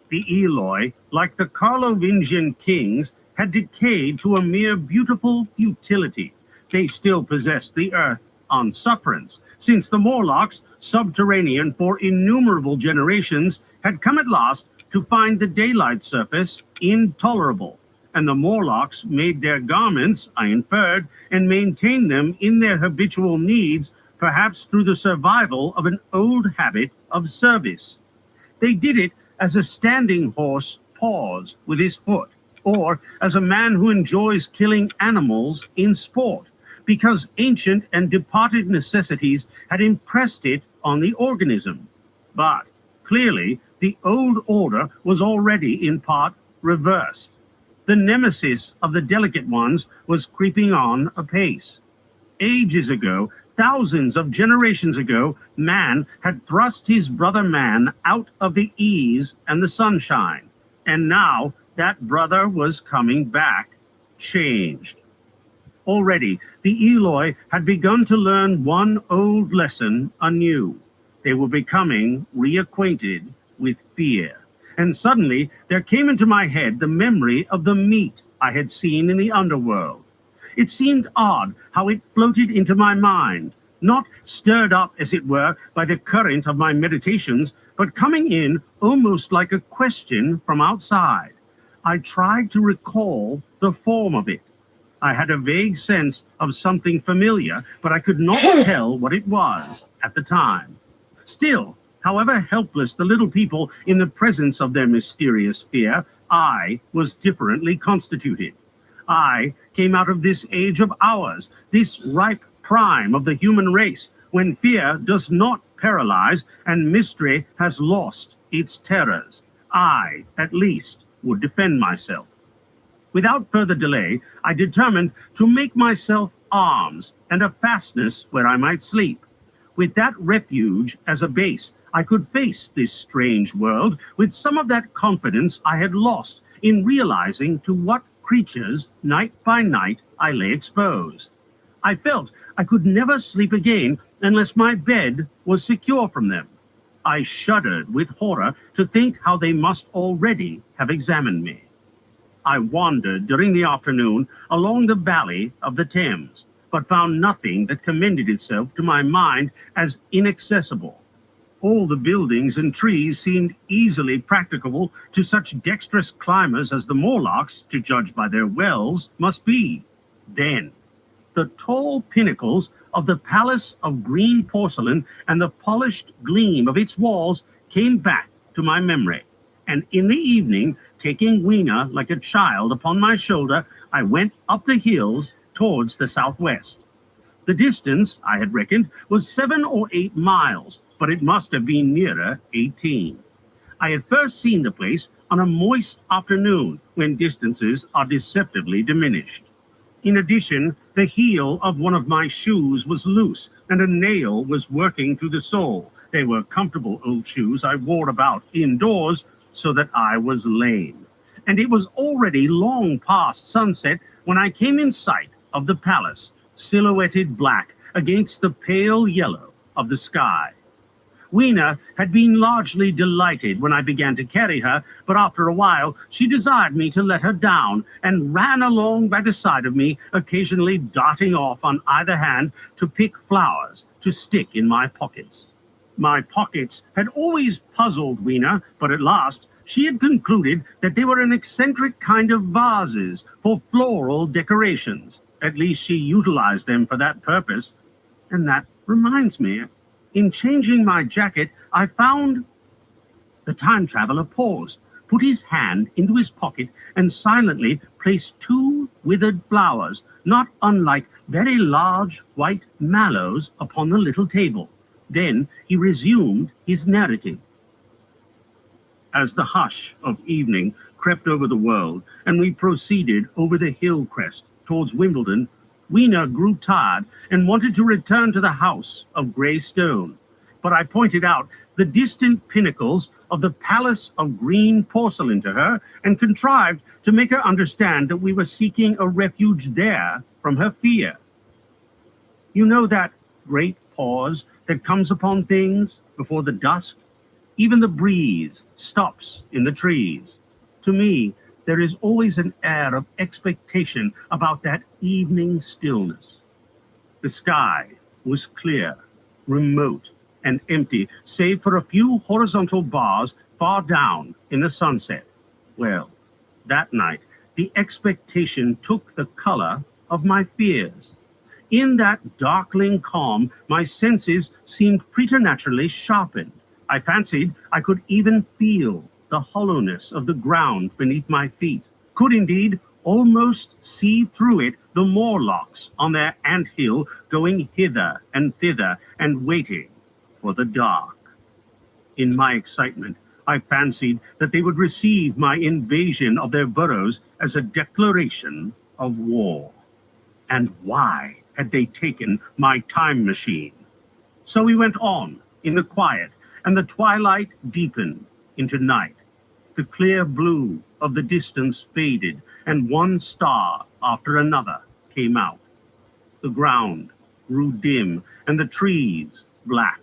The Eloi, like the Carlovingian kings, had decayed to a mere beautiful utility. They still possessed the earth on sufferance, since the Morlocks, subterranean for innumerable generations, had come at last to find the daylight surface intolerable, and the Morlocks made their garments, I inferred, and maintained them in their habitual needs, perhaps through the survival of an old habit of service. They did it as a standing horse paws with his foot, or as a man who enjoys killing animals in sport, because ancient and departed necessities had impressed it on the organism. But clearly, the old order was already in part reversed. The nemesis of the delicate ones was creeping on apace. Ages ago, thousands of generations ago, man had thrust his brother man out of the ease and the sunshine, and now that brother was coming back, changed. Already, the Eloi had begun to learn one old lesson anew. They were becoming reacquainted with fear. And suddenly, there came into my head the memory of the meat I had seen in the underworld. It seemed odd how it floated into my mind, not stirred up, as it were, by the current of my meditations, but coming in almost like a question from outside. I tried to recall the form of it. I had a vague sense of something familiar, but I could not tell what it was at the time. Still, however helpless the little people in the presence of their mysterious fear, I was differently constituted. I came out of this age of ours, this ripe prime of the human race, when fear does not paralyze and mystery has lost its terrors. I, at least, would defend myself. Without further delay, I determined to make myself arms and a fastness where I might sleep. With that refuge as a base, I could face this strange world with some of that confidence I had lost in realizing to what creatures, night by night, I lay exposed. I felt I could never sleep again unless my bed was secure from them. I shuddered with horror to think how they must already have examined me. I wandered during the afternoon along the valley of the Thames. but found nothing that commended itself to my mind as inaccessible. All the buildings and trees seemed easily practicable to such dexterous climbers as the Morlocks, to judge by their wells, must be. Then, the tall pinnacles of the palace of green porcelain and the polished gleam of its walls came back to my memory, and in the evening, taking Weena like a child upon my shoulder, I went up the hills towards the southwest. The distance, I had reckoned, was 7 or 8 miles, but it must have been nearer 18. I had first seen the place on a moist afternoon, when distances are deceptively diminished. In addition, the heel of one of my shoes was loose, and a nail was working through the sole. They were comfortable old shoes I wore about indoors, so that I was lame. And it was already long past sunset when I came in sight of the palace, silhouetted black against the pale yellow of the sky. Weena had been largely delighted when I began to carry her, but after a while she desired me to let her down, and ran along by the side of me, occasionally darting off on either hand to pick flowers to stick in my pockets. My pockets had always puzzled Weena, but at last she had concluded that they were an eccentric kind of vases for floral decorations. At least she utilized them for that purpose. And that reminds me, in changing my jacket, I found... The time traveler paused, put his hand into his pocket, and silently placed 2 withered flowers, not unlike very large white mallows, upon the little table. Then he resumed his narrative. As the hush of evening crept over the world, and we proceeded over the hill crest towards Wimbledon, Weena grew tired and wanted to return to the house of grey stone. But I pointed out the distant pinnacles of the palace of green porcelain to her, and contrived to make her understand that we were seeking a refuge there from her fear. You know that great pause that comes upon things before the dusk? Even the breeze stops in the trees. To me, there is always an air of expectation about that evening stillness. The sky was clear, remote, and empty, save for a few horizontal bars far down in the sunset. Well, that night, the expectation took the color of my fears. In that darkling calm, my senses seemed preternaturally sharpened. I fancied I could even feel the hollowness of the ground beneath my feet, could indeed almost see through it the Morlocks on their anthill going hither and thither and waiting for the dark. In my excitement, I fancied that they would receive my invasion of their burrows as a declaration of war. And why had they taken my time machine? So we went on in the quiet, and the twilight deepened into night. The clear blue of the distance faded, and one star after another came out. The ground grew dim, and the trees black.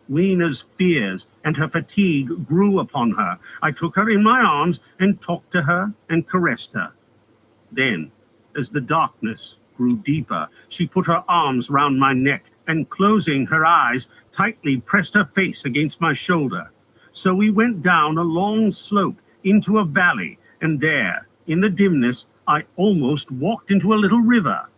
Weena's fears and her fatigue grew upon her. I took her in my arms and talked to her and caressed her. Then, as the darkness grew deeper, she put her arms round my neck and, closing her eyes, tightly pressed her face against my shoulder. So we went down a long slope into a valley, and there, in the dimness, I almost walked into a little river.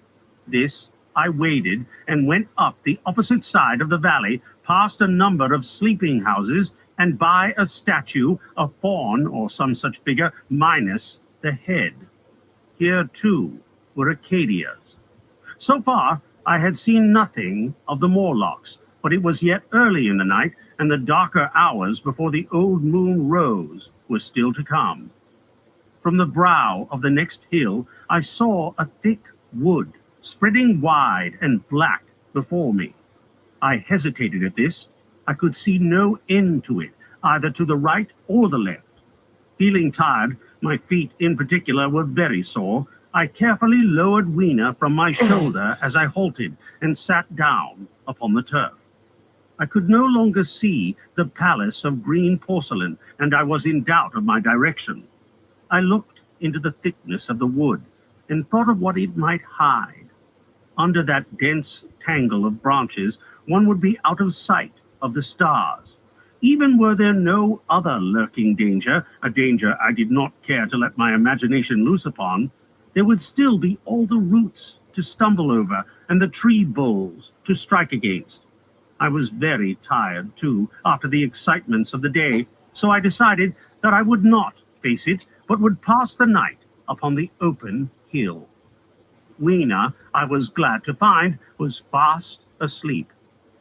This I waded and went up the opposite side of the valley, past a number of sleeping houses, and by a statue, a faun or some such figure, minus the head. Here, too, were Acadias. So far, I had seen nothing of the Morlocks, but it was yet early in the night, and the darker hours before the old moon rose were still to come. From the brow of the next hill, I saw a thick wood, spreading wide and black before me. I hesitated at this. I could see no end to it, either to the right or the left. Feeling tired, my feet in particular were very sore, I carefully lowered Weena from my shoulder as I halted and sat down upon the turf. I could no longer see the palace of green porcelain, and I was in doubt of my direction. I looked into the thickness of the wood and thought of what it might hide. under that dense tangle of branches, one would be out of sight of the stars. Even were there no other lurking danger, a danger I did not care to let my imagination loose upon, there would still be all the roots to stumble over and the tree boles to strike against. I was very tired, too, after the excitements of the day, so I decided that I would not face it, but would pass the night upon the open hill. Weena, I was glad to find, was fast asleep.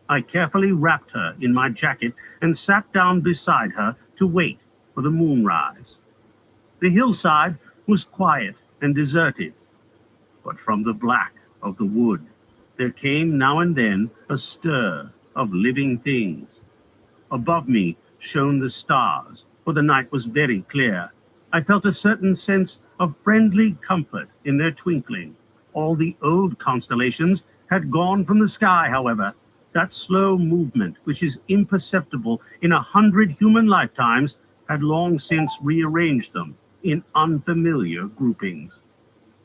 I carefully wrapped her in my jacket and sat down beside her to wait for the moonrise. The hillside was quiet and deserted, but from the black of the wood there came now and then a stir of living things. Above me shone the stars, for the night was very clear. I felt a certain sense of friendly comfort in their twinkling. All the old constellations had gone from the sky, however. That slow movement, which is imperceptible in 100 human lifetimes, had long since rearranged them in unfamiliar groupings.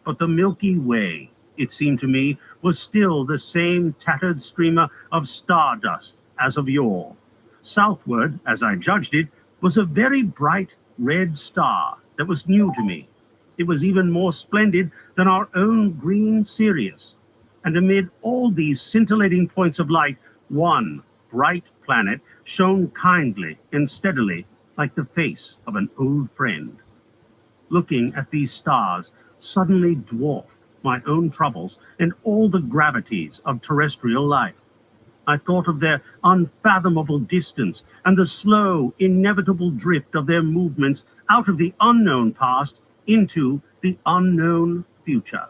But the Milky Way, it seemed to me, was still the same tattered streamer of stardust as of yore. Southward, as I judged it, was a very bright red star that was new to me. It was even more splendid than our own green Sirius. And amid all these scintillating points of light, one bright planet shone kindly and steadily like the face of an old friend. Looking at these stars suddenly dwarfed my own troubles and all the gravities of terrestrial life. I thought of their unfathomable distance and the slow, inevitable drift of their movements out of the unknown past into the unknown future.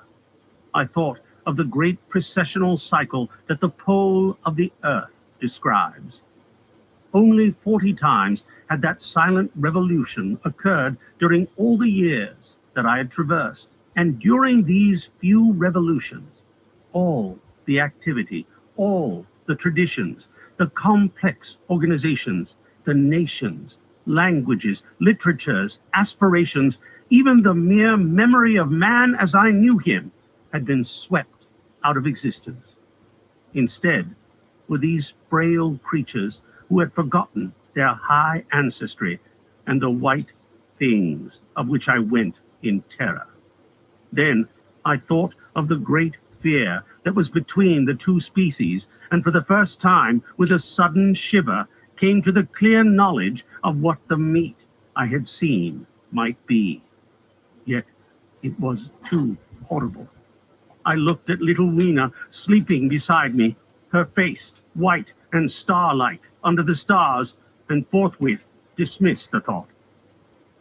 I thought of the great precessional cycle that the pole of the Earth describes. Only 40 times had that silent revolution occurred during all the years that I had traversed. And during these few revolutions, all the activity, all the traditions, the complex organizations, the nations, languages, literatures, aspirations, even the mere memory of man as I knew him, had been swept out of existence. Instead were these frail creatures who had forgotten their high ancestry and the white things of which I went in terror. Then I thought of the great fear that was between the two species, and for the first time, with a sudden shiver, came to the clear knowledge of what the meat I had seen might be. Yet it was too horrible. I looked at little Weena sleeping beside me, her face white and starlike under the stars, and forthwith dismissed the thought.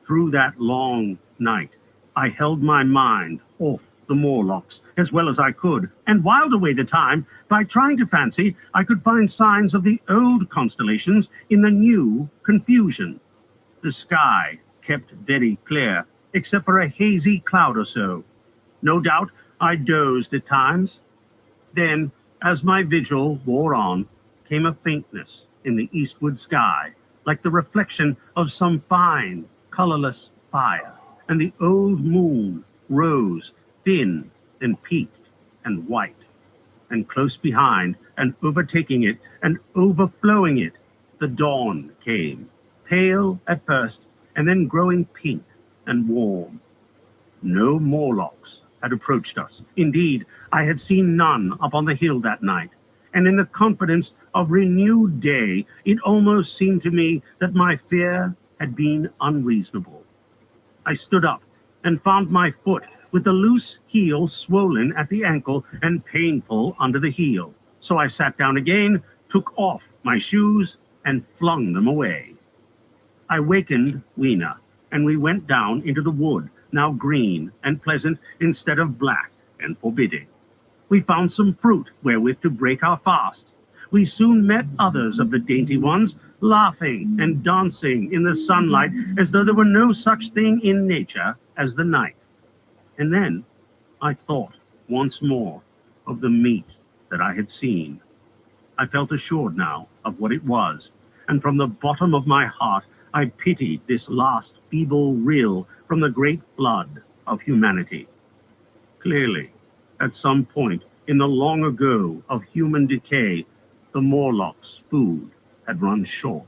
Through that long night, I held my mind off the Morlocks as well as I could, and whiled away the time by trying to fancy I could find signs of the old constellations in the new confusion. The sky kept very clear, except for a hazy cloud or so. No doubt I dozed at times. Then, as my vigil wore on, came a faintness in the eastward sky, like the reflection of some fine, colorless fire, and the old moon rose thin and peaked and white. And close behind, and overtaking it, and overflowing it, the dawn came, pale at first, and then growing pink and warm. No Morlocks had approached us. Indeed, I had seen none upon the hill that night, and in the confidence of renewed day, it almost seemed to me that my fear had been unreasonable. I stood up and found my foot with the loose heel swollen at the ankle and painful under the heel. So I sat down again, took off my shoes, and flung them away. I wakened Weena, and we went down into the wood, now green and pleasant instead of black and forbidding. We found some fruit wherewith to break our fast. We soon met others of the dainty ones, laughing and dancing in the sunlight as though there were no such thing in nature as the night. And then I thought once more of the meat that I had seen. I felt assured now of what it was, and from the bottom of my heart I pitied this last feeble rill from the great flood of humanity. Clearly, at some point, In the long ago of human decay, the Morlocks' food had run short.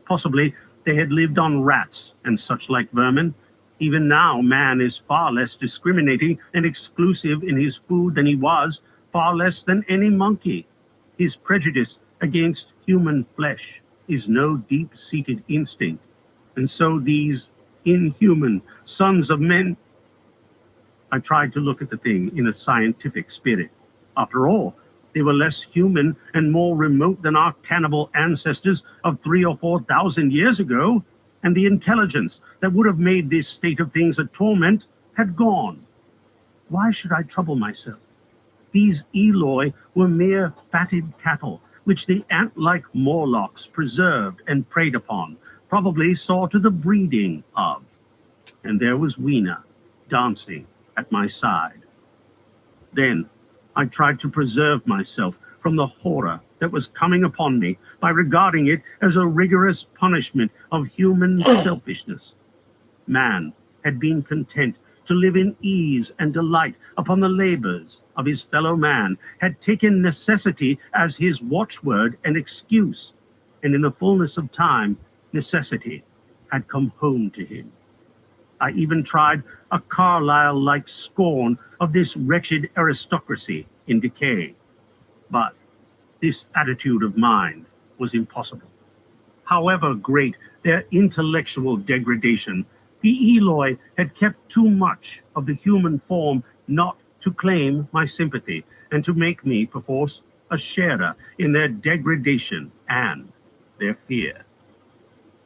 Possibly they had lived on rats and such like vermin. Even now, man is far less discriminating and exclusive in his food than he was, far less than any monkey. His prejudice against human flesh is no deep-seated instinct. And so these inhuman sons of men. I tried to look at the thing in a scientific spirit. After all, they were less human and more remote than our cannibal ancestors of 3,000 or 4,000 years ago, and the intelligence that would have made this state of things a torment had gone. Why should I trouble myself? These Eloi were mere fatted cattle, which the ant-like Morlocks preserved and preyed upon, probably saw to the breeding of. And there was Weena, dancing at my side. Then I tried to preserve myself from the horror that was coming upon me by regarding it as a rigorous punishment of human selfishness. Man had been content to live in ease and delight upon the labors of his fellow man, had taken necessity as his watchword and excuse, and in the fullness of time, necessity had come home to him. I even tried a Carlyle-like scorn of this wretched aristocracy in decay. But this attitude of mind was impossible. However great their intellectual degradation, the Eloi had kept too much of the human form not to claim my sympathy and to make me, perforce, a sharer in their degradation and their fear.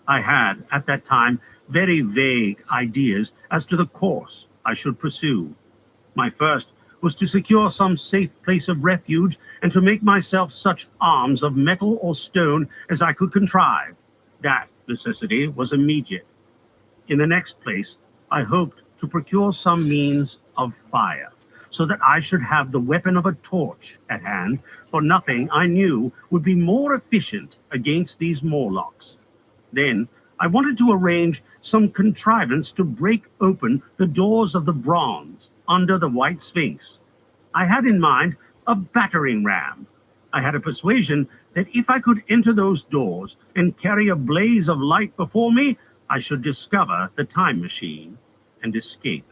I had, at that time, very vague ideas as to the course I should pursue. My first was to secure some safe place of refuge and to make myself such arms of metal or stone as I could contrive. That necessity was immediate. In the next place, I hoped to procure some means of fire, so that I should have the weapon of a torch at hand, for nothing, I knew, would be more efficient against these Morlocks. Then I wanted to arrange some contrivance to break open the doors of the bronze under the White Sphinx. I had in mind a battering ram. I had a persuasion that if I could enter those doors and carry a blaze of light before me, I should discover the time machine and escape.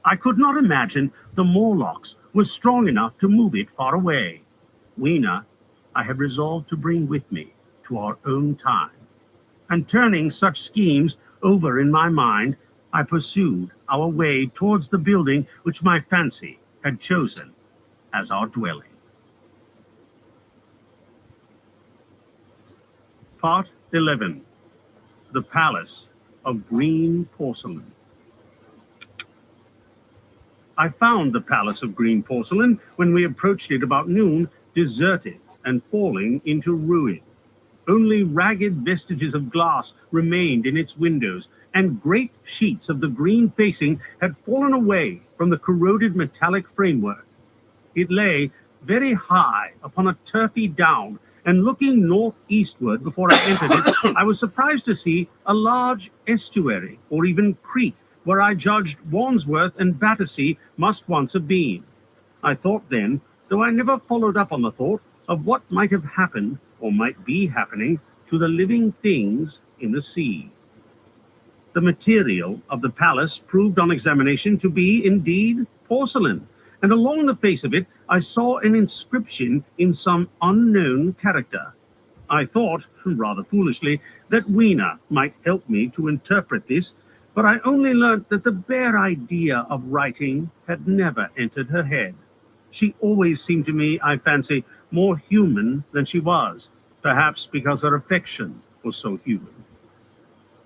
I could not imagine the Morlocks were strong enough to move it far away. Weena I had resolved to bring with me to our own time. And turning such schemes over in my mind, I pursued our way towards the building which my fancy had chosen as our dwelling. Part 11. The Palace of Green Porcelain. I found the Palace of Green Porcelain, when we approached it about noon, deserted and falling into ruin. Only ragged vestiges of glass remained in its windows, and great sheets of the green facing had fallen away from the corroded metallic framework. It lay very high upon a turfy down, and looking northeastward before I entered it, I was surprised to see a large estuary, or even creek, where I judged Wandsworth and Battersea must once have been. I thought then, though I never followed up on the thought, of what might have happened, or might be happening, to the living things in the sea. The material of the palace proved on examination to be indeed porcelain, and along the face of it I saw an inscription in some unknown character. I thought, rather foolishly, that Weena might help me to interpret this, but I only learnt that the bare idea of writing had never entered her head. She always seemed to me, I fancy, more human than she was, perhaps because her affection was so human.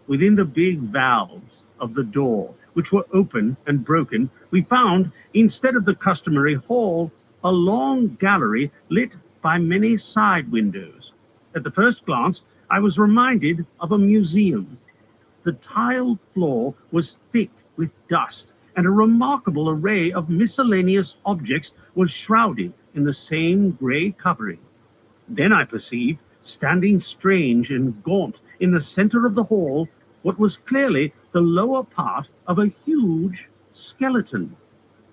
Within the big valves of the door, which were open and broken, we found, instead of the customary hall, a long gallery lit by many side windows. At the first glance, I was reminded of a museum. The tiled floor was thick with dust, and a remarkable array of miscellaneous objects was shrouded in the same grey covering. Then I perceived, standing strange and gaunt in the center of the hall, what was clearly the lower part of a huge skeleton.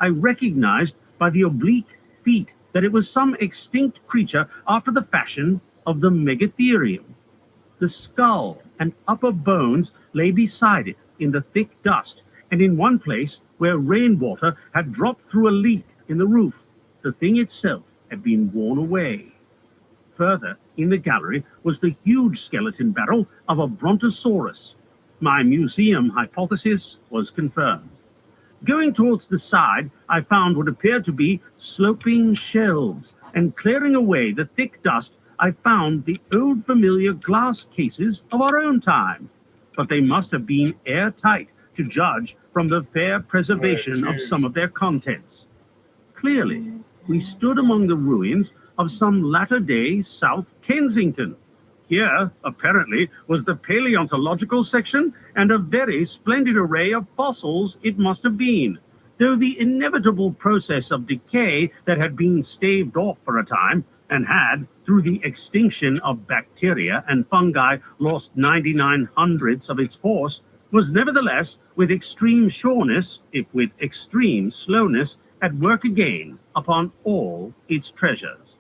I recognized by the oblique feet that it was some extinct creature after the fashion of the megatherium. The skull and upper bones lay beside it in the thick dust, and in one place where rainwater had dropped through a leak in the roof, the thing itself had been worn away. Further, in the gallery was the huge skeleton barrel of a brontosaurus. My museum hypothesis was confirmed. Going towards the side, I found what appeared to be sloping shelves, and clearing away the thick dust, I found the old familiar glass cases of our own time. But they must have been airtight, to judge from the fair preservation of some of their contents. Clearly, we stood among the ruins of some latter-day South Kensington. Here, apparently, was the paleontological section, and a very splendid array of fossils it must have been, though the inevitable process of decay that had been staved off for a time, and had, through the extinction of bacteria and fungi, lost 99 hundredths of its force, was nevertheless, with extreme sureness, if with extreme slowness, at work again upon all its treasures.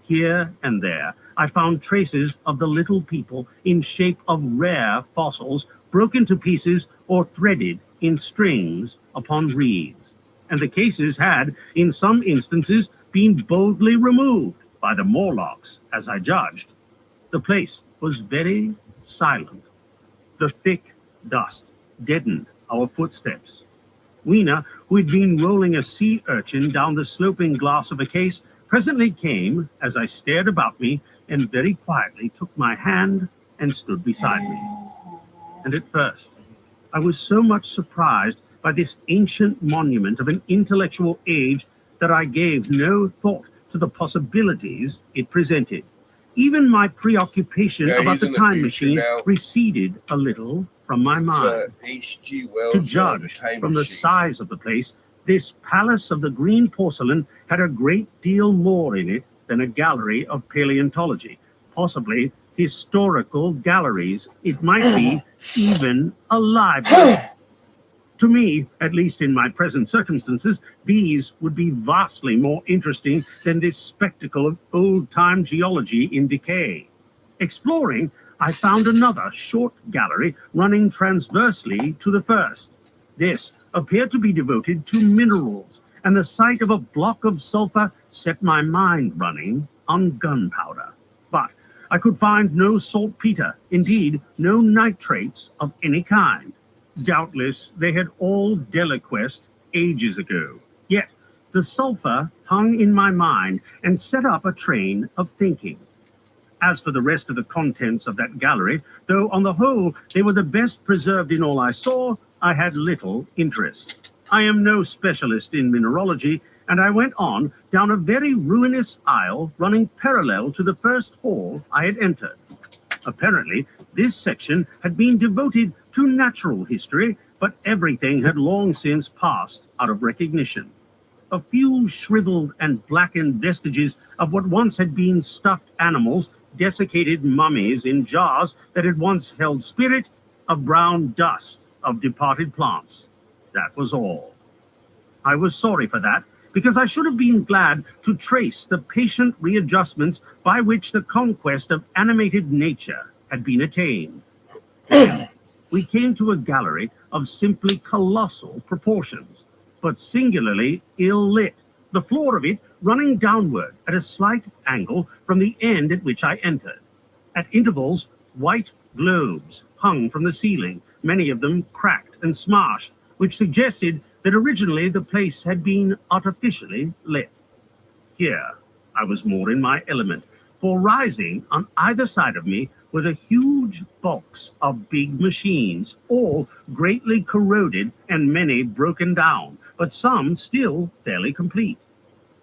Here and there, I found traces of the little people in shape of rare fossils broken to pieces or threaded in strings upon reeds. And the cases had, in some instances, been boldly removed by the Morlocks, as I judged. The place was very silent. The thick dust deadened our footsteps. Weena, who had been rolling a sea urchin down the sloping glass of a case, presently came as I stared about me and very quietly took my hand and stood beside me. And at first, I was so much surprised by this ancient monument of an intellectual age that I gave no thought to the possibilities it presented. Even my preoccupation about the time machine receded a little from my mind. To judge from the size of the place, this palace of the green porcelain had a great deal more in it than a gallery of paleontology, possibly historical galleries. It might be even a library. To me, at least in my present circumstances, these would be vastly more interesting than this spectacle of old-time geology in decay. Exploring, I found another short gallery running transversely to the first. This appeared to be devoted to minerals, and the sight of a block of sulfur set my mind running on gunpowder. But I could find no saltpeter, indeed no nitrates of any kind. Doubtless they had all deliquesced ages ago. Yet the sulfur hung in my mind and set up a train of thinking. As for the rest of the contents of that gallery, though on the whole they were the best preserved in all I saw, I had little interest. I am no specialist in mineralogy, and I went on down a very ruinous aisle running parallel to the first hall I had entered. Apparently, this section had been devoted to natural history, but everything had long since passed out of recognition. A few shriveled and blackened vestiges of what once had been stuffed animals, desiccated mummies in jars that had once held spirit, a brown dust of departed plants. That was all. I was sorry for that, because I should have been glad to trace the patient readjustments by which the conquest of animated nature had been attained. Then we came to a gallery of simply colossal proportions, but singularly ill-lit, the floor of it running downward at a slight angle from the end at which I entered. At intervals, white globes hung from the ceiling, many of them cracked and smashed, which suggested that originally the place had been artificially lit. Here I was more in my element, for rising on either side of me were the huge bulks of big machines, all greatly corroded and many broken down, but some still fairly complete.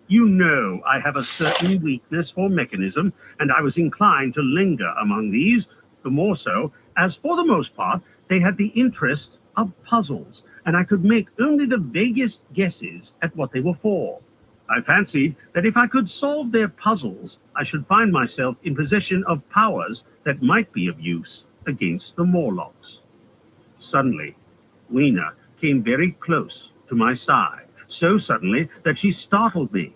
You know I have a certain weakness for mechanism, and I was inclined to linger among these, the more so, as for the most part, they had the interest of puzzles, and I could make only the vaguest guesses at what they were for. I fancied that if I could solve their puzzles, I should find myself in possession of powers that might be of use against the Morlocks. Suddenly, Weena came very close to my side, so suddenly that she startled me.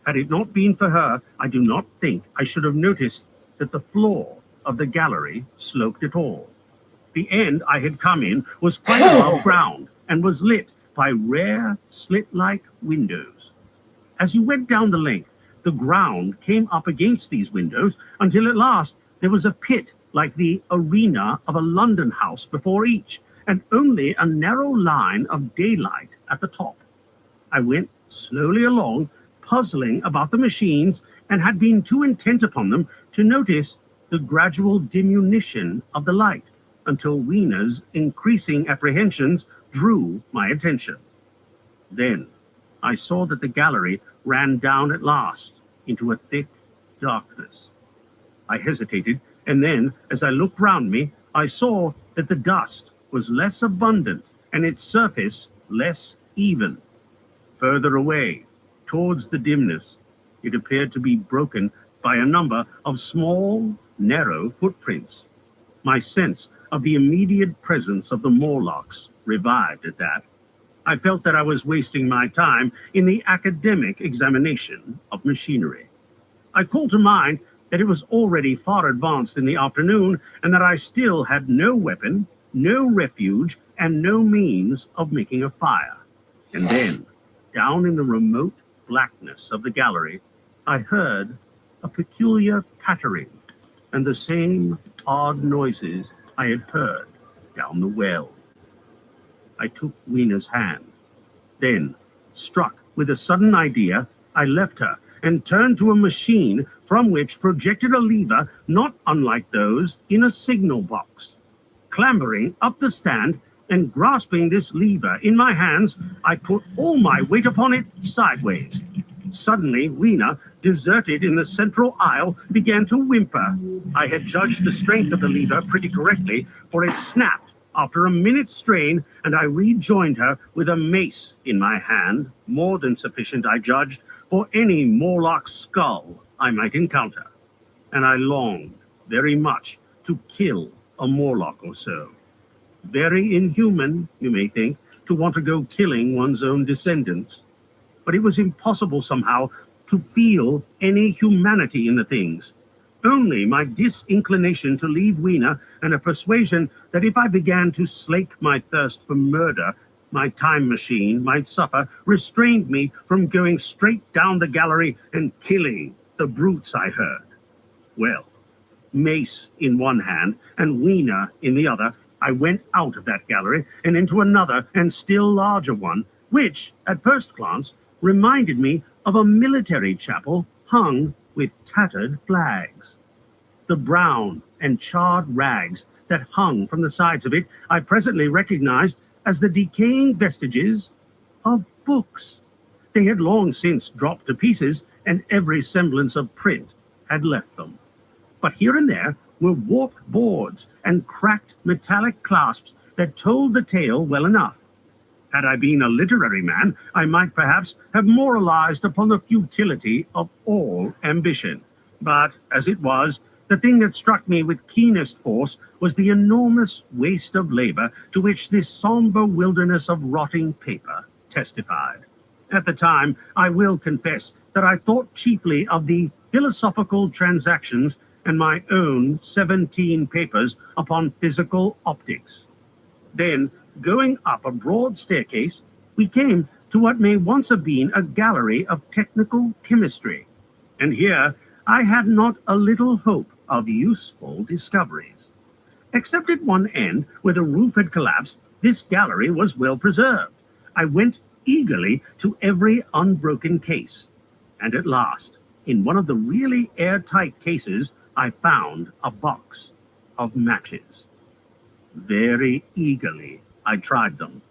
Had it not been for her, I do not think I should have noticed that the floor of the gallery sloped at all. The end I had come in was quite above ground and was lit by rare slit-like windows. As you went down the length, the ground came up against these windows until at last there was a pit like the arena of a London house before each, and only a narrow line of daylight at the top. I went slowly along, puzzling about the machines, and had been too intent upon them to notice the gradual diminution of the light, until Wiener's increasing apprehensions drew my attention. Then I saw that the gallery ran down at last into a thick darkness. I hesitated, and then, as I looked round me, I saw that the dust was less abundant and its surface less even. Further away, towards the dimness, it appeared to be broken by a number of small, narrow footprints. My sense of the immediate presence of the Morlocks revived at that. I felt that I was wasting my time in the academic examination of machinery. I called to mind that it was already far advanced in the afternoon, and that I still had no weapon, no refuge, and no means of making a fire. And then, down in the remote blackness of the gallery, I heard a peculiar pattering, and the same odd noises I had heard down the well. I took Wiener's hand. Then, struck with a sudden idea, I left her and turned to a machine from which projected a lever not unlike those in a signal box. Clambering up the stand and grasping this lever in my hands, I put all my weight upon it sideways. Suddenly, Wiener, deserted in the central aisle, began to whimper. I had judged the strength of the lever pretty correctly, for it snapped after a minute's strain, and I rejoined her with a mace in my hand, more than sufficient, I judged, for any Morlock skull I might encounter. And I longed very much to kill a Morlock or so. Very inhuman, you may think, to want to go killing one's own descendants. But it was impossible somehow to feel any humanity in the things. Only my disinclination to leave Wiener and a persuasion that if I began to slake my thirst for murder, my time machine might suffer, restrained me from going straight down the gallery and killing the brutes I heard. Well, mace in one hand and Wiener in the other, I went out of that gallery and into another and still larger one, which, at first glance, reminded me of a military chapel hung with tattered flags. The brown and charred rags that hung from the sides of it I presently recognized as the decaying vestiges of books. They had long since dropped to pieces, and every semblance of print had left them. But here and there were warped boards and cracked metallic clasps that told the tale well enough. Had I been a literary man, I might perhaps have moralized upon the futility of all ambition. But, as it was, the thing that struck me with keenest force was the enormous waste of labor to which this somber wilderness of rotting paper testified. At the time, I will confess that I thought chiefly of the philosophical transactions and my own 17 papers upon physical optics. Then, going up a broad staircase, we came to what may once have been a gallery of technical chemistry. And here I had not a little hope of useful discoveries. Except at one end, where the roof had collapsed, this gallery was well preserved. I went eagerly to every unbroken case. And at last, in one of the really airtight cases, I found a box of matches. Very eagerly, I tried them.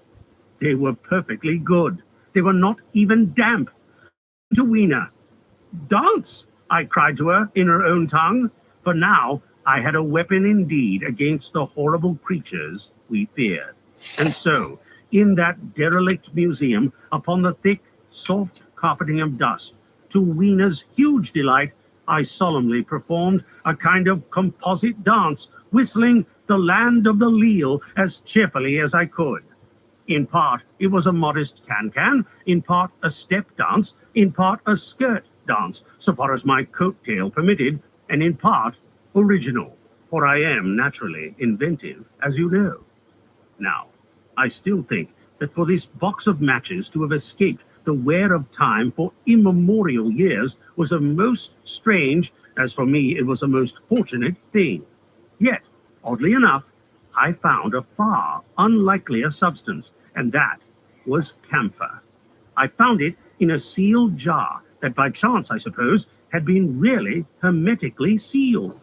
They were perfectly good. They were not even damp. To Wiener, "Dance!" I cried to her in her own tongue, for now I had a weapon indeed against the horrible creatures we feared. And so, in that derelict museum, upon the thick, soft carpeting of dust, to Wiener's huge delight, I solemnly performed a kind of composite dance, whistling "The Land of the Leal" as cheerfully as I could. In part, it was a modest can-can, in part a step dance, in part a skirt dance, so far as my coat-tail permitted, and in part original, for I am naturally inventive, as you know. Now, I still think that for this box of matches to have escaped the wear of time for immemorial years was a most strange, as for me it was a most fortunate thing. Yet, oddly enough, I found a far unlikelier substance, and that was camphor. I found it in a sealed jar that by chance, I suppose, had been really hermetically sealed.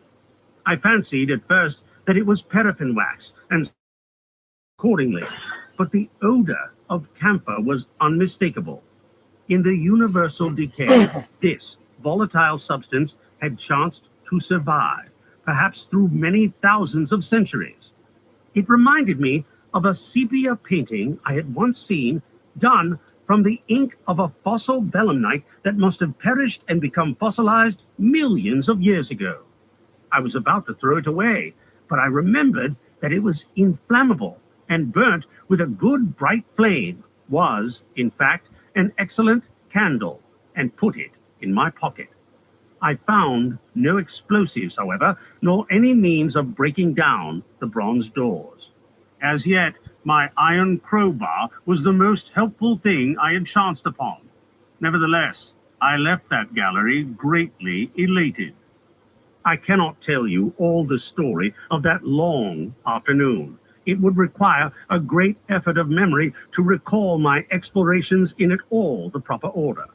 I fancied at first that it was paraffin wax, and accordingly, but the odor of camphor was unmistakable. In the universal decay, this volatile substance had chanced to survive, perhaps through many thousands of centuries. It reminded me of a sepia painting I had once seen, done from the ink of a fossil belemnite that must have perished and become fossilized millions of years ago. I was about to throw it away, but I remembered that it was inflammable and burnt with a good bright flame, was, in fact, an excellent candle, and put it in my pocket. I found no explosives, however, nor any means of breaking down the bronze doors. As yet, my iron crowbar was the most helpful thing I had chanced upon. Nevertheless, I left that gallery greatly elated. I cannot tell you all the story of that long afternoon. It would require a great effort of memory to recall my explorations in all the proper order.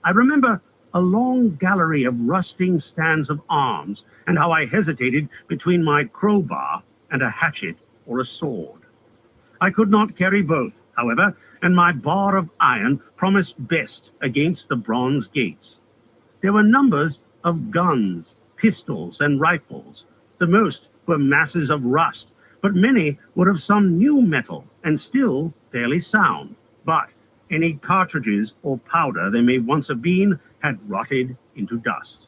I remember a long gallery of rusting stands of arms, and how I hesitated between my crowbar and a hatchet or a sword. I could not carry both, however, and my bar of iron promised best against the bronze gates. There were numbers of guns, pistols, and rifles. The most were masses of rust, but many were of some new metal and still fairly sound. But any cartridges or powder there may once have been had rotted into dust.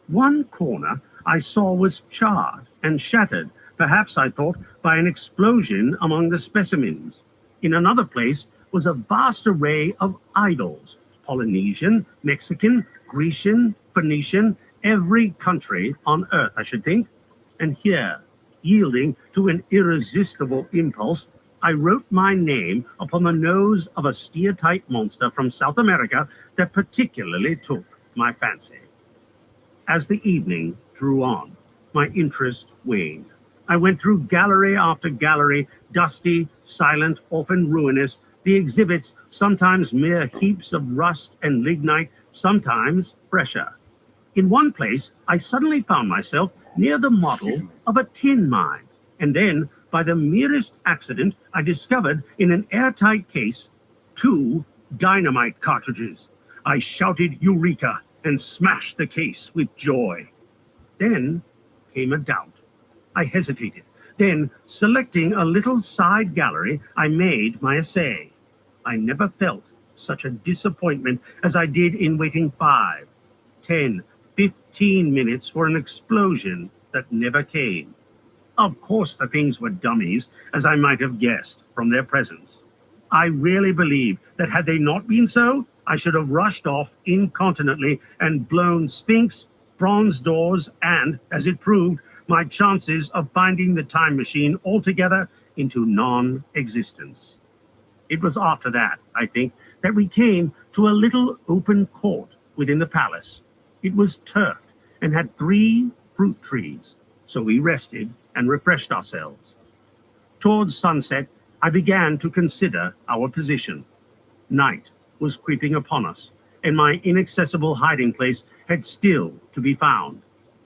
One corner I saw was charred and shattered, perhaps, I thought, by an explosion among the specimens. In another place was a vast array of idols, Polynesian, Mexican, Grecian, Phoenician, every country on earth, I should think. And here, yielding to an irresistible impulse, I wrote my name upon the nose of a steer-type monster from South America that particularly took my fancy. As the evening drew on, my interest waned. I went through gallery after gallery, dusty, silent, often ruinous, the exhibits sometimes mere heaps of rust and lignite, sometimes fresher. In one place, I suddenly found myself near the model of a tin mine, and then, by the merest accident, I discovered in an airtight case 2 dynamite cartridges. I shouted Eureka and smashed the case with joy. Then came a doubt. I hesitated. Then, selecting a little side gallery, I made my essay. I never felt such a disappointment as I did in waiting 5, 10, 15 minutes for an explosion that never came. Of course, the things were dummies, as I might have guessed from their presence. I really believe that had they not been so, I should have rushed off incontinently and blown sphinx, bronze doors, and, as it proved, my chances of finding the time machine altogether into non-existence. It was after that, I think, that we came to a little open court within the palace. It was turfed and had 3 fruit trees, so we rested and refreshed ourselves. Towards sunset, I began to consider our position. Night was creeping upon us, and my inaccessible hiding place had still to be found.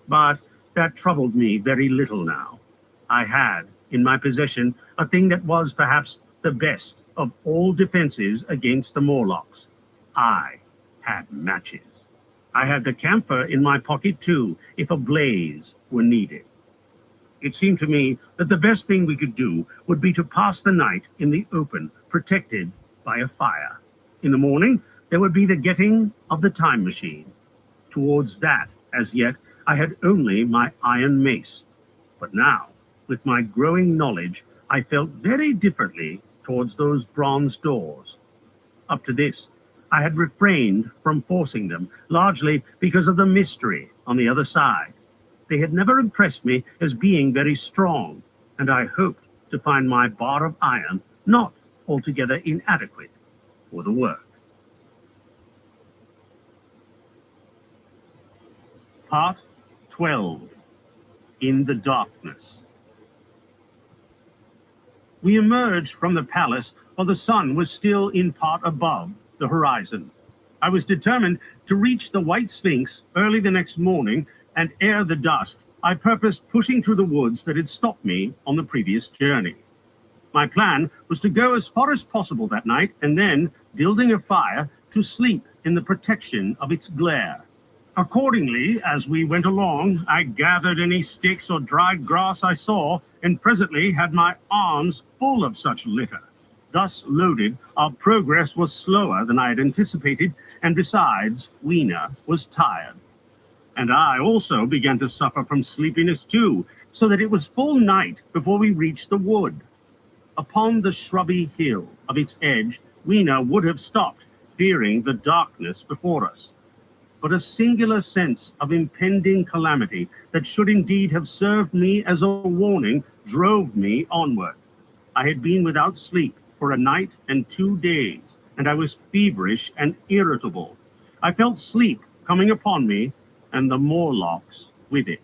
But that troubled me very little now. I had in my possession a thing that was perhaps the best of all defenses against the Morlocks. I had matches. I had the camphor in my pocket too, if a blaze were needed. It seemed to me that the best thing we could do would be to pass the night in the open, protected by a fire. In the morning, there would be the getting of the time machine. Towards that, as yet, I had only my iron mace. But now, with my growing knowledge, I felt very differently towards those bronze doors. Up to this, I had refrained from forcing them, largely because of the mystery on the other side. They had never impressed me as being very strong, and I hoped to find my bar of iron not altogether inadequate for the work. Part 12. In the Darkness. We emerged from the palace while the sun was still in part above the horizon. I was determined to reach the White Sphinx early the next morning, and ere the dusk, I purposed pushing through the woods that had stopped me on the previous journey. My plan was to go as far as possible that night, and then, building a fire, to sleep in the protection of its glare. Accordingly, as we went along, I gathered any sticks or dried grass I saw, and presently had my arms full of such litter. Thus loaded, our progress was slower than I had anticipated, and besides, Weena was tired. And I also began to suffer from sleepiness too, so that it was full night before we reached the wood. Upon the shrubby hill of its edge, Weena would have stopped, fearing the darkness before us. But a singular sense of impending calamity that should indeed have served me as a warning drove me onward. I had been without sleep for a night and 2 days, and I was feverish and irritable. I felt sleep coming upon me, and the Morlocks with it.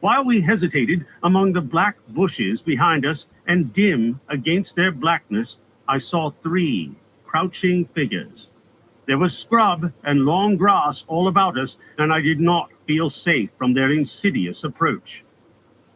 While we hesitated among the black bushes behind us, and dim against their blackness, I saw 3 crouching figures. There was scrub and long grass all about us, and I did not feel safe from their insidious approach.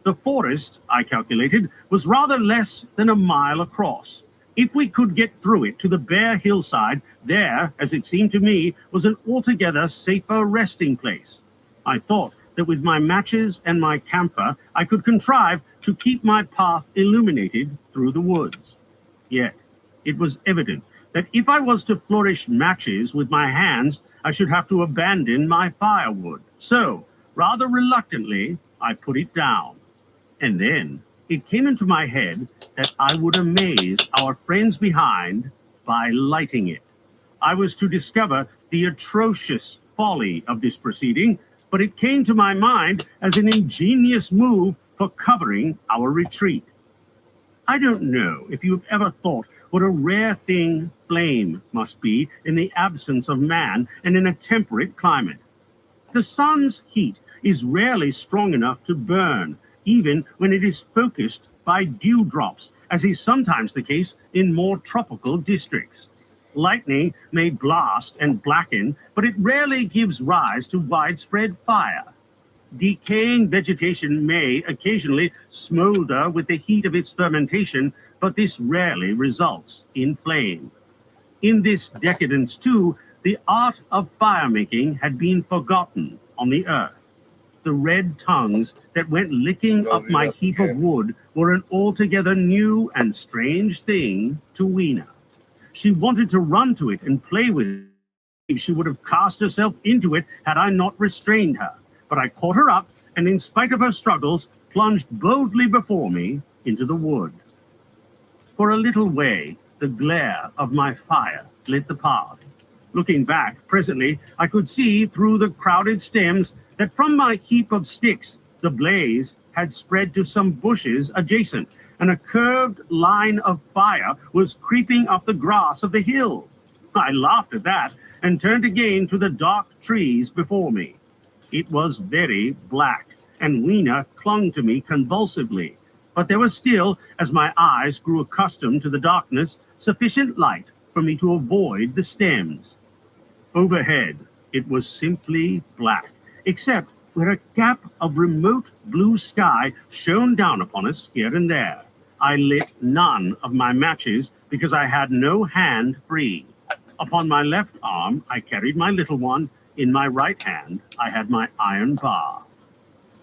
The forest, I calculated, was rather less than a mile across. If we could get through it to the bare hillside, there, as it seemed to me, was an altogether safer resting place. I thought that with my matches and my camphor, I could contrive to keep my path illuminated through the woods. Yet it was evident that if I was to flourish matches with my hands, I should have to abandon my firewood. So, rather reluctantly, I put it down. And then it came into my head that I would amaze our friends behind by lighting it. I was to discover the atrocious folly of this proceeding, but it came to my mind as an ingenious move for covering our retreat. I don't know if you've ever thought what a rare thing flame must be in the absence of man and in a temperate climate. The sun's heat is rarely strong enough to burn, even when it is focused by dewdrops, as is sometimes the case in more tropical districts. Lightning may blast and blacken, but it rarely gives rise to widespread fire. Decaying vegetation may occasionally smolder with the heat of its fermentation, but this rarely results in flame. In this decadence, too, the art of fire-making had been forgotten on the earth. The red tongues that went licking up my heap of wood were an altogether new and strange thing to Weena. She wanted to run to it and play with it. She would have cast herself into it had I not restrained her. But I caught her up, and in spite of her struggles, plunged boldly before me into the wood. For a little way, the glare of my fire lit the path. Looking back, presently, I could see through the crowded stems that from my heap of sticks, the blaze had spread to some bushes adjacent, and a curved line of fire was creeping up the grass of the hill. I laughed at that, and turned again to the dark trees before me. It was very black, and Weena clung to me convulsively. But there was still, as my eyes grew accustomed to the darkness, sufficient light for me to avoid the stems. Overhead, it was simply black, except where a gap of remote blue sky shone down upon us here and there. I lit none of my matches because I had no hand free. Upon my left arm, I carried my little one. In my right hand, I had my iron bar.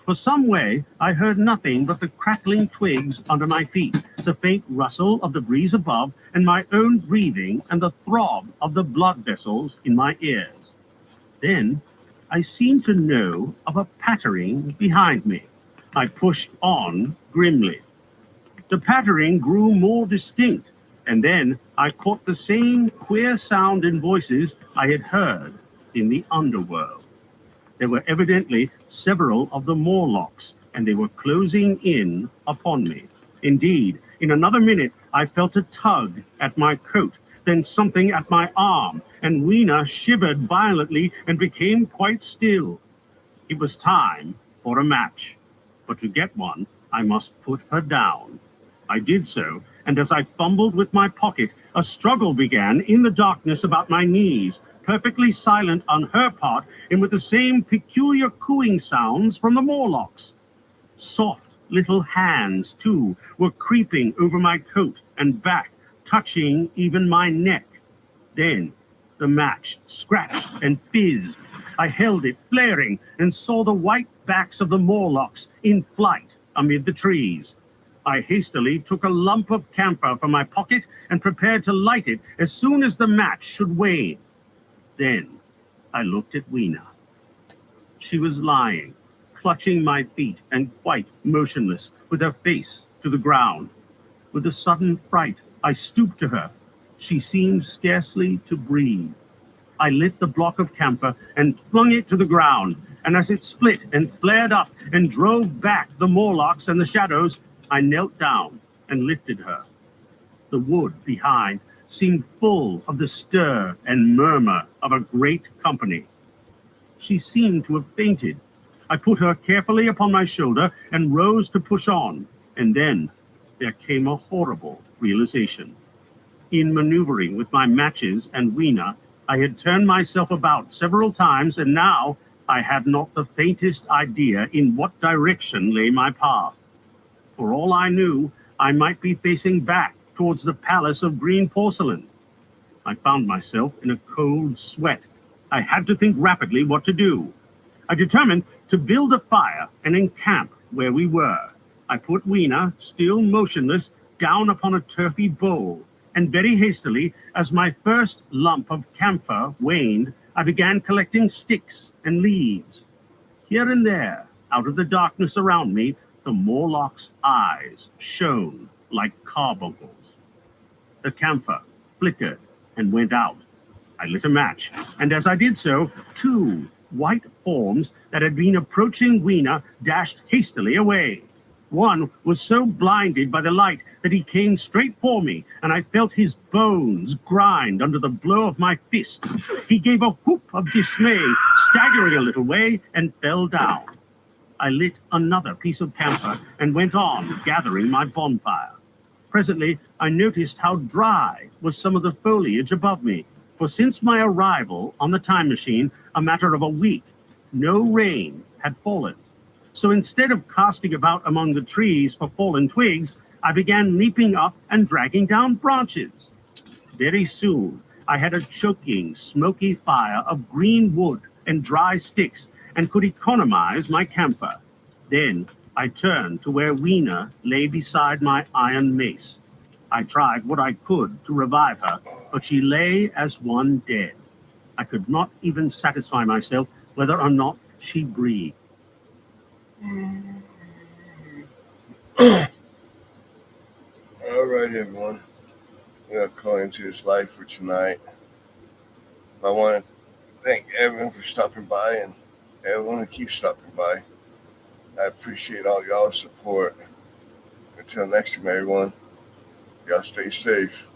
For some way, I heard nothing but the crackling twigs under my feet, the faint rustle of the breeze above, and my own breathing and the throb of the blood vessels in my ears. Then I seemed to know of a pattering behind me. I pushed on grimly. The pattering grew more distinct, And then I caught the same queer sound and voices I had heard in the underworld. There were evidently several of the Morlocks, and they were closing in upon me. Indeed, in another minute, I felt a tug at my coat, then something at my arm, and Weena shivered violently and became quite still. It was time for a match, but to get one, I must put her down. I did so, and as I fumbled with my pocket, a struggle began in the darkness about my knees, perfectly silent on her part, and with the same peculiar cooing sounds from the Morlocks. Soft little hands, too, were creeping over my coat and back, touching even my neck. Then the match scratched and fizzed. I held it, flaring, and saw the white backs of the Morlocks in flight amid the trees. I hastily took a lump of camphor from my pocket and prepared to light it as soon as the match should wane. Then I looked at Weena. She was lying, clutching my feet and quite motionless, with her face to the ground. With a sudden fright, I stooped to her. She seemed scarcely to breathe. I lit the block of camphor and flung it to the ground, and as it split and flared up and drove back the Morlocks and the shadows, I knelt down and lifted her. The wood behind seemed full of the stir and murmur of a great company. She seemed to have fainted. I put her carefully upon my shoulder and rose to push on, and then there came a horrible realization. In maneuvering with my matches and Weena, I had turned myself about several times, and now I had not the faintest idea in what direction lay my path. For all I knew, I might be facing back towards the palace of green porcelain. I found myself in a cold sweat. I had to think rapidly what to do. I determined to build a fire and encamp where we were. I put Weena, still motionless, down upon a turfy bowl, and very hastily, as my first lump of camphor waned, I began collecting sticks and leaves. Here and there, out of the darkness around me, the Morlock's eyes shone like carbuncles. The camphor flickered and went out. I lit a match, and as I did so, two white forms that had been approaching Weena dashed hastily away. One was so blinded by the light that he came straight for me, and I felt his bones grind under the blow of my fist. He gave a whoop of dismay, staggering a little way, and fell down. I lit another piece of camphor and went on gathering my bonfire. Presently, I noticed how dry was some of the foliage above me, for since my arrival on the time machine, a matter of a week, no rain had fallen. So instead of casting about among the trees for fallen twigs, I began leaping up and dragging down branches. Very soon, I had a choking, smoky fire of green wood and dry sticks, and could economize my camphor. Then I turned to where Weena lay beside my iron mace. I tried what I could to revive her, but she lay as one dead. I could not even satisfy myself whether or not she breathed. All right, everyone. We're going to call into this live for tonight. I want to thank everyone for stopping by and everyone who keeps stopping by. I appreciate all y'all's support. Until next time, everyone, y'all stay safe.